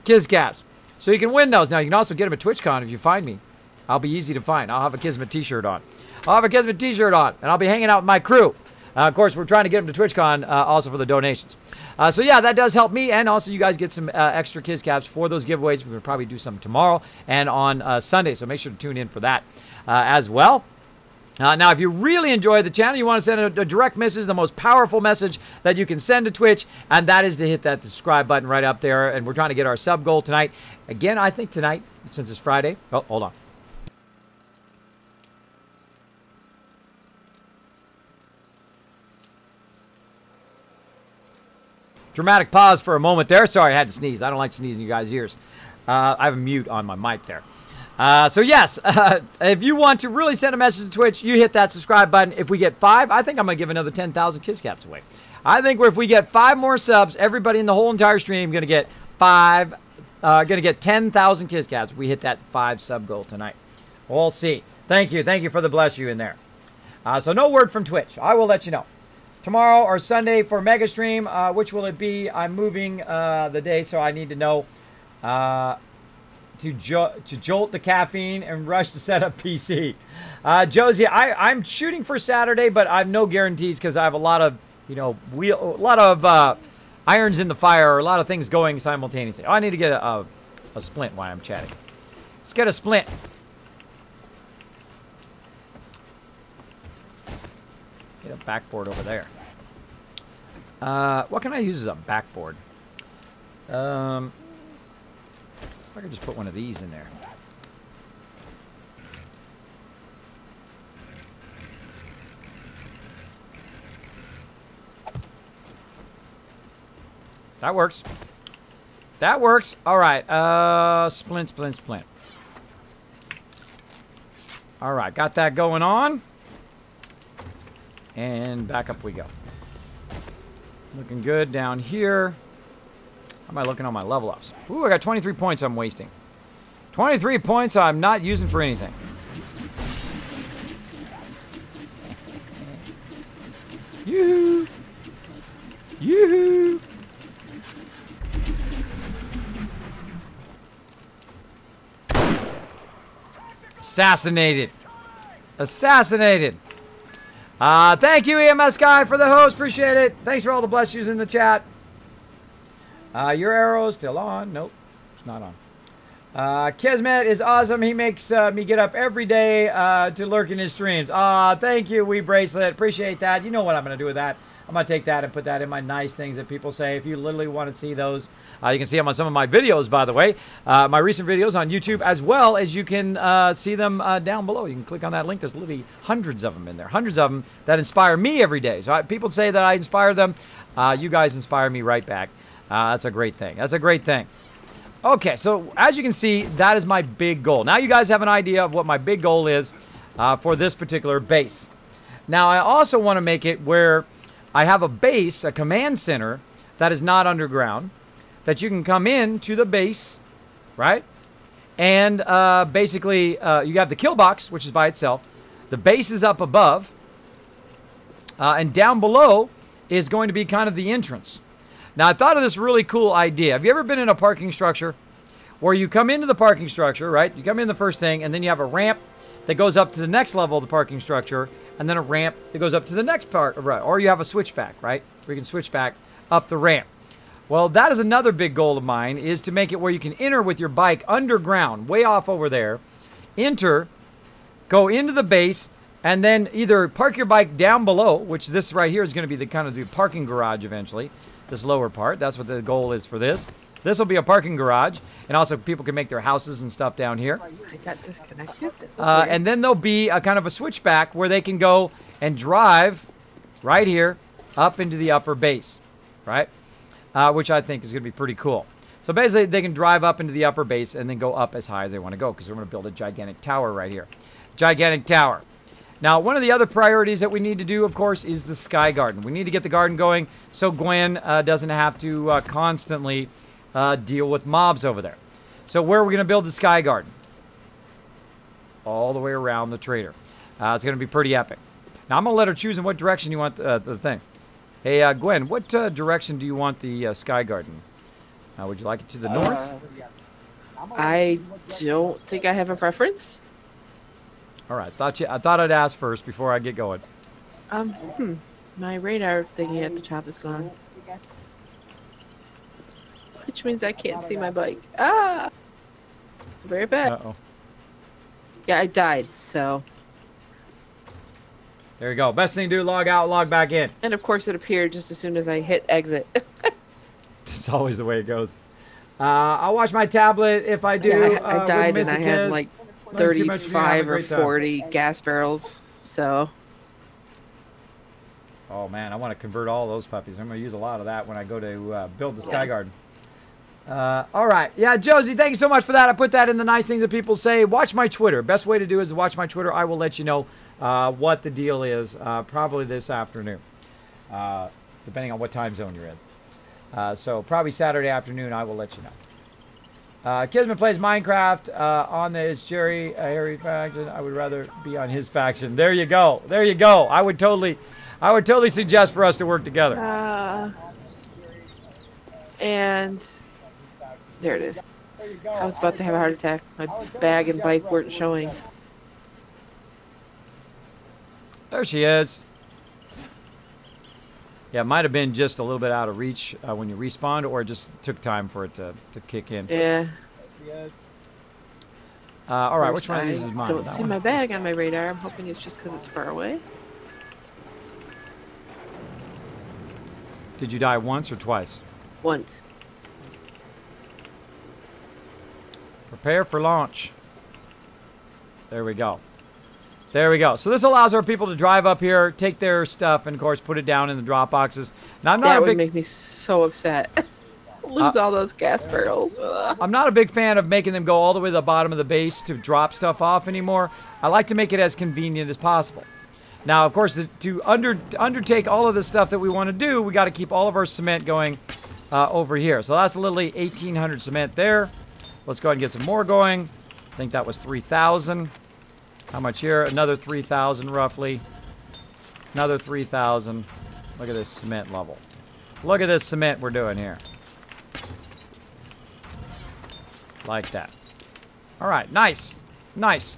Kiz Caps. So you can win those. Now, you can also get them at TwitchCon if you find me. I'll be easy to find. I'll have a Kismet t-shirt on. And I'll be hanging out with my crew. Of course, we're trying to get them to TwitchCon also for the donations. So, yeah, that does help me. And also, you guys get some extra Kiz Caps for those giveaways. We're going to probably do some tomorrow and on Sunday. So make sure to tune in for that as well. Now, if you really enjoy the channel, you want to send a direct message, the most powerful message that you can send to Twitch, and that is to hit that subscribe button right up there. And we're trying to get our sub goal tonight. Again, I think tonight, since it's Friday. Oh, hold on. Dramatic pause for a moment there. Sorry, I had to sneeze. I don't like sneezing in you guys' ears. I have a mute on my mic there. So yes, if you want to really send a message to Twitch, you hit that subscribe button. If we get 5, I think I'm going to give another 10,000 Kiz Caps away. I think if we get 5 more subs, everybody in the whole entire stream going to get 10,000 Kiz Caps. We hit that 5 sub goal tonight. We'll see. Thank you for the bless you in there. So no word from Twitch. I will let you know. Tomorrow or Sunday for Mega Stream, which will it be? I'm moving the day, so I need to know. To jolt the caffeine and rush to set up PC. Josie, I'm shooting for Saturday, but I have no guarantees because I have a lot of, irons in the fire, or a lot of things going simultaneously. Oh, I need to get a splint while I'm chatting. Let's get a splint. Get a backboard over there. What can I use as a backboard? I could just put one of these in there. That works. That works. All right. Splint. All right. Got that going on. And back up we go. Looking good down here. How am I looking on my level ups? Ooh, I got 23 points I'm wasting. 23 points I'm not using for anything. Yoo-hoo! Yoo-hoo! Assassinated. Assassinated. Thank you, EMS guy, for the host. Appreciate it. Thanks for all the bless yous in the chat. Your arrow's still on. Nope, it's not on. Kismet is awesome. He makes me get up every day to lurk in his streams. Thank you, Wee Bracelet. Appreciate that. You know what I'm going to do with that. I'm going to take that and put that in my nice things that people say. If you literally want to see those, you can see them on some of my videos, by the way. My recent videos on YouTube, as well as you can see them down below. You can click on that link. There's literally hundreds of them in there. Hundreds of them that inspire me every day. So people say that I inspire them. You guys inspire me right back. That's a great thing. That's a great thing. Okay, so as you can see, that is my big goal. Now you guys have an idea of what my big goal is for this particular base. Now I also want to make it where I have a base, a command center, that is not underground, that you can come in to the base, right? And basically, you have the kill box, which is by itself. The base is up above. And down below is going to be kind of the entrance. Now, I thought of this really cool idea. Have you ever been in a parking structure where you come into the parking structure, right? You come in the first thing, and then you have a ramp that goes up to the next level of the parking structure, and then a ramp that goes up to the next part, right? Or you have a switchback, right? Where you can switch back up the ramp. Well, that is another big goal of mine, is to make it where you can enter with your bike underground, way off over there, enter, go into the base, and then either park your bike down below, which this right here is going to be the kind of the parking garage eventually, this lower part. That's what the goal is for this. This will be a parking garage, and also people can make their houses and stuff down here. I got disconnected. And then there'll be a kind of a switchback where they can go and drive right here up into the upper base, right? Which I think is going to be pretty cool. So basically, they can drive up into the upper base and then go up as high as they want to go, because we're going to build a gigantic tower right here. Gigantic tower. Now, one of the other priorities that we need to do, of course, is the sky garden. We need to get the garden going so Gwen doesn't have to constantly deal with mobs over there. So where are we going to build the sky garden? All the way around the trader. It's going to be pretty epic. Now, I'm going to let her choose in what direction you want the thing. Hey, Gwen, what direction do you want the sky garden? Would you like it to the north? I don't think I have a preference. All right, I thought I'd ask first before I get going. My radar thingy at the top is gone. Which means I can't see my bike. Ah! Very bad. Uh-oh. Yeah, I died, so... There you go. Best thing to do, log out, log back in. And of course it appeared just as soon as I hit exit. That's always the way it goes. I'll watch my tablet if I do. Yeah, I died and I had like 35 or 40 gas barrels, so... Oh man, I want to convert all those puppies. I'm going to use a lot of that when I go to build the sky garden. All right. Yeah, Josie, thank you so much for that. I put that in the nice things that people say. Watch my Twitter. Best way to do is to watch my Twitter. I will let you know what the deal is probably this afternoon, depending on what time zone you're in. So probably Saturday afternoon, I will let you know. Kismet plays Minecraft on the Jerry Harry faction. I would rather be on his faction. There you go. There you go. I would totally suggest for us to work together. And there it is. I was about to have a heart attack. My bag and bike weren't showing. There she is. Yeah, it might have been just a little bit out of reach when you respawned, or it just took time for it to kick in. Yeah. All right, which one of these is mine? I don't see my bag on my radar. I'm hoping it's just because it's far away. Did you die once or twice? Once. Prepare for launch. There we go. There we go. So this allows our people to drive up here, take their stuff, and of course put it down in the drop boxes. Now I'm not that a big... would make me so upset. Lose all those gas barrels. I'm not a big fan of making them go all the way to the bottom of the base to drop stuff off anymore. I like to make it as convenient as possible. Now, of course, to undertake all of the stuff that we want to do, we got to keep all of our cement going over here. So that's literally 1,800 cement there. Let's go ahead and get some more going. I think that was 3,000. How much here? Another 3,000 roughly. Another 3,000. Look at this cement level. Look at this cement we're doing here. Like that. All right, nice. Nice.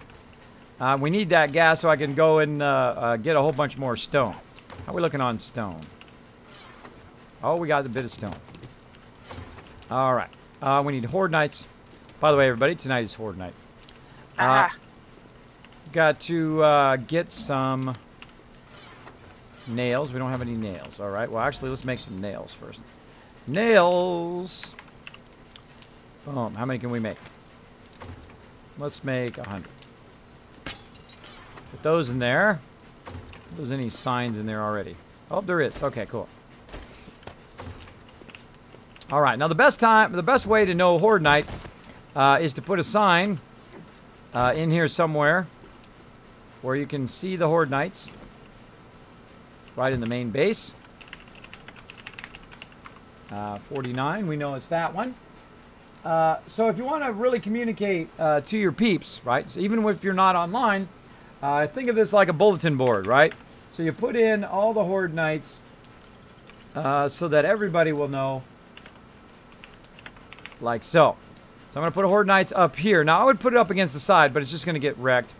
We need that gas so I can go and get a whole bunch more stone. How are we looking on stone? Oh, we got a bit of stone. All right. We need Horde Nights. By the way, everybody, tonight is Horde Night. Got to get some nails. We don't have any nails. All right. Well, actually, let's make some nails first. Nails. Boom. How many can we make? Let's make 100. Put those in there. If there's any signs in there already. Oh, there is. Okay, cool. All right, now the best way to know Horde Night is to put a sign in here somewhere where you can see the Horde Nights right in the main base. 49, we know it's that one. So if you want to really communicate to your peeps, right? So even if you're not online, think of this like a bulletin board, right? So you put in all the Horde Nights so that everybody will know, like so. So I'm going to put a Horde Nights up here. Now I would put it up against the side, but it's just going to get wrecked.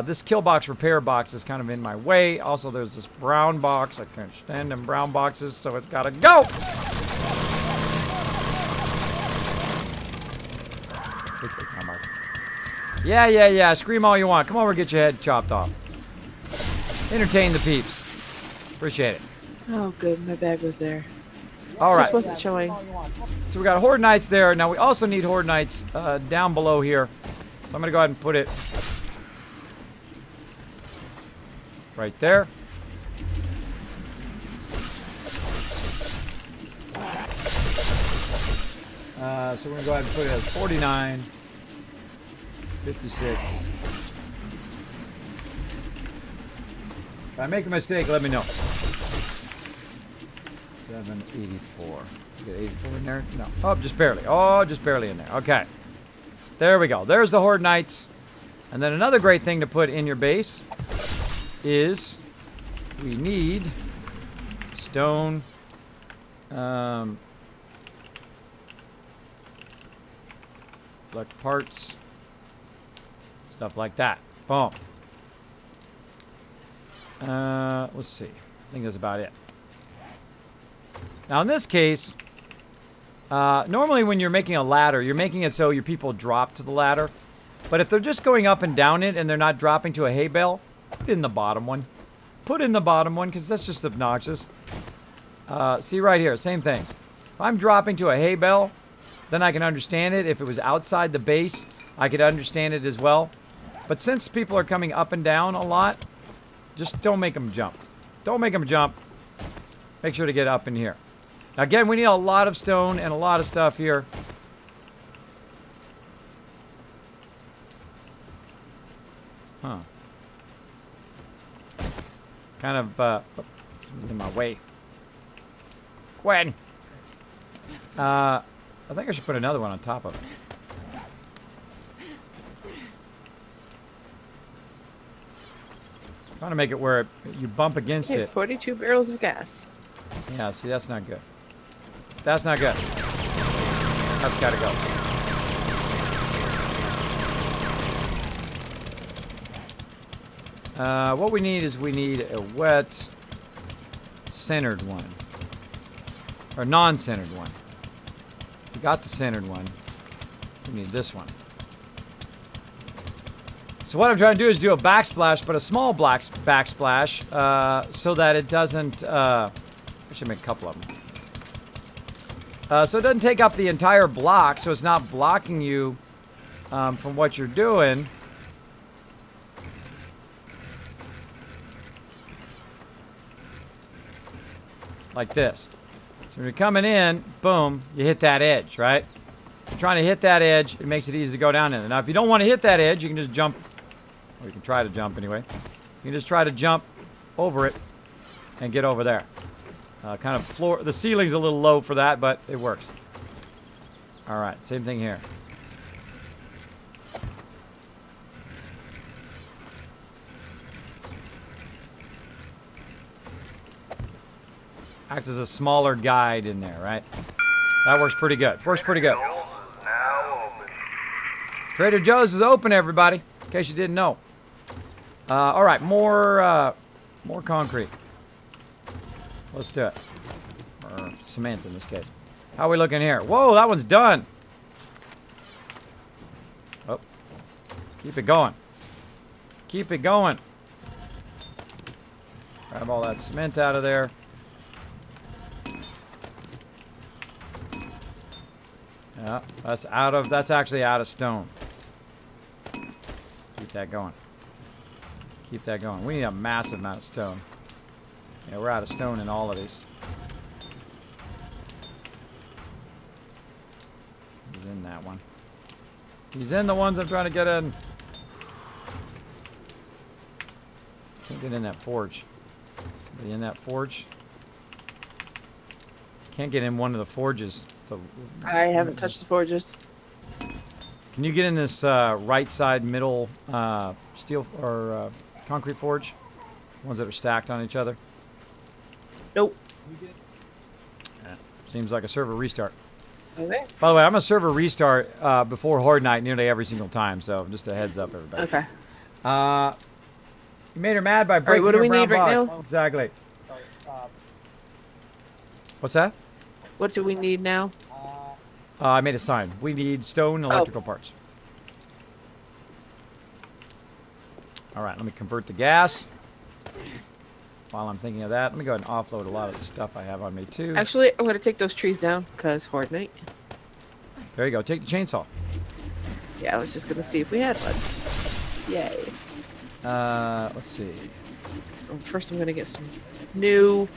This kill box repair box is kind of in my way. Also, there's this brown box. I can't stand them brown boxes, so it's got to go. Yeah. Scream all you want. Come over, get your head chopped off. Entertain the peeps. Appreciate it. Oh, good. My bag was there. All right. Just wasn't showing. So we got Horde Nights there. Now we also need Horde Nights down below here. So I'm going to go ahead and put it right there. So we're going to go ahead and put it at 49, 56. If I make a mistake, let me know. 784. Get 84 in there? No. Oh, just barely. Oh, just barely in there. Okay. There we go. There's the Horde Nights. And then another great thing to put in your base is we need stone. Select parts. Stuff like that. Boom. Let's see. I think that's about it. Now in this case, normally when you're making a ladder, you're making it so your people drop to the ladder. But if they're just going up and down it and they're not dropping to a hay bale, put in the bottom one. Put in the bottom one because that's just obnoxious. See right here, same thing. If I'm dropping to a hay bale, then I can understand it. If it was outside the base, I could understand it as well. But since people are coming up and down a lot, just don't make them jump. Don't make them jump. Make sure to get up in here. Now again, we need a lot of stone and a lot of stuff here. Huh. Kind of, in my way. Gwen! I think I should put another one on top of it. Trying to make it where you bump against it. 42 barrels of gas. Yeah, see, that's not good. That's not good. That's gotta go. What we need is we need a wet, centered one. Or non-centered one. We got the centered one. We need this one. So what I'm trying to do is do a backsplash, but a small backsplash, so that it doesn't, I should make a couple of them. So it doesn't take up the entire block, so it's not blocking you from what you're doing. Like this. So when you're coming in, boom, you hit that edge, right? You're trying to hit that edge, it makes it easy to go down in it. Now, if you don't want to hit that edge, you can just jump, or you can try to jump anyway. You can just try to jump over it and get over there. Kind of floor, the ceiling's a little low for that, but it works. All right, same thing here. Act as a smaller guide in there, right? That works pretty good. Works pretty good. Trader Joe's is open, everybody, in case you didn't know. All right, more concrete. Let's do it. Or cement in this case. How are we looking here? Whoa, that one's done. Oh, keep it going. Keep it going. Grab all that cement out of there. Yeah, that's actually out of stone. Keep that going. Keep that going. We need a massive amount of stone. Yeah, we're out of stone in all of these. that one. He's in the ones I'm trying to get in. Can't get in that forge. Be in that forge. Can't get in one of the forges. So, I haven't touched the forges. can you get in this right side middle steel or concrete forge? Ones that are stacked on each other. Nope. Yeah. Seems like a server restart. Okay. By the way, I'm a server restart before Horde Night nearly every single time, so just a heads up, everybody. Okay. You made her mad by breaking what do her we brown need right box. now? Exactly. What's that? What do we need now? I made a sign. We need stone and electrical parts. All right, let me convert the gas. While I'm thinking of that, let me go ahead and offload a lot of the stuff I have on me, too. Actually, I'm going to take those trees down because Horde Night. There you go. Take the chainsaw. Yeah, I was just going to see if we had one. Yay. Let's see. First, I'm going to get some new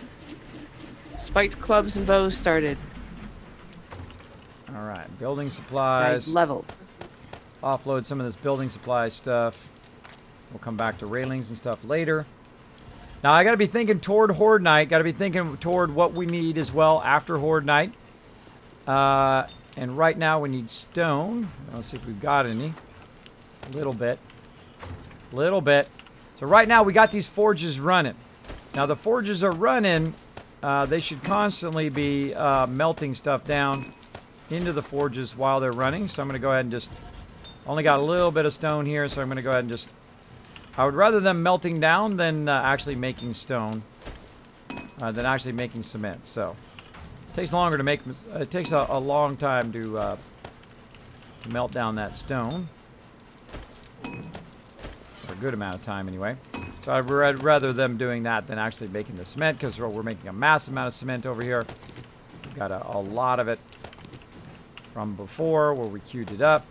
spiked clubs and bows started. All right, building So I supplies. leveled. Offload some of this building supply stuff. We'll come back to railings and stuff later. Now, I got to be thinking toward Horde Night. Got to be thinking toward what we need as well after Horde Night. And right now, we need stone. Let's see if we've got any. A little bit. Little bit. So right now, we got these forges running. Now, the forges are running. They should constantly be melting stuff down into the forges while they're running. So I'm going to go ahead and just... Only got a little bit of stone here, so I'm going to go ahead and just... I would rather them melting down than actually making stone. Than actually making cement. So, it takes longer to make... It takes a long time to melt down that stone. For a good amount of time, anyway. So I'd rather them doing that than actually making the cement, because we're making a massive amount of cement over here. We've got a lot of it from before where we queued it up.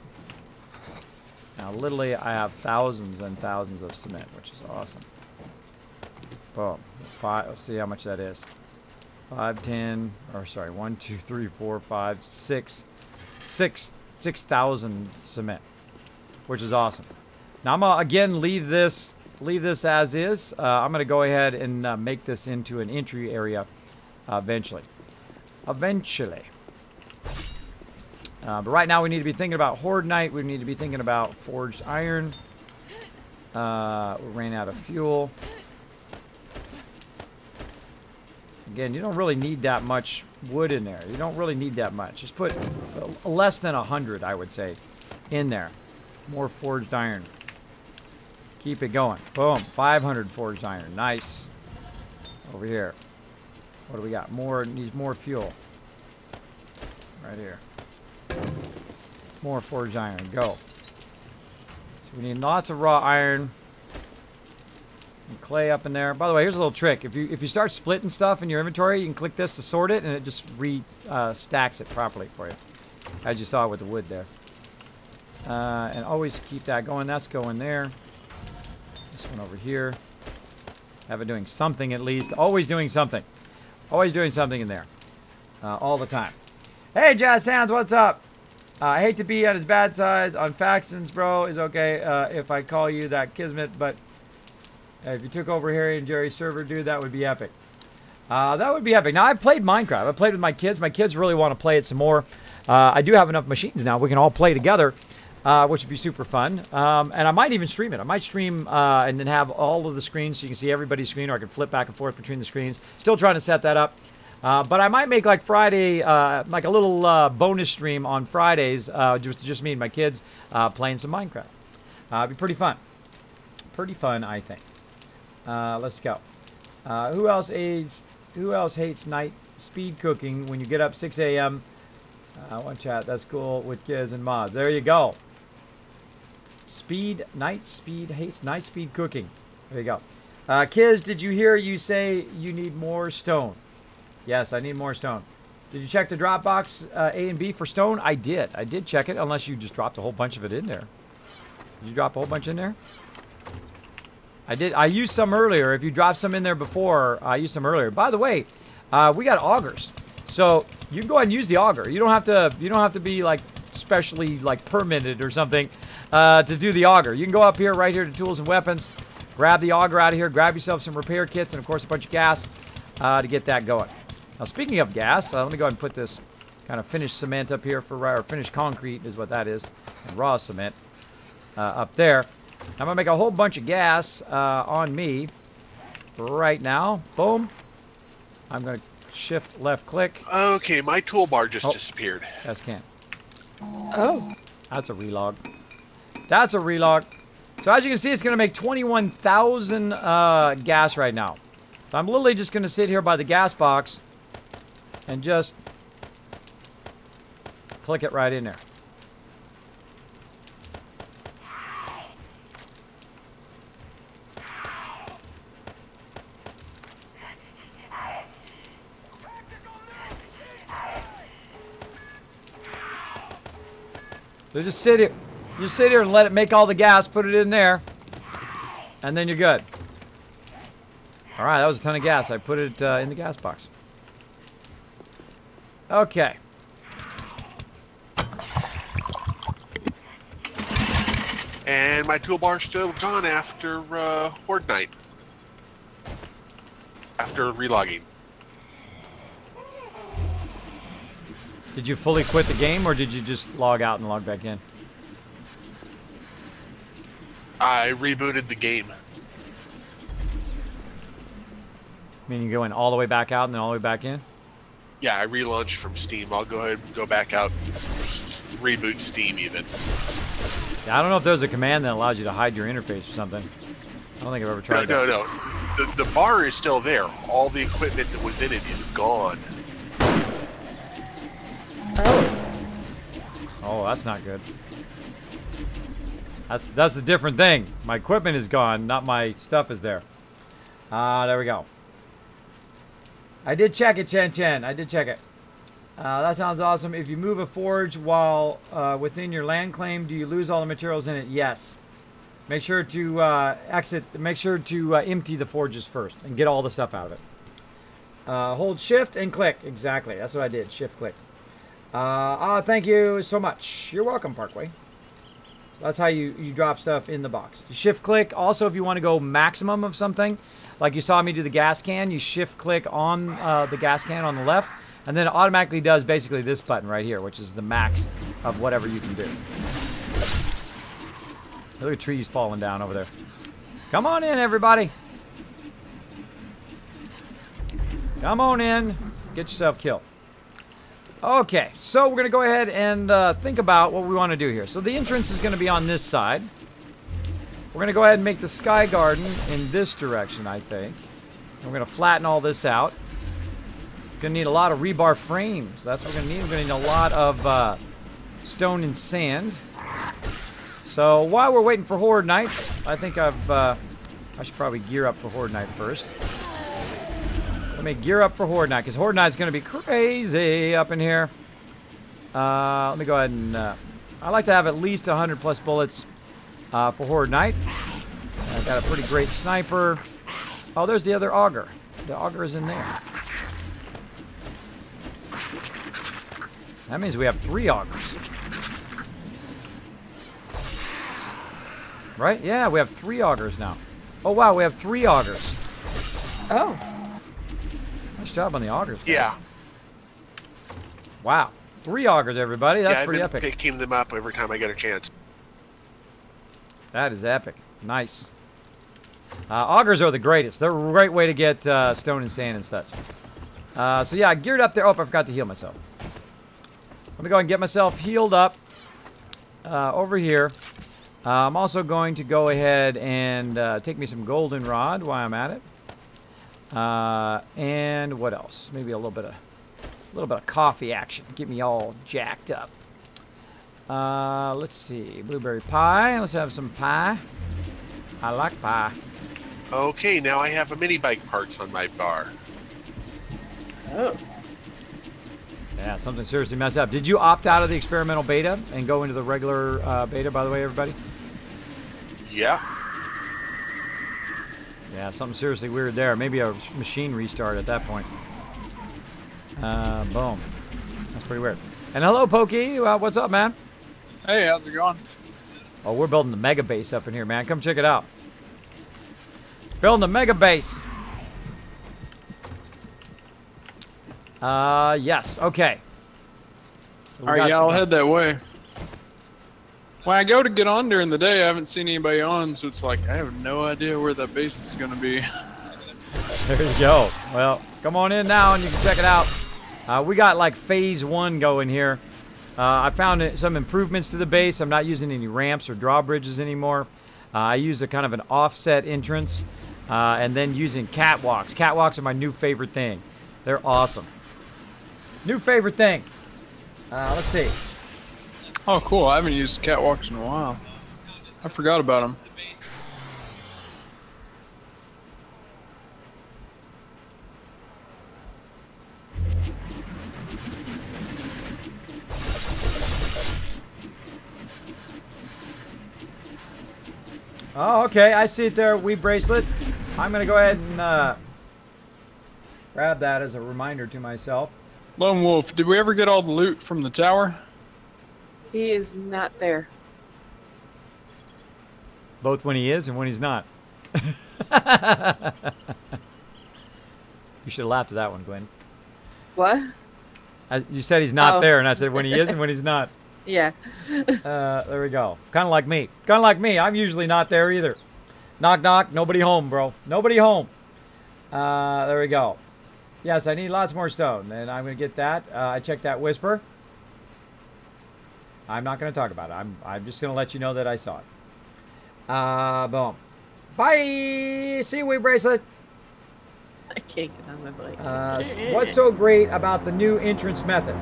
Now, literally, I have thousands and thousands of cement, which is awesome. Boom. Let's see how much that is. 5, 10, or sorry, 1, 2, 3, 4, 5, 6. 6,000 cement, which is awesome. Now, I'm going to, again, leave this as is. I'm going to go ahead and make this into an entry area eventually. But right now, we need to be thinking about Horde Night. We need to be thinking about forged iron. We ran out of fuel. Again, you don't really need that much wood in there. You don't really need that much. Just put less than 100, I would say, in there. More forged iron. Keep it going. Boom. 500 forged iron. Nice. Over here. What do we got? More. Needs more fuel. Right here. More forged iron. Go. So we need lots of raw iron. And clay up in there. By the way, here's a little trick. If you start splitting stuff in your inventory, you can click this to sort it, and it just stacks it properly for you, as you saw with the wood there. And always keep that going. That's going there. This one over here. Have it doing something at least. Always doing something. Always doing something in there. All the time. Hey, Jazz Sounds, what's up? I hate to be on his bad side on factions, bro. It's okay if I call you that Kismet, but if you took over Harry and Jerry's server, dude, that would be epic. That would be epic. Now, I've played Minecraft. I've played with my kids. My kids really want to play it some more. I do have enough machines now. We can all play together, which would be super fun. And I might even stream it. I might stream and then have all of the screens so you can see everybody's screen, or I can flip back and forth between the screens. Still trying to set that up. But I might make like Friday, like a little bonus stream on Fridays, just me and my kids playing some Minecraft. It'd be pretty fun. Pretty fun, I think. Let's go. Who else hates night speed cooking when you get up 6 a.m.? One chat. That's cool with kids and mods. There you go. Hates night speed cooking. There you go. Kids, did you hear you say you need more stone? Yes, I need more stone. Did you check the Dropbox A and B for stone? I did. I did check it, unless you just dropped a whole bunch of it in there. Did you drop a whole bunch in there? I did. I used some earlier. If you dropped some in there before, I used some earlier. By the way, we got augers, so you can go ahead and use the auger. You don't have to be like specially like permitted or something to do the auger. You can go up here, right here to tools and weapons, grab the auger out of here, grab yourself some repair kits, and of course a bunch of gas to get that going. Now speaking of gas, let me go ahead and put this kind of finished cement up here for, or finished concrete is what that is, and raw cement up there. I'm gonna make a whole bunch of gas on me right now. Boom. I'm gonna shift left click. Okay, my toolbar just disappeared. Gas can. Oh. That's a relog. That's a relog. So as you can see, it's gonna make 21,000 gas right now. So I'm literally just gonna sit here by the gas box and just click it right in there. So just sit here. You sit here and let it make all the gas, put it in there, and then you're good. All right, that was a ton of gas. I put it in the gas box. Okay. And my toolbar's still gone after Horde Night. After relogging. Did you fully quit the game, or did you just log out and log back in? I rebooted the game. Meaning going all the way back out and then all the way back in? Yeah, I relaunched from Steam. I'll go ahead and go back out, reboot Steam even. Yeah, I don't know if there's a command that allows you to hide your interface or something. I don't think I've ever tried that. No. The bar is still there. All the equipment that was in it is gone. Oh, that's not good. That's a different thing. My equipment is gone, not my stuff is there. There we go. I did check it, Chen Chen. I did check it. That sounds awesome. If you move a forge while within your land claim, do you lose all the materials in it? Yes. Make sure to exit. Make sure to empty the forges first and get all the stuff out of it. Hold shift and click. Exactly. That's what I did. Shift click. Thank you so much. You're welcome, Parkway. That's how you drop stuff in the box. Shift click. Also, if you want to go maximum of something, like you saw me do the gas can, you shift click on the gas can on the left, and then it automatically does basically this button right here, which is the max of whatever you can do. Look at trees falling down over there. Come on in, everybody. Come on in. Get yourself killed. Okay, so we're going to go ahead and think about what we want to do here. So the entrance is going to be on this side. We're going to go ahead and make the Sky Garden in this direction, I think. And we're going to flatten all this out. Going to need a lot of rebar frames. That's what we're going to need. We're going to need a lot of stone and sand. So while we're waiting for Horde Night, I think I should probably gear up for Horde Night first. Let me gear up for Horde Night, because Horde Night is going to be crazy up in here. Let me go ahead and... I like to have at least 100 plus bullets for Horde Night. I've got a pretty great sniper. Oh, there's the other auger. The auger is in there. That means we have 3 augers. Right? Yeah, we have 3 augers now. Oh, wow, we have 3 augers. Oh. Nice job on the augers, guys. Yeah. Wow. 3 augers, everybody. That's pretty epic. I've been picking them up every time I get a chance. That is epic. Nice. Augers are the greatest. They're a great way to get stone and sand and such. So yeah, I geared up there. Oh, I forgot to heal myself. Let me go and get myself healed up over here. I'm also going to go ahead and take me some goldenrod while I'm at it. And what else? Maybe a little bit of coffee action. Get me all jacked up. Let's see. Blueberry pie. Let's have some pie. I like pie. Okay, now I have a mini bike parts on my bar. Oh. Yeah, something seriously messed up. Did you opt out of the experimental beta and go into the regular beta, by the way, everybody? Yeah. Yeah, something seriously weird there. Maybe a machine restart at that point. Boom. That's pretty weird. And hello, Pokey. What's up, man? Hey, how's it going? Oh, we're building the mega base up in here, man. Come check it out. Building the mega base. Yes. Okay. So All right, yeah, I'll head that way. When I go to get on during the day, I haven't seen anybody on, so it's like I have no idea where that base is going to be. There you go. Well, come on in now and you can check it out. We got like phase 1 going here. I found some improvements to the base. I'm not using any ramps or drawbridges anymore. I use a kind of an offset entrance and then using catwalks. Catwalks are my new favorite thing. They're awesome. New favorite thing. Let's see. Oh, cool. I haven't used catwalks in a while. I forgot about them. Oh, okay. I see it there. Weed bracelet. I'm going to go ahead and grab that as a reminder to myself. Lone Wolf, did we ever get all the loot from the tower? He is not there. Both when he is and when he's not. You should have laughed at that one, Gwen. What? You said he's not Oh. there, and I said when he is and when he's not. Yeah. There we go. Kind of like me. Kind of like me. I'm usually not there either. Knock, knock. Nobody home, bro. Nobody home. There we go. Yes, I need lots more stone, and I'm going to get that. I checked that whisper. I'm not going to talk about it. I'm just going to let you know that I saw it. Boom. Bye. Seaweed bracelet. I can't get on my bike. What's so great about the new entrance method?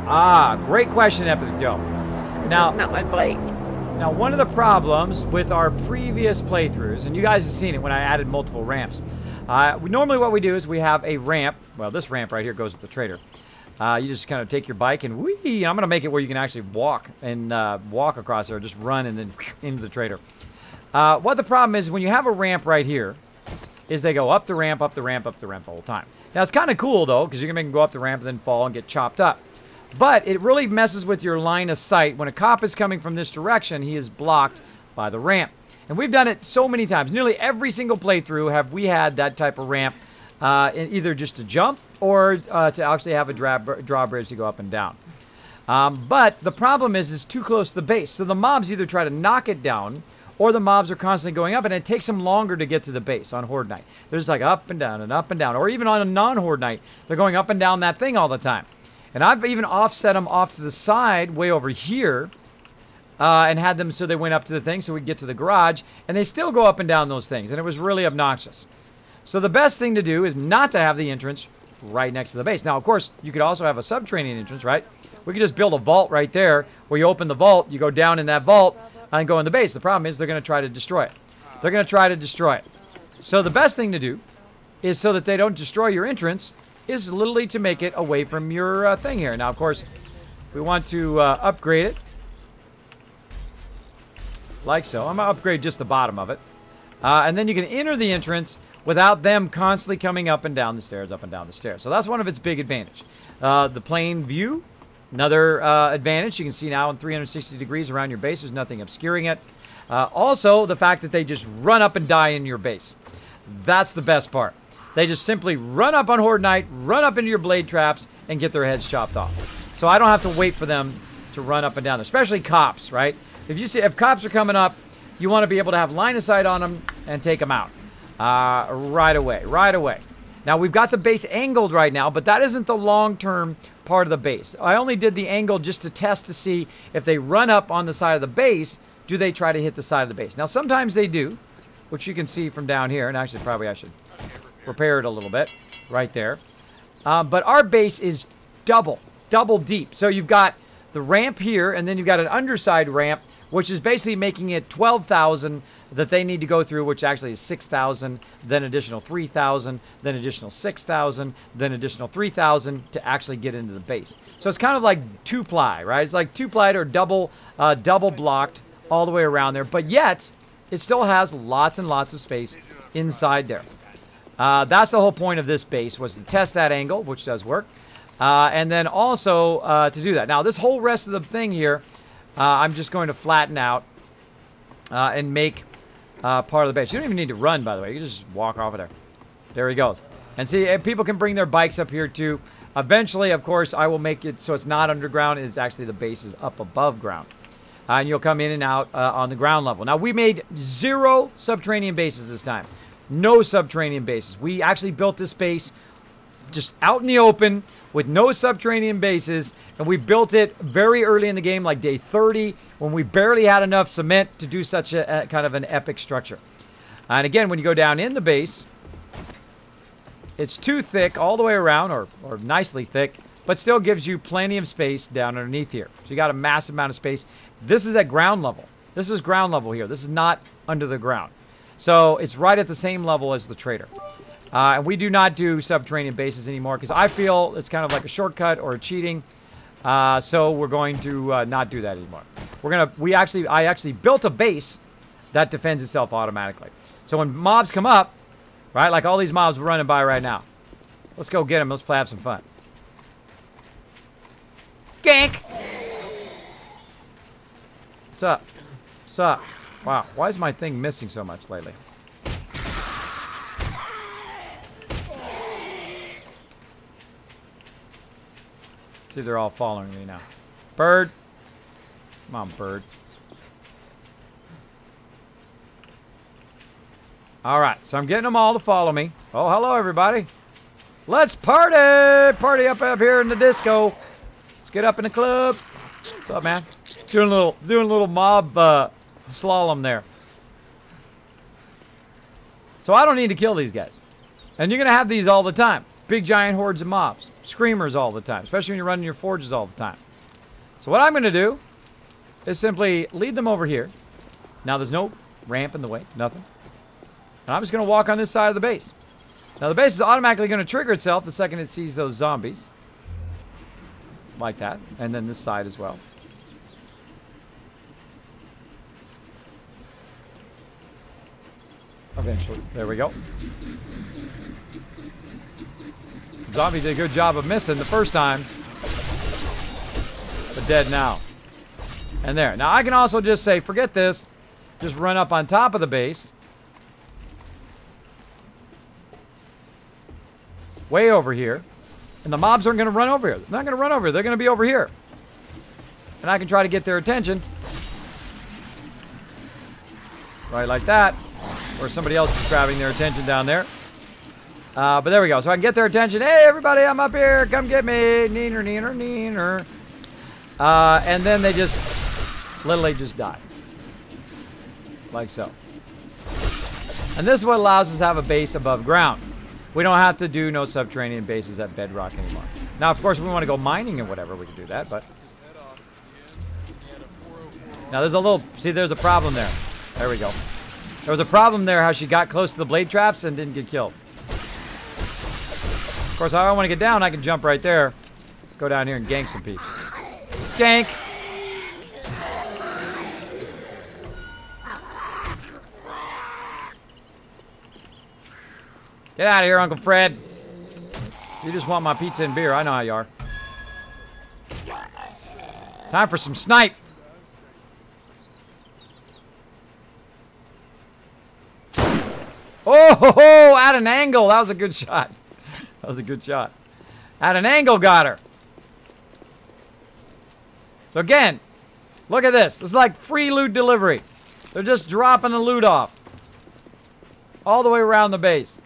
Great question, Epic Joe. Now, It's not my bike. Now, one of the problems with our previous playthroughs, and you guys have seen it when I added multiple ramps, normally what we do is we have a ramp. Well, this ramp right here goes with the trader. You just kind of take your bike and whee! I'm going to make it where you can actually walk and walk across there, just run and then into the trader. What the problem is when you have a ramp right here, is they go up the ramp, up the ramp, up the ramp the whole time. Now, it's kind of cool, though, because you can make them go up the ramp and then fall and get chopped up. But it really messes with your line of sight. When a cop is coming from this direction, he is blocked by the ramp. And we've done it so many times. Nearly every single playthrough have we had that type of ramp, either just to jump or to actually have a drawbridge to go up and down. But the problem is it's too close to the base. So the mobs either try to knock it down, or the mobs are constantly going up, and it takes them longer to get to the base on Horde Night. They're just like up and down and up and down. Or even on a non-Horde Night, they're going up and down that thing all the time. And I've even offset them off to the side, way over here, and had them so they went up to the thing so we could get to the garage, and they still go up and down those things, and it was really obnoxious. So the best thing to do is not to have the entrance right next to the base. Now, of course, you could also have a subterranean entrance, right? We could just build a vault right there, where you open the vault, you go down in that vault, and go in the base. The problem is they're going to try to destroy it. They're going to try to destroy it. So the best thing to do is so that they don't destroy your entrance is literally to make it away from your thing here. Now, of course, we want to upgrade it. Like so. I'm going to upgrade just the bottom of it. And then you can enter the entrance without them constantly coming up and down the stairs, up and down the stairs. So that's one of its big advantages. The plain view, another advantage. You can see now in 360 degrees around your base. There's nothing obscuring it. Also, the fact that they just run up and die in your base. That's the best part. They just simply run up on Horde Night, run up into your blade traps, and get their heads chopped off. So I don't have to wait for them to run up and down there, especially cops, right? If cops are coming up, you want to be able to have line of sight on them and take them out right away. Now, we've got the base angled right now, but that isn't the long-term part of the base. I only did the angle just to test to see if they run up on the side of the base, do they try to hit the side of the base? Now, sometimes they do, which you can see from down here, and actually probably I should repair it a little bit right there. But our base is double deep. So you've got the ramp here, and then you've got an underside ramp, which is basically making it 12,000 that they need to go through, which actually is 6,000, then additional 3,000, then additional 6,000, then additional 3,000 to actually get into the base. So it's kind of like two-ply, right? It's like two-ply or double blocked all the way around there, but yet it still has lots and lots of space inside there. That's the whole point of this base, was to test that angle, which does work, and then also to do that. Now, this whole rest of the thing here, I'm just going to flatten out and make part of the base. You don't even need to run, by the way. You can just walk off of there. There he goes. And see, people can bring their bikes up here too. Eventually, of course, I will make it so it's not underground. It's actually the base is up above ground. And you'll come in and out on the ground level. Now, we made 0 subterranean bases this time. No subterranean bases. We actually built this base just out in the open with no subterranean bases. And we built it very early in the game, like day 30, when we barely had enough cement to do such a kind of an epic structure. And again, when you go down in the base, it's too thick all the way around, or nicely thick, but still gives you plenty of space down underneath here. So you got a massive amount of space. This is at ground level. This is ground level here. This is not under the ground. So it's right at the same level as the trader. And we do not do subterranean bases anymore because I feel it's kind of like a shortcut or cheating. So we're going to not do that anymore. I actually built a base that defends itself automatically. So when mobs come up, right, like all these mobs we're running by right now, let's go get them. Let's have some fun. Gank! What's up? What's up? Wow, why is my thing missing so much lately? See, they're all following me now. Bird. Come on, bird. All right, so I'm getting them all to follow me. Oh, hello, everybody. Let's party! Party up here in the disco. Let's get up in the club. What's up, man? Doing a little mob slalom there. So I don't need to kill these guys. And you're going to have these all the time. Big giant hordes of mobs. Screamers all the time. Especially when you're running your forges all the time. So what I'm going to do is simply lead them over here. Now there's no ramp in the way. Nothing. And I'm just going to walk on this side of the base. Now the base is automatically going to trigger itself the second it sees those zombies. Like that. And then this side as well. Eventually. There we go. Zombie did a good job of missing the first time. But dead now. And there. Now I can also just say, forget this. Just run up on top of the base. Way over here. And the mobs aren't going to run over here. They're not going to run over here. They're going to be over here. And I can try to get their attention. Right like that. Or somebody else is grabbing their attention down there. But there we go. So I can get their attention. Hey, everybody, I'm up here. Come get me. Neener, neener, neener. And then they just literally just die. Like so. And this is what allows us to have a base above ground. We don't have to do no subterranean bases at bedrock anymore. Now, of course, if we want to go mining and whatever, we can do that, but... Now, there's a little... See, there's a problem there. There we go. There was a problem there how she got close to the blade traps and didn't get killed. Of course, if I want to get down, I can jump right there. Go down here and gank some people. Gank! Get out of here, Uncle Fred. You just want my pizza and beer. I know how you are. Time for some snipe. Oh, ho, ho, at an angle. That was a good shot. That was a good shot. At an angle, got her. So again, look at this. It's like free loot delivery. They're just dropping the loot off. All the way around the base.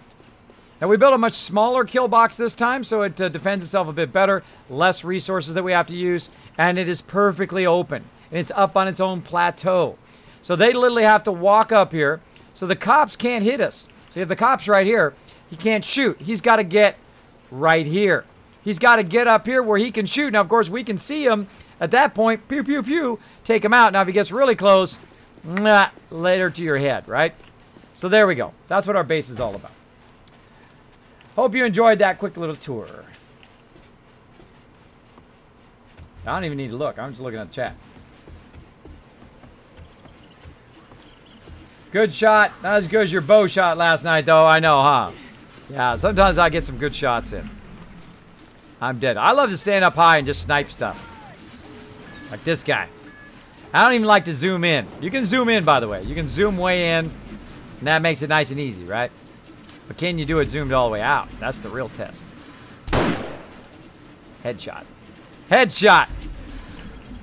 Now, we built a much smaller kill box this time, so it defends itself a bit better. Less resources that we have to use. And it is perfectly open. And it's up on its own plateau. So they literally have to walk up here. So the cops can't hit us. So you have the cops right here. He can't shoot. He's got to get right here. He's got to get up here where he can shoot. Now, of course, we can see him at that point. Pew, pew, pew. Take him out. Now, if he gets really close, later to your head, right? So there we go. That's what our base is all about. Hope you enjoyed that quick little tour. I don't even need to look. I'm just looking at the chat. Good shot. Not as good as your bow shot last night, though. I know, huh? Yeah, sometimes I get some good shots in. I'm dead. I love to stand up high and just snipe stuff. Like this guy. I don't even like to zoom in. You can zoom in, by the way. You can zoom way in, and that makes it nice and easy, right? But can you do it zoomed all the way out? That's the real test. Headshot. Headshot!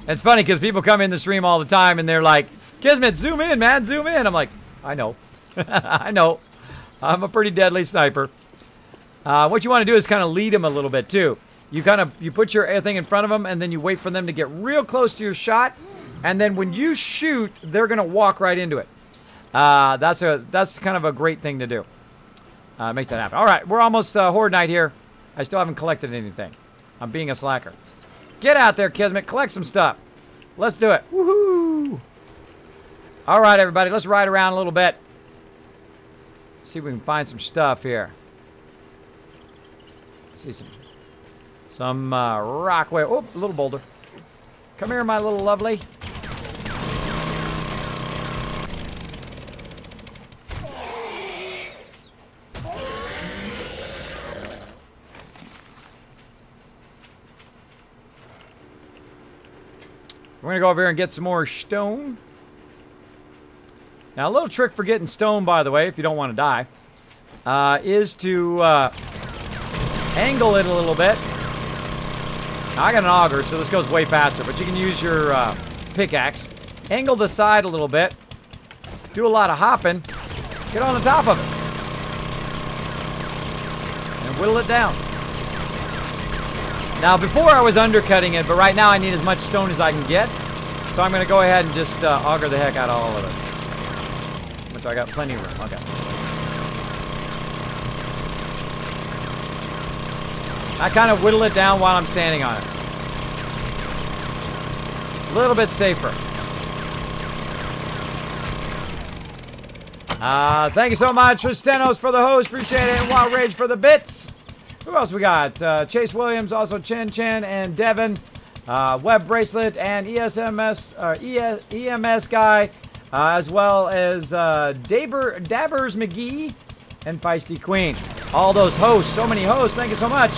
It's funny because people come in the stream all the time and they're like, Kismet, zoom in, man, zoom in. I'm like, I know. I know. I'm a pretty deadly sniper. What you want to do is kind of lead them a little bit, too. You put your thing in front of them, and then you wait for them to get real close to your shot. And then when you shoot, they're going to walk right into it. That's kind of a great thing to do. Make that happen. All right, we're almost Horde Night here. I still haven't collected anything. I'm being a slacker. Get out there, Kismet. Collect some stuff. Let's do it. Woohoo! All right, everybody. Let's ride around a little bit. See if we can find some stuff here. See some rock. Wait, oh, a little boulder. Come here, my little lovely. We're going to go over here and get some more stone. Now, a little trick for getting stone, by the way, if you don't want to die, is to angle it a little bit. Now, I got an auger, so this goes way faster, but you can use your pickaxe. Angle the side a little bit. Do a lot of hopping. Get on the top of it. And whittle it down. Now, before I was undercutting it, but right now I need as much stone as I can get. So I'm going to go ahead and just auger the heck out of all of it. Which I got plenty of room. Okay. I kind of whittle it down while I'm standing on it. A little bit safer. Thank you so much, Stenos, for the host. Appreciate it. And Wild Rage for the bits. Who else we got? Chase Williams, also Chen Chen and Devin. Web Bracelet and EMS guy. As well as Dabbers McGee and Feisty Queen. All those hosts. So many hosts. Thank you so much.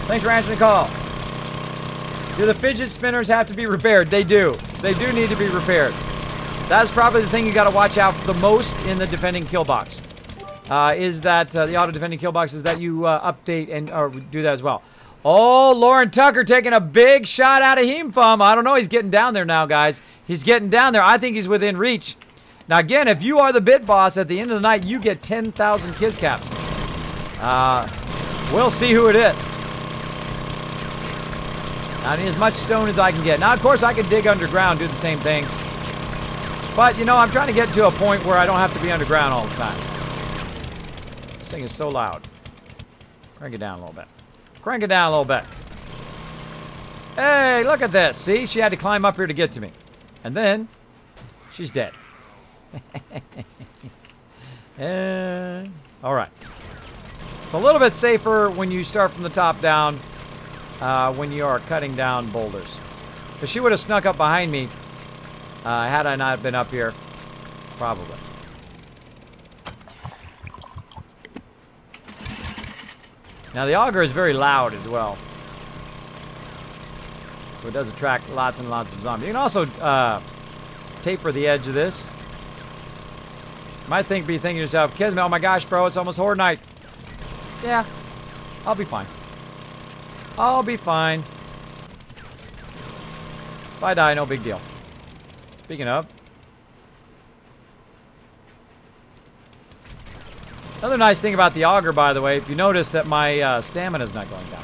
Thanks for answering the call. Do the fidget spinners have to be repaired? They do. They do need to be repaired. That's probably the thing you got to watch out for the most in the defending kill box. Is that the auto defending kill box is that you update and do that as well. Oh, Lauren Tucker taking a big shot out of Heemfum. I don't know. He's getting down there now, guys. He's getting down there. I think he's within reach. Now, again, if you are the bit boss, at the end of the night, you get 10,000 Kiss Caps. We'll see who it is. I need as much stone as I can get. Now, of course, I can dig underground, do the same thing. But, you know, I'm trying to get to a point where I don't have to be underground all the time. This thing is so loud. Crank it down a little bit. Crank it down a little bit. Hey, look at this. See, she had to climb up here to get to me. And then, she's dead. All right. It's a little bit safer when you start from the top down when you are cutting down boulders. Because she would have snuck up behind me had I not been up here. Probably. Now, the auger is very loud as well. So it does attract lots and lots of zombies. You can also taper the edge of this. You might be thinking to yourself, Kismet, oh my gosh, bro, it's almost Horde Night. Yeah, I'll be fine. I'll be fine. If I die, no big deal. Speaking of. Another nice thing about the auger, by the way, if you notice that my stamina is not going down.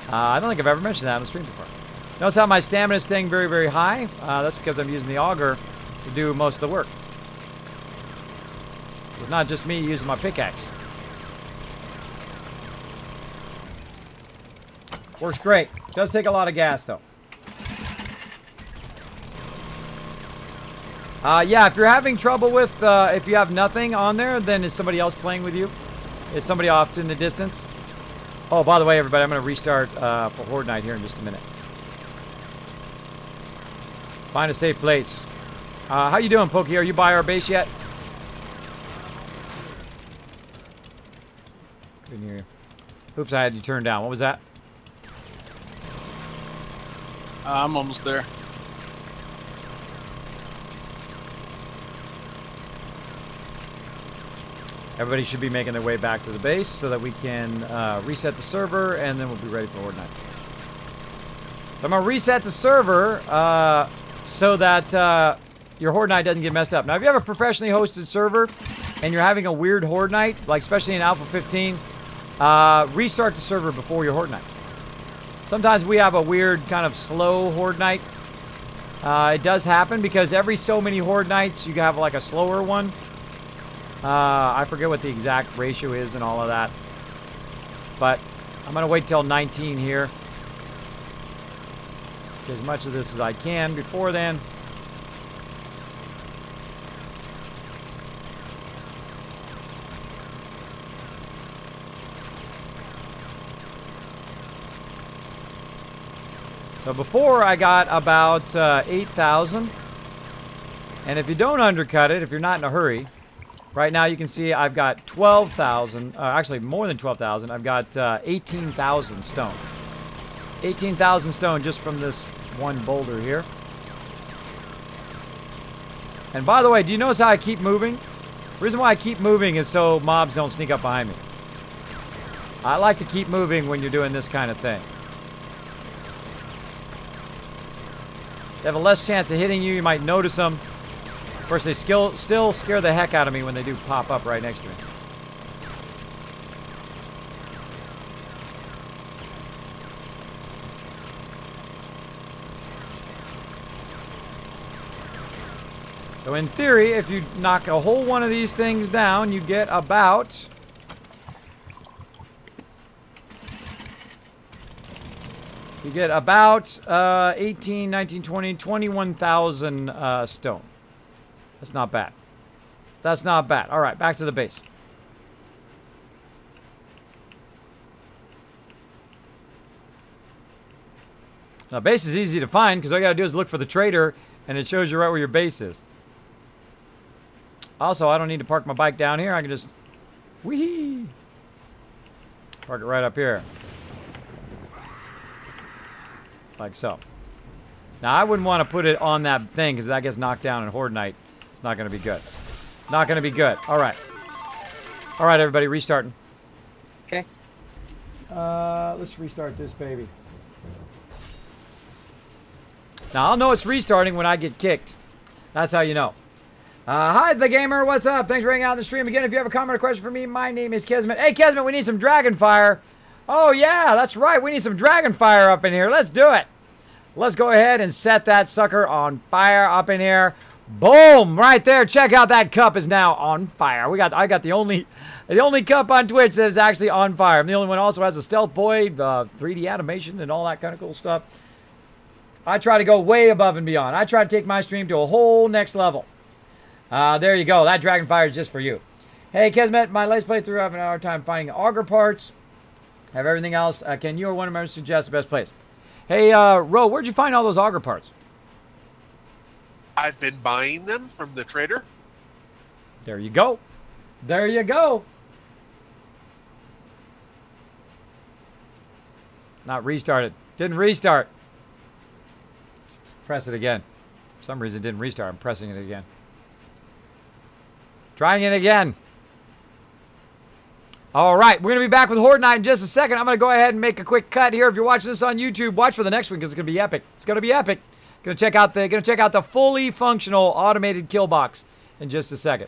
I don't think I've ever mentioned that on the stream before. Notice how my stamina is staying very, very high? That's because I'm using the auger to do most of the work. It's not just me using my pickaxe. Works great. Does take a lot of gas, though. Yeah, if you're having trouble with, if you have nothing on there, then is somebody else playing with you? Is somebody off in the distance? Oh, by the way, everybody, I'm going to restart for Horde Night here in just a minute. Find a safe place. How you doing, Pokey? Are you by our base yet? Couldn't hear you. Oops, I had you turned down. What was that? I'm almost there. Everybody should be making their way back to the base so that we can reset the server, and then we'll be ready for Horde Night. So I'm going to reset the server so that your Horde Night doesn't get messed up. Now, if you have a professionally hosted server and you're having a weird Horde Night, like especially in Alpha 15, restart the server before your Horde Night. Sometimes we have a weird kind of slow Horde Night. It does happen because every so many Horde Nights you have like a slower one. I forget what the exact ratio is and all of that. But I'm going to wait till 19 here. Get as much of this as I can before then. So before I got about 8,000. And if you don't undercut it, if you're not in a hurry, right now you can see I've got 12,000, actually more than 12,000. I've got 18,000 stone. 18,000 stone just from this one boulder here. And by the way, do you notice how I keep moving? The reason why I keep moving is so mobs don't sneak up behind me. I like to keep moving when you're doing this kind of thing. They have a less chance of hitting you. You might notice them. Of course, they still scare the heck out of me when they do pop up right next to me. So in theory, if you knock a whole one of these things down, you get about... You get about 18, 19, 20, 21,000 stone. That's not bad. That's not bad. All right, back to the base. Now, base is easy to find because all you got to do is look for the trader, and it shows you right where your base is. Also, I don't need to park my bike down here. I can just... Whee! Park it right up here. Like so. Now, I wouldn't want to put it on that thing because that gets knocked down in Horde Night. It's not going to be good. Not going to be good. All right. All right, everybody, restarting. Okay. Let's restart this baby. Now, I'll know it's restarting when I get kicked. That's how you know. Hi, the gamer. What's up? Thanks for hanging out on the stream again. If you have a comment or question for me, my name is Kismet. Hey, Kismet, we need some dragon fire. Oh, yeah, that's right. We need some dragon fire up in here. Let's do it. Let's go ahead and set that sucker on fire up in here. Boom! Right there. Check out that cup is now on fire. I got the only cup on Twitch that is actually on fire. I'm the only one who also has a stealth boy, 3D animation, and all that kind of cool stuff. I try to go way above and beyond. I try to take my stream to a whole next level. There you go. That dragon fire is just for you. Hey, Kismet, my latest playthrough, I have an hour time finding auger parts. Have everything else. Can you or one of members suggest the best place? Hey, Ro, where'd you find all those auger parts? I've been buying them from the trader. There you go. There you go. Not restarted. Didn't restart. Press it again. For some reason it didn't restart. I'm pressing it again. Trying it again. All right, we're going to be back with Horde Night in just a second. I'm going to go ahead and make a quick cut here. If you're watching this on YouTube, watch for the next one because it's going to be epic. It's going to be epic. Going to check out the fully functional automated kill box in just a second.